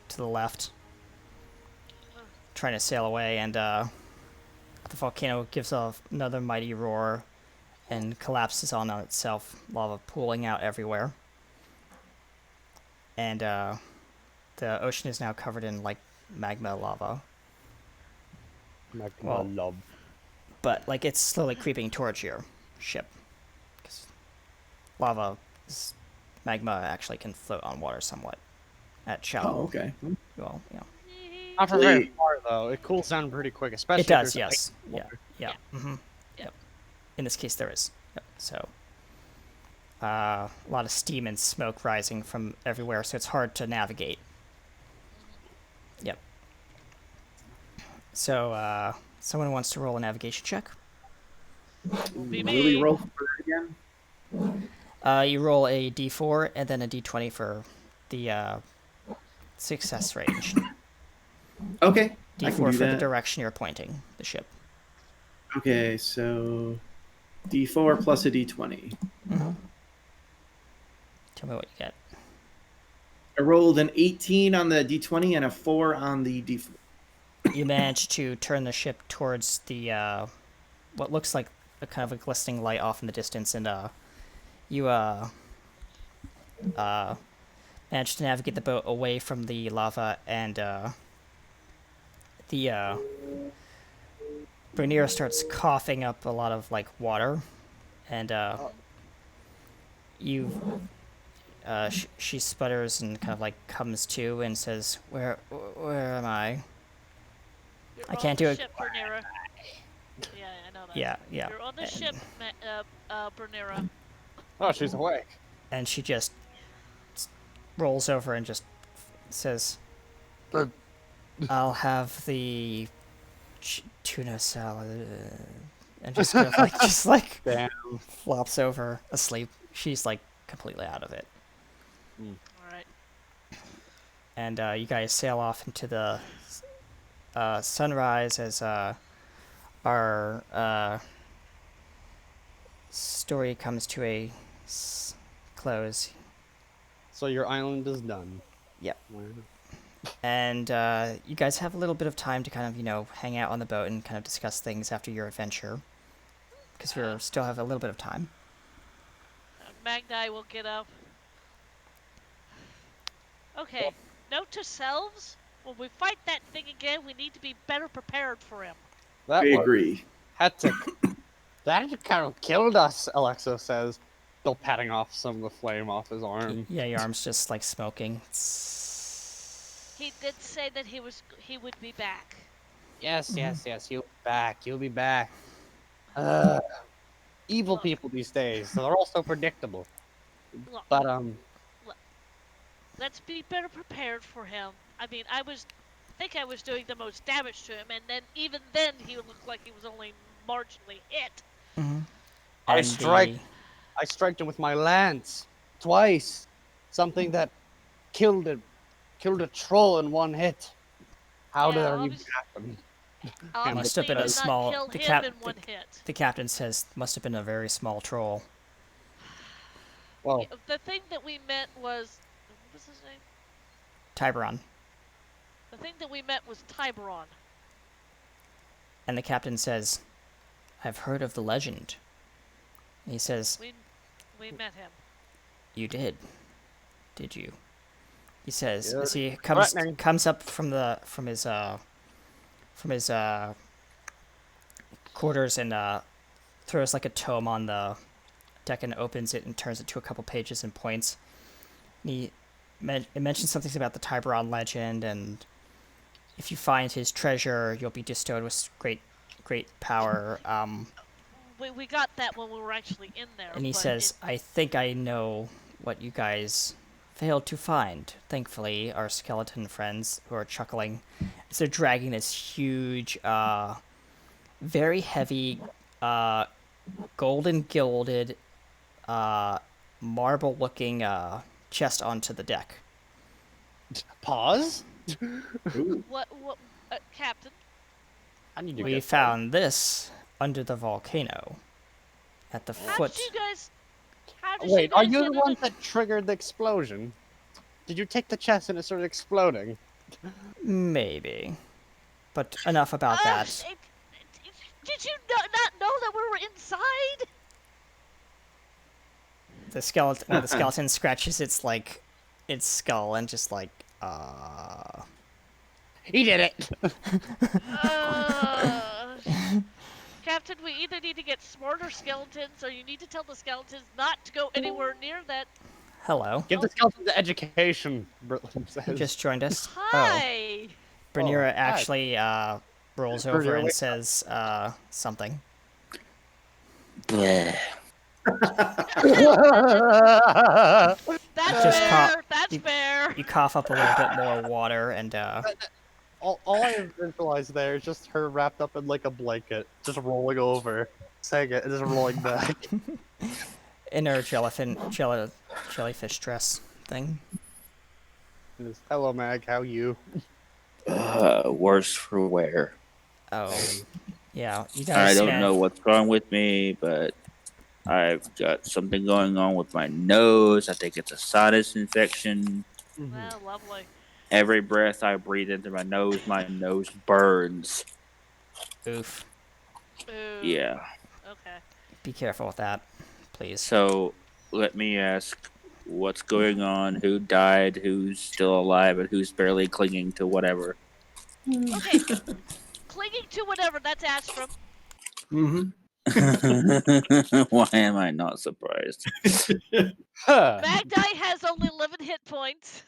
to the left, trying to sail away. And the volcano gives off another mighty roar and collapses on itself, lava pooling out everywhere. And the ocean is now covered in like magma lava, Well- love. but like it's slowly creeping towards your ship. 'Cause magma actually can float on water somewhat at shallow. Oh, okay. Well, you know, Not for very far though. It cools down pretty quick, especially. it does. if there's Yes. ice Yeah. water. Yeah. Mm-hmm. Yeah. Yep. In this case, there is. Yep. So, a lot of steam and smoke rising from everywhere, so it's hard to navigate. Yep. So, someone wants to roll a navigation check. Be Will we me. roll for it again? You roll a d4 and then a d20 for the success range. Okay. I D4 can for do the that. direction you're pointing the ship. Okay, so D4 plus a D20. Tell me what you get. I rolled an 18 on the D20 and a 4 on the D4. You manage to turn the ship towards the what looks like a kind of a glistening light off in the distance, and you manage to navigate the boat away from the lava, and the Rhaenyra starts coughing up a lot of like water, and she sputters and kind of like comes to and says, where am I? You're I on can't the do it. ship, Bernera. Yeah, I know that. Yeah. You're on the ship, Bernera. Oh, she's awake. And she just rolls over and just says, I'll have the tuna salad, and just kind of like Damn. flops over asleep. She's like completely out of it. Alright. And you guys sail off into the sunrise as our story comes to a close. So your island is done. Yep. Wow. And you guys have a little bit of time to kind of, hang out on the boat and kind of discuss things after your adventure. Because we still have a little bit of time. Magni will get up. Okay, note to selves, when we fight that thing again, we need to be better prepared for him. That I was agree. hectic. That kind of killed us, Alexo says, still patting off some of the flame off his arm. Yeah, your arm's just like smoking. He did say that he would be back. Yes, yes, you'll be back. You'll be back. Evil Look. people these days, so they're all so predictable. Look, But let's be better prepared for him. I mean, I think I was doing the most damage to him, and then even then he looked like he was only marginally hit. Mm-hmm. I striked him with my lance twice. Something that killed a troll in one hit. How did that even obviously- happen? must have been Obviously, a did small- Not kill the him cap- in one hit. The captain says must have been a very small troll. Well, The thing that we met was, what was his name? Tiberon. The thing that we met was Tiberon. And the captain says, I've heard of the legend. And he says, We met him. you did you? He says Yeah. as he Threatening. comes up from his quarters and throws like a tome on the deck and opens it and turns it to a couple pages and points. And it mentions something about the Tiberon legend, and if you find his treasure, you'll be bestowed with great power. We got that when we were actually in there. And he but says, I think I know what you guys failed to find. Thankfully, our skeleton friends who are chuckling as they're dragging this huge, very heavy, golden gilded, marble looking chest onto the deck. pause. What, Captain? I need to We get found this under the volcano at the How foot. did you guys? How did Wait, you are guys you get the one into- that triggered the explosion? Did you take the chest and it started exploding? Maybe. But enough about that. Did you not know that we were inside? The skeleton scratches its skull and just He did it. Captain, we either need to get smarter skeletons, or you need to tell the skeletons not to go anywhere near that. hello. Give the skeleton the education. Bertram says. You just joined us. Oh, Hi. Rhaenyra hi. actually rolls over Rhaenyra, and wait. says something. That's Just fair. That's fair. You cough up a little bit more water and all I visualized there is just her wrapped up in like a blanket, just rolling over, saying it, and just rolling back. in her jellyfish dress thing. Just, hello, Mag. How you? Worse for wear. Oh, yeah. You I guys. don't know what's wrong with me, but I've got something going on with my nose. I think it's a sinus infection. Well, lovely. Every breath I breathe into my nose burns. Oof. Ooh. Yeah. Okay. Be careful with that, please. So let me ask, what's going on? Who died? Who's still alive? And who's barely clinging to whatever? Okay. Clinging to whatever, that's Astrum. Mm-hmm. Why am I not surprised? Huh. Magdai has only 11 hit points.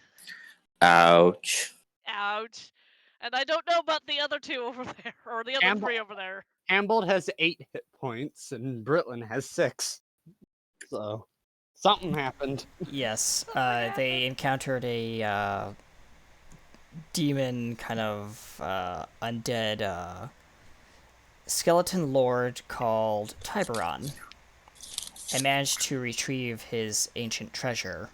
Ouch. Ouch. And I don't know about the other two over there, or the other Amble- 3 over there. Ambold has 8 hit points, and Britlin has 6. So, something happened. Yes, Something they encountered a demon kind of undead skeleton lord called Tiberon and managed to retrieve his ancient treasure,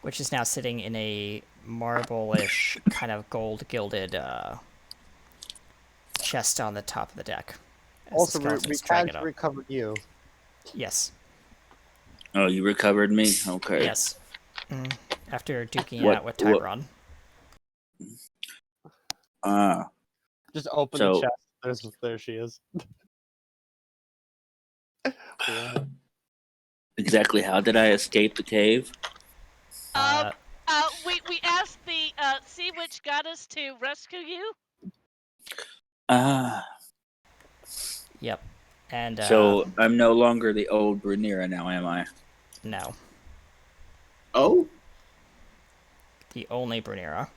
which is now sitting in a marble-ish kind of gold-gilded chest on the top of the deck. as the Also, skeleton's we dragging can't it up. recover you. Yes. Oh, you recovered me? Okay. Yes. After duking it What- out with what- Tiberon. Ah, Just open So- the chest. There she is. Yeah. exactly how did I escape the cave? Uh, We asked the sea witch goddess to rescue you. Ah, yep. And so I'm no longer the old Brunira now, am I? no, Oh, the only Brunera.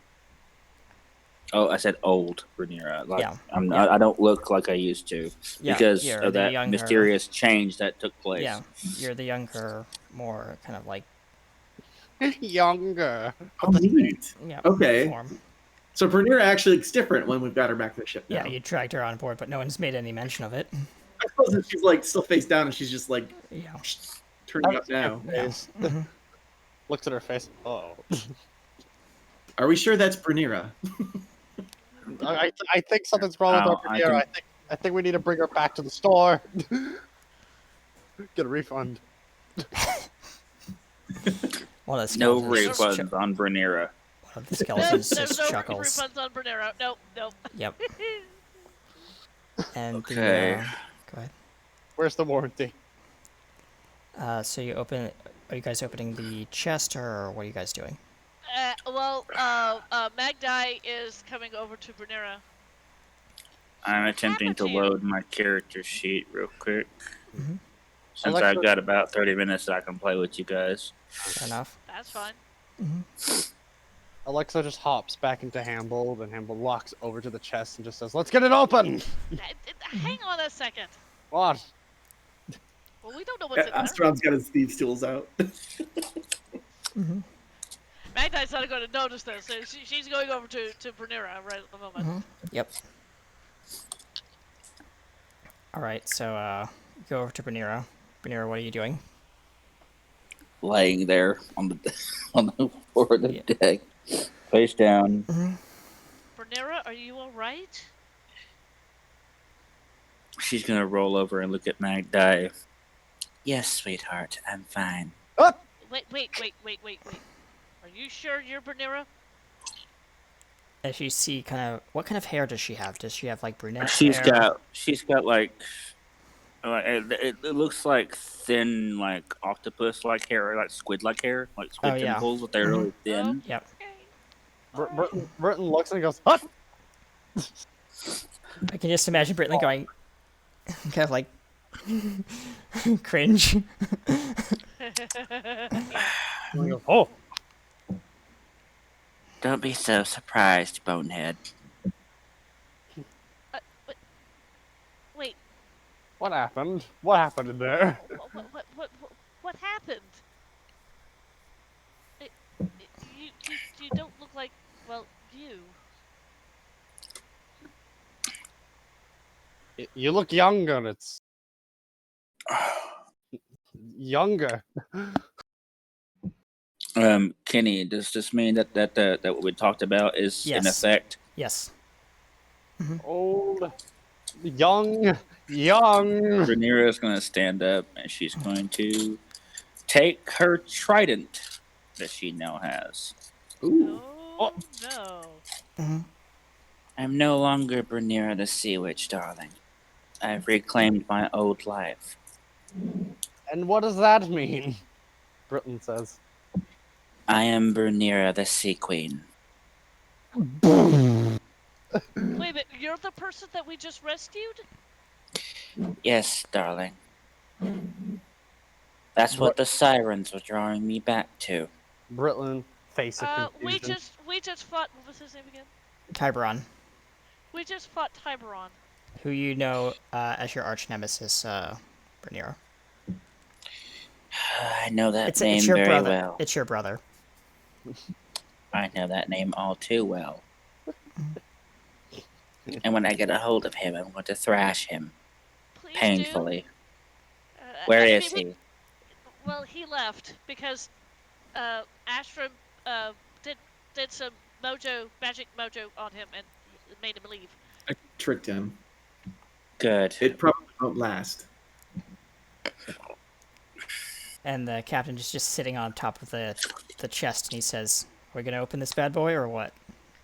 Oh, I said old Brunira. Like, Yeah, I'm yeah. not, I don't look like I used to Yeah, because you're of the that younger- mysterious change that took place. Yeah, you're the younger, more kind of like Younger. oh neat. yeah Okay. form. So Brunira actually looks different when we've got her back to the ship now. Yeah, you dragged her on board, but no one's made any mention of it. I suppose that she's like still face down and she's just like Yeah. turning up now. Face. Mhm. Looks at her face. Oh. Are we sure that's Brunira? I think something's wrong with Oh, our I Brunera. can- I think we need to bring her back to the store. Get a refund. One of the No skeletons just refunds on Brunira. one of the No, skeletons there's just no chuckles. refunds on Bernero. Nope, nope. Yep. And Okay. go ahead. Where's the warranty? So you open. Are you guys opening the chest, or what are you guys doing? Magdai is coming over to Bernera. I'm attempting happened to to you? load my character sheet real quick. Mhm. Since Alexa- I've got about 30 minutes that I can play with you guys. Fair enough. That's fine. Alexa just hops back into Hamble, then Hamble walks over to the chest and just says, "Let's get it open!" Hang on a second. What? Well, we don't know what's in there. Astron's got his thieves' tools out. Magdai's not going to notice this. So she's going over to Bernera right at the moment. Yep. All right. So go over to Bernera. Bernera, what are you doing? Laying there on the on the floor of the Yeah. deck, face down. Bernera, are you all right? She's gonna roll over and look at Magdai. Yes, sweetheart, I'm fine. Wait. Are you sure you're Bernera? As you see, kind of, what kind of hair does she have? Does she have like brunette She's hair? got like it looks like thin, like octopus-like hair, like squid-like hair, like squid Oh, yeah. tentacles, but they're really thin. Yep. Okay. Burton looks and goes, "What?" I can just imagine Brittany going, kind of like, cringe. And he goes, "Oh, Don't be so surprised, bonehead. Wait, what happened? What happened in there?" what happened? You don't look like, well, you. You look younger. It's younger. Kenny, does this mean that what we talked about is in Yes. effect? Yes. Old, young. Rhaenyra is going to stand up and she's going to take her trident that she now has. Ooh. Oh, no. I'm no longer Rhaenyra the Sea Witch, darling. I've reclaimed my old life. And what does that mean? Britton says. I am Bernira, the Sea Queen. Wait a minute, you're the person that we just rescued? Yes, darling. That's what the sirens were drawing me back to. Britlin, face of confusion. We just fought. What was his name again? Tiberon, We just fought Tiberon. who you know as your arch nemesis, Bernir. I know that It's name your very brother. well. It's your brother. I know that name all too well. And when I get a hold of him, I'm going to thrash him Please painfully. do. Where I is mean, he? Well, he left because Astrum did some magic mojo on him and made him leave. I tricked him. Good. It probably won't last. And the captain is just sitting on top of the chest, and he says, "We're gonna open this bad boy, or what?"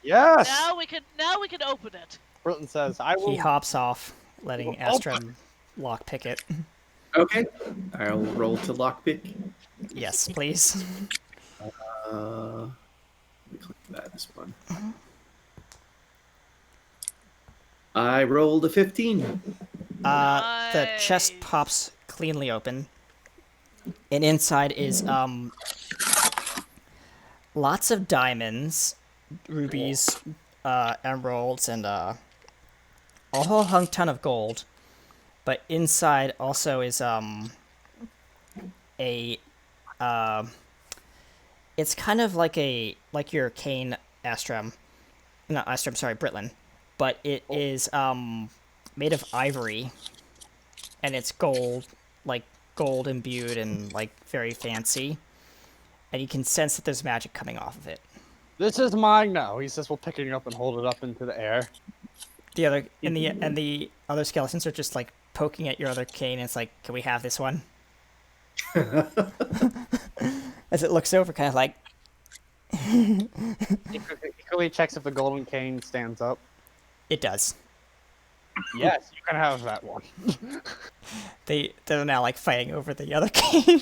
Yes! Now we can open it. Britlin says, I will. He hops off, letting Astrum lockpick it. Okay. I'll roll to lockpick. Yes, please. Let me click that. This one. I rolled a 15. The chest Nice. pops cleanly open, and inside is lots of diamonds, rubies, emeralds, and a whole hunk ton of gold. But inside also is it's kind of like your cane Astrum, not Astrum, sorry, Britlin, but it is made of ivory, and it's gold, like gold imbued and like very fancy, and you can sense that there's magic coming off of it. This is mine now. He says, we'll pick it up and hold it up into the air. The other and the other skeletons are just like poking at your other cane, and it's like, can we have this one? As it looks over, kind of like, He quickly checks if the golden cane stands up. it does. Yes, you can have that one. They're now like fighting over the other cane.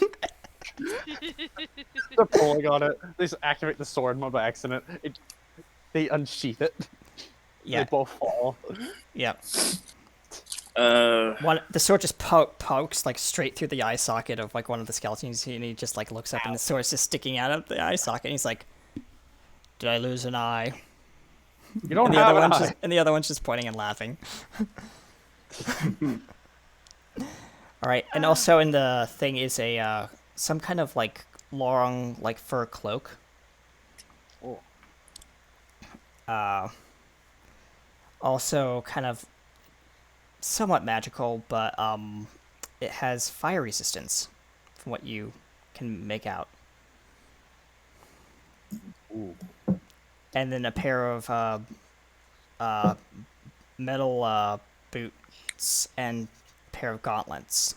They're pulling on it. They just activate the sword mode by accident. They unsheath it. Yeah, They both fall. yeah. Uh, The sword just pokes like straight through the eye socket of like one of the skeletons, and he just like looks up, and the sword's just sticking out of the eye socket. And he's like, "Did I lose an eye?" You don't And the have other an one's eye. just, and the other one's just pointing and laughing. All right, and also in the thing is a some kind of like long like fur cloak. Oh. Also kind of somewhat magical, but it has fire resistance, from what you can make out. Ooh. And then a pair of metal boots and a pair of gauntlets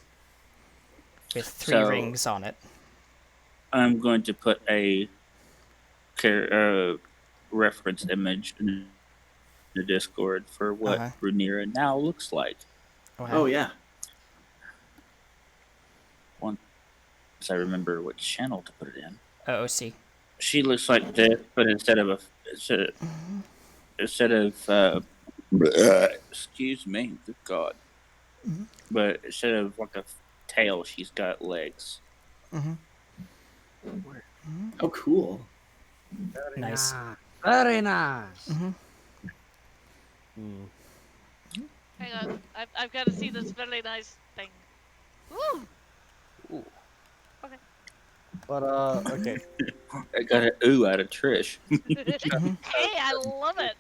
with 3 So- rings on it. I'm going to put a reference image in the Discord for what Uh-huh. Rhaenyra now looks like. Okay. Oh, yeah. Once I remember which channel to put it in. OOC. She looks like this, but instead of excuse me, good God. But instead of like a tail, she's got legs. Oh, cool. Nice. Very nice. Mhm. Hmm. Hang on, I've got to see this really nice thing. Woo! But, okay. I got an ooh out of Trish. Hey, I love it.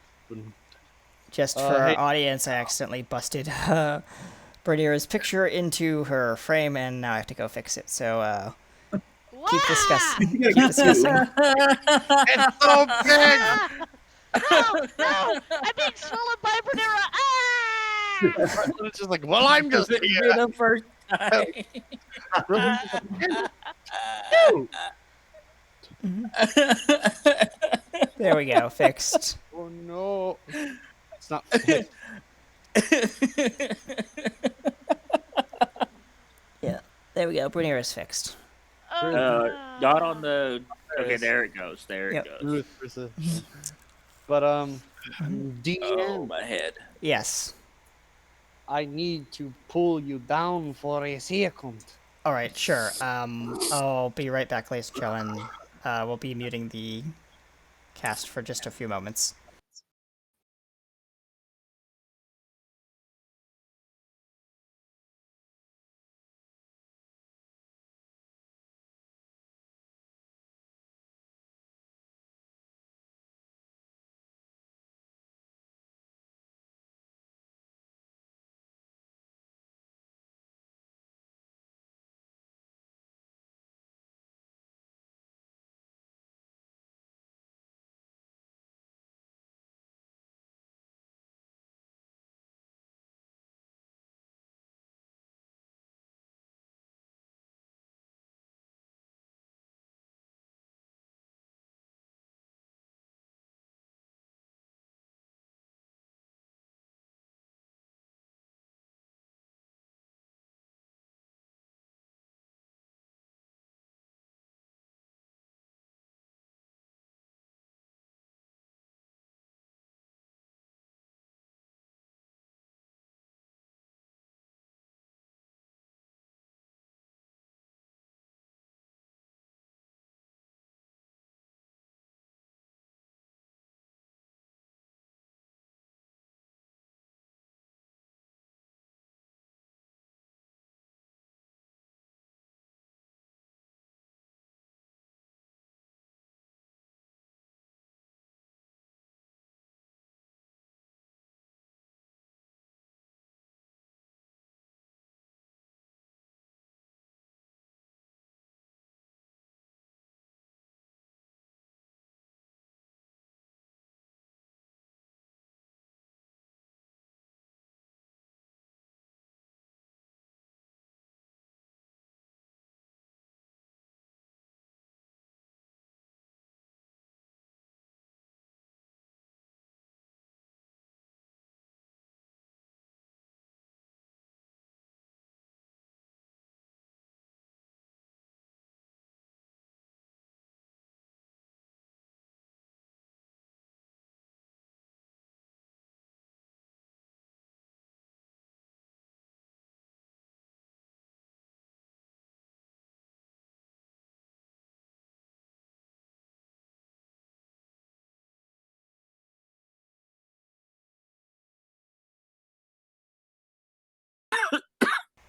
Just for Hey. our audience, I accidentally busted Bernira's picture into her frame, and now I have to go fix it. So keep Wah! discussing. You gotta Keep discussing. It's so big! Ah! No! I'm being swallowed by Bernera! Ah! It's just like, well, I'm just For here. the first time. There we go, fixed. Oh no. It's not fit. Yeah, there we go. Brunier is fixed. Oh, Not on the. Okay, Yes. there it goes. There it Yep. goes. Ruth persistent. But Oh, DM, my head. Yes. I need to pull you down for a second. All right, sure. I'll be right back, ladies and gentlemen. We'll be muting the cast for just a few moments.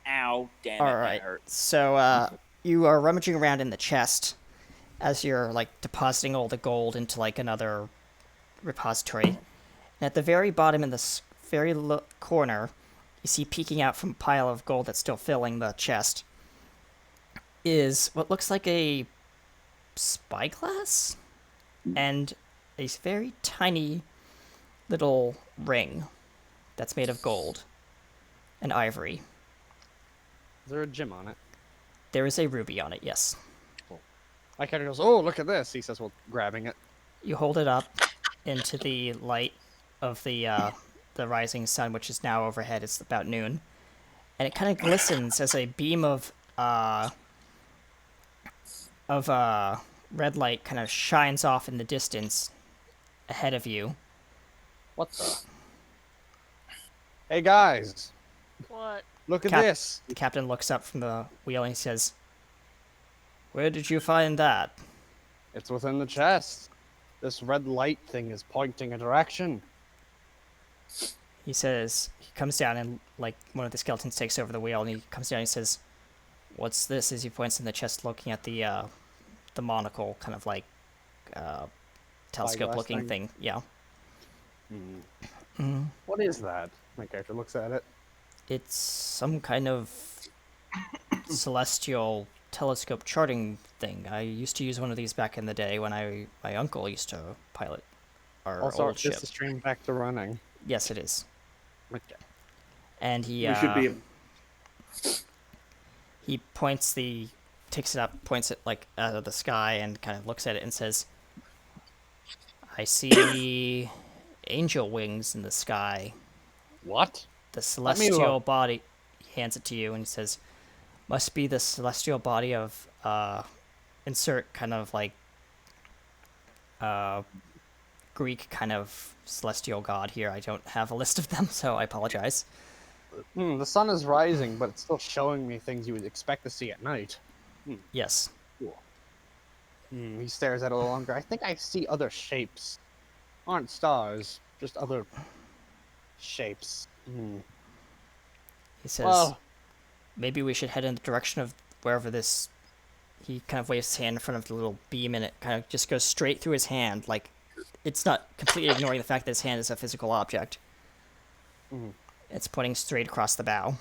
Ow, damn it, All that right. hurt. So, you are rummaging around in the chest as you're like depositing all the gold into like another repository. And at the very bottom in this very corner, you see peeking out from a pile of gold that's still filling the chest is what looks like a spyglass and a very tiny little ring that's made of gold and ivory. Is there a gem on it? There is a ruby on it, yes. My character goes, "Oh, look at this!" He says, "Well, grabbing it." You hold it up into the light of the rising sun, which is now overhead. It's about noon, and it kind of glistens as a beam of red light kind of shines off in the distance ahead of you. What the? Hey guys, what? look at Cap- this! The captain looks up from the wheel and he says, "Where did you find that?" It's within the chest. This red light thing is pointing a direction. He says, he comes down and like one of the skeletons takes over the wheel and he comes down and he says, "What's this?" as he points in the chest looking at the monocle, kind of like telescope looking thing. Yeah. What is that? My character looks at it. It's some kind of celestial telescope charting thing. I used to use one of these back in the day when my uncle used to pilot our Also, old is ship. this the stream back to running? Yes, it is. Okay. And he We should be. he takes it up, points it like out of the sky, and kind of looks at it and says, "I see angel wings in the sky." What? the Let me celestial look. body. He hands it to you and he says, "Must be the celestial body of insert kind of like Greek kind of celestial god here. I don't have a list of them, so I apologize." The sun is rising, but it's still showing me things you would expect to see at night. Yes. Cool. He stares at it a little longer. I think I see other shapes. Aren't stars, just other shapes. He says, Well, maybe we should head in the direction of wherever this. He kind of waves his hand in front of the little beam, and it kind of just goes straight through his hand. Like, it's not completely ignoring the fact that his hand is a physical object. It's pointing straight across the bow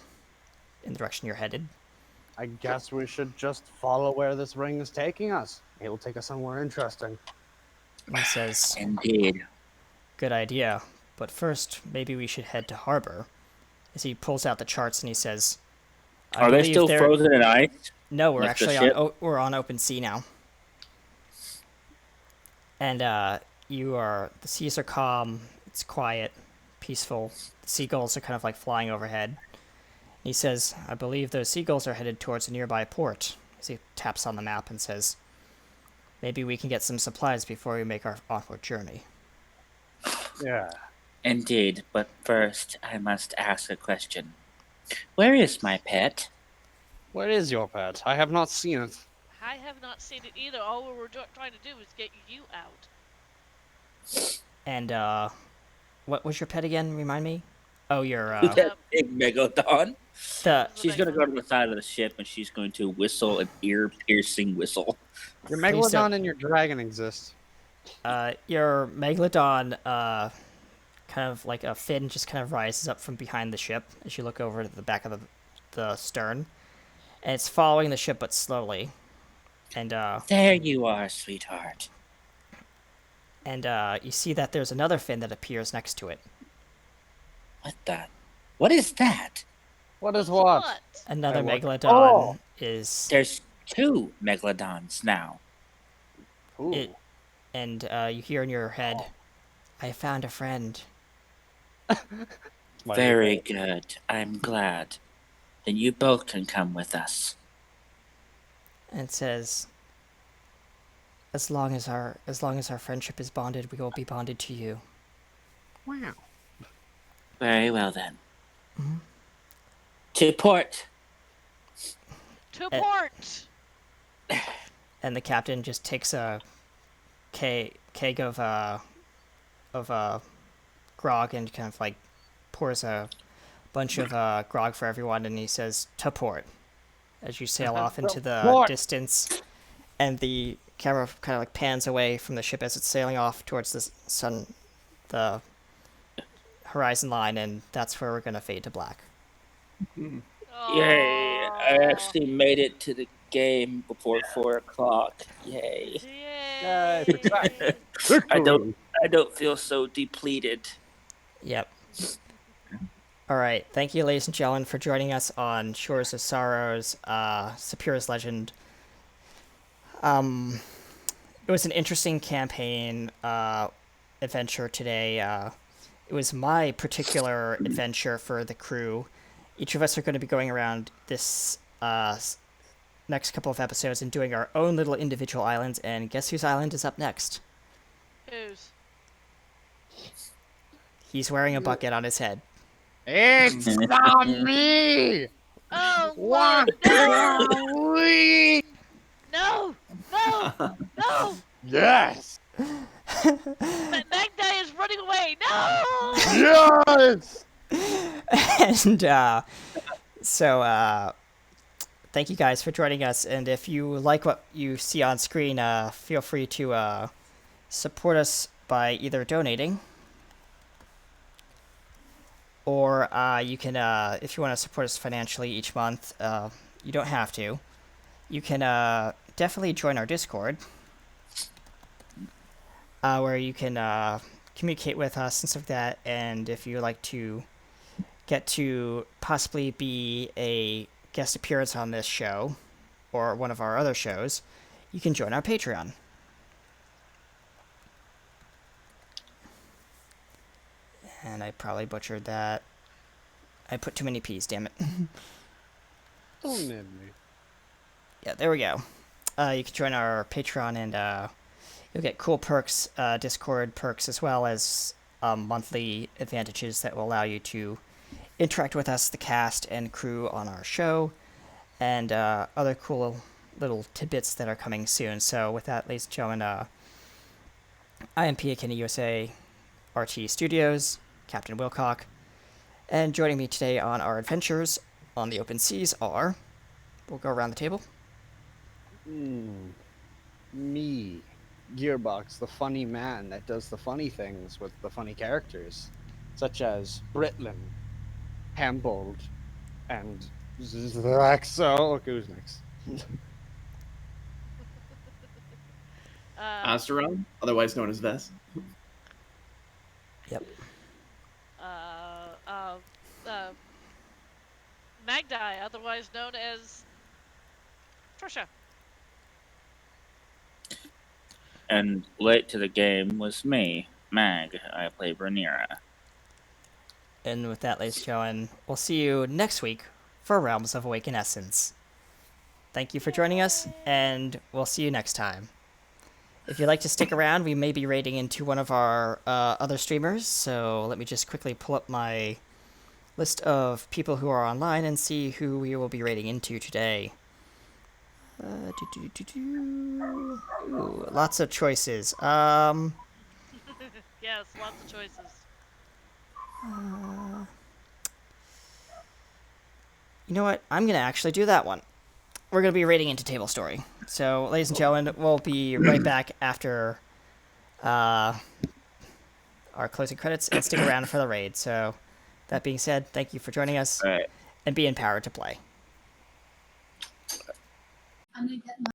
in the direction you're headed. I guess we should just follow where this ring is taking us. It'll take us somewhere interesting. And he says, Indeed. good idea, but first, maybe we should head to harbor. As he pulls out the charts and he says, I Are they believe still they're- frozen in ice? No, we're Like the actually ship? we're on open sea now. And the seas are calm, it's quiet, peaceful. The seagulls are kind of like flying overhead. He says, I believe those seagulls are headed towards a nearby port. As he taps on the map and says, maybe we can get some supplies before we make our onward journey. Yeah. Indeed, but first I must ask a question. Where is my pet? Where is your pet? I have not seen it. I have not seen it either. All we were trying to do was get you out. And what was your pet again? Remind me. Oh, your That big megalodon. the She's gonna go to the side of the ship and she's going to whistle an ear-piercing whistle. Your Please don't- megalodon and your dragon exist. your megalodon kind of like a fin just kind of rises up from behind the ship as you look over to the back of the stern, and it's following the ship but slowly. And There you are, sweetheart. you see that there's another fin that appears next to it. What is that? What is what? Another what? megalodon Oh! is There's 2 megalodons now. Ooh. it, and you hear in your head, "I found a friend." My Very favorite. good. I'm glad. Then you both can come with us. And it says, as long as our friendship is bonded, we will be bonded to you. Wow. Very well then. To port. To port! And the captain just takes a keg of grog and kind of like pours a bunch of grog for everyone, and he says, to port, as you sail off into the Port! distance, and the camera kind of like pans away from the ship as it's sailing off towards the horizon line, and that's where we're gonna fade to black. Yay! I actually made it to the game before 4 o'clock. Yay! Yay! I don't feel so depleted. Yep. All right. Thank you, ladies and gentlemen, for joining us on Shores of Sorrows, Sapira's Legend. It was an interesting campaign adventure today. It was my particular adventure for the crew. Each of us are going to be going around this next couple of episodes and doing our own little individual islands, and guess whose island is up next? Who's? He's wearing a bucket on his head. It's not me! Oh, What Lord, are we? no! No! No! No! Yes! Magda is running away! No! Yes! And so thank you guys for joining us, and if you like what you see on screen, feel free to support us by either donating, or you can, if you want to support us financially each month, you don't have to. You can definitely join our Discord, where you can communicate with us and stuff like that, and if you would like to get to possibly be a guest appearance on this show or one of our other shows, you can join our Patreon. And I probably butchered that. I put too many P's, damn it. Don't nib me. Yeah, there we go. You can join our Patreon and you'll get cool perks, Discord perks, as well as monthly advantages that will allow you to interact with us, the cast and crew on our show, and other cool little tidbits that are coming soon. So with that, ladies and gentlemen, I am Pia Kenny USA, RT Studios, Captain Wilcock, and joining me today on our adventures on the open seas are... We'll go around the table. Me, Gearbox, the funny man that does the funny things with the funny characters, such as Britlin, Hambold, and Zlaxo. Okay, who's next? Asteron, otherwise known as Vess. Yep. Magdi, otherwise known as Trisha. And late to the game was me, Mag. I play Rhaenyra. And with that, ladies and gentlemen, we'll see you next week for Realms of Awakened Essence. Thank you for joining us, and we'll see you next time. If you'd like to stick around, we may be raiding into one of our other streamers, so let me just quickly pull up my list of people who are online and see who we will be raiding into today. Ooh, lots of choices. Yes, lots of choices. You know what? I'm going to actually do that one. We're going to be raiding into Table Story. So, ladies and gentlemen, we'll be right back after our closing credits, and stick around for the raid. So, that being said, thank you for joining us, All right. and be empowered to play. I'm gonna get my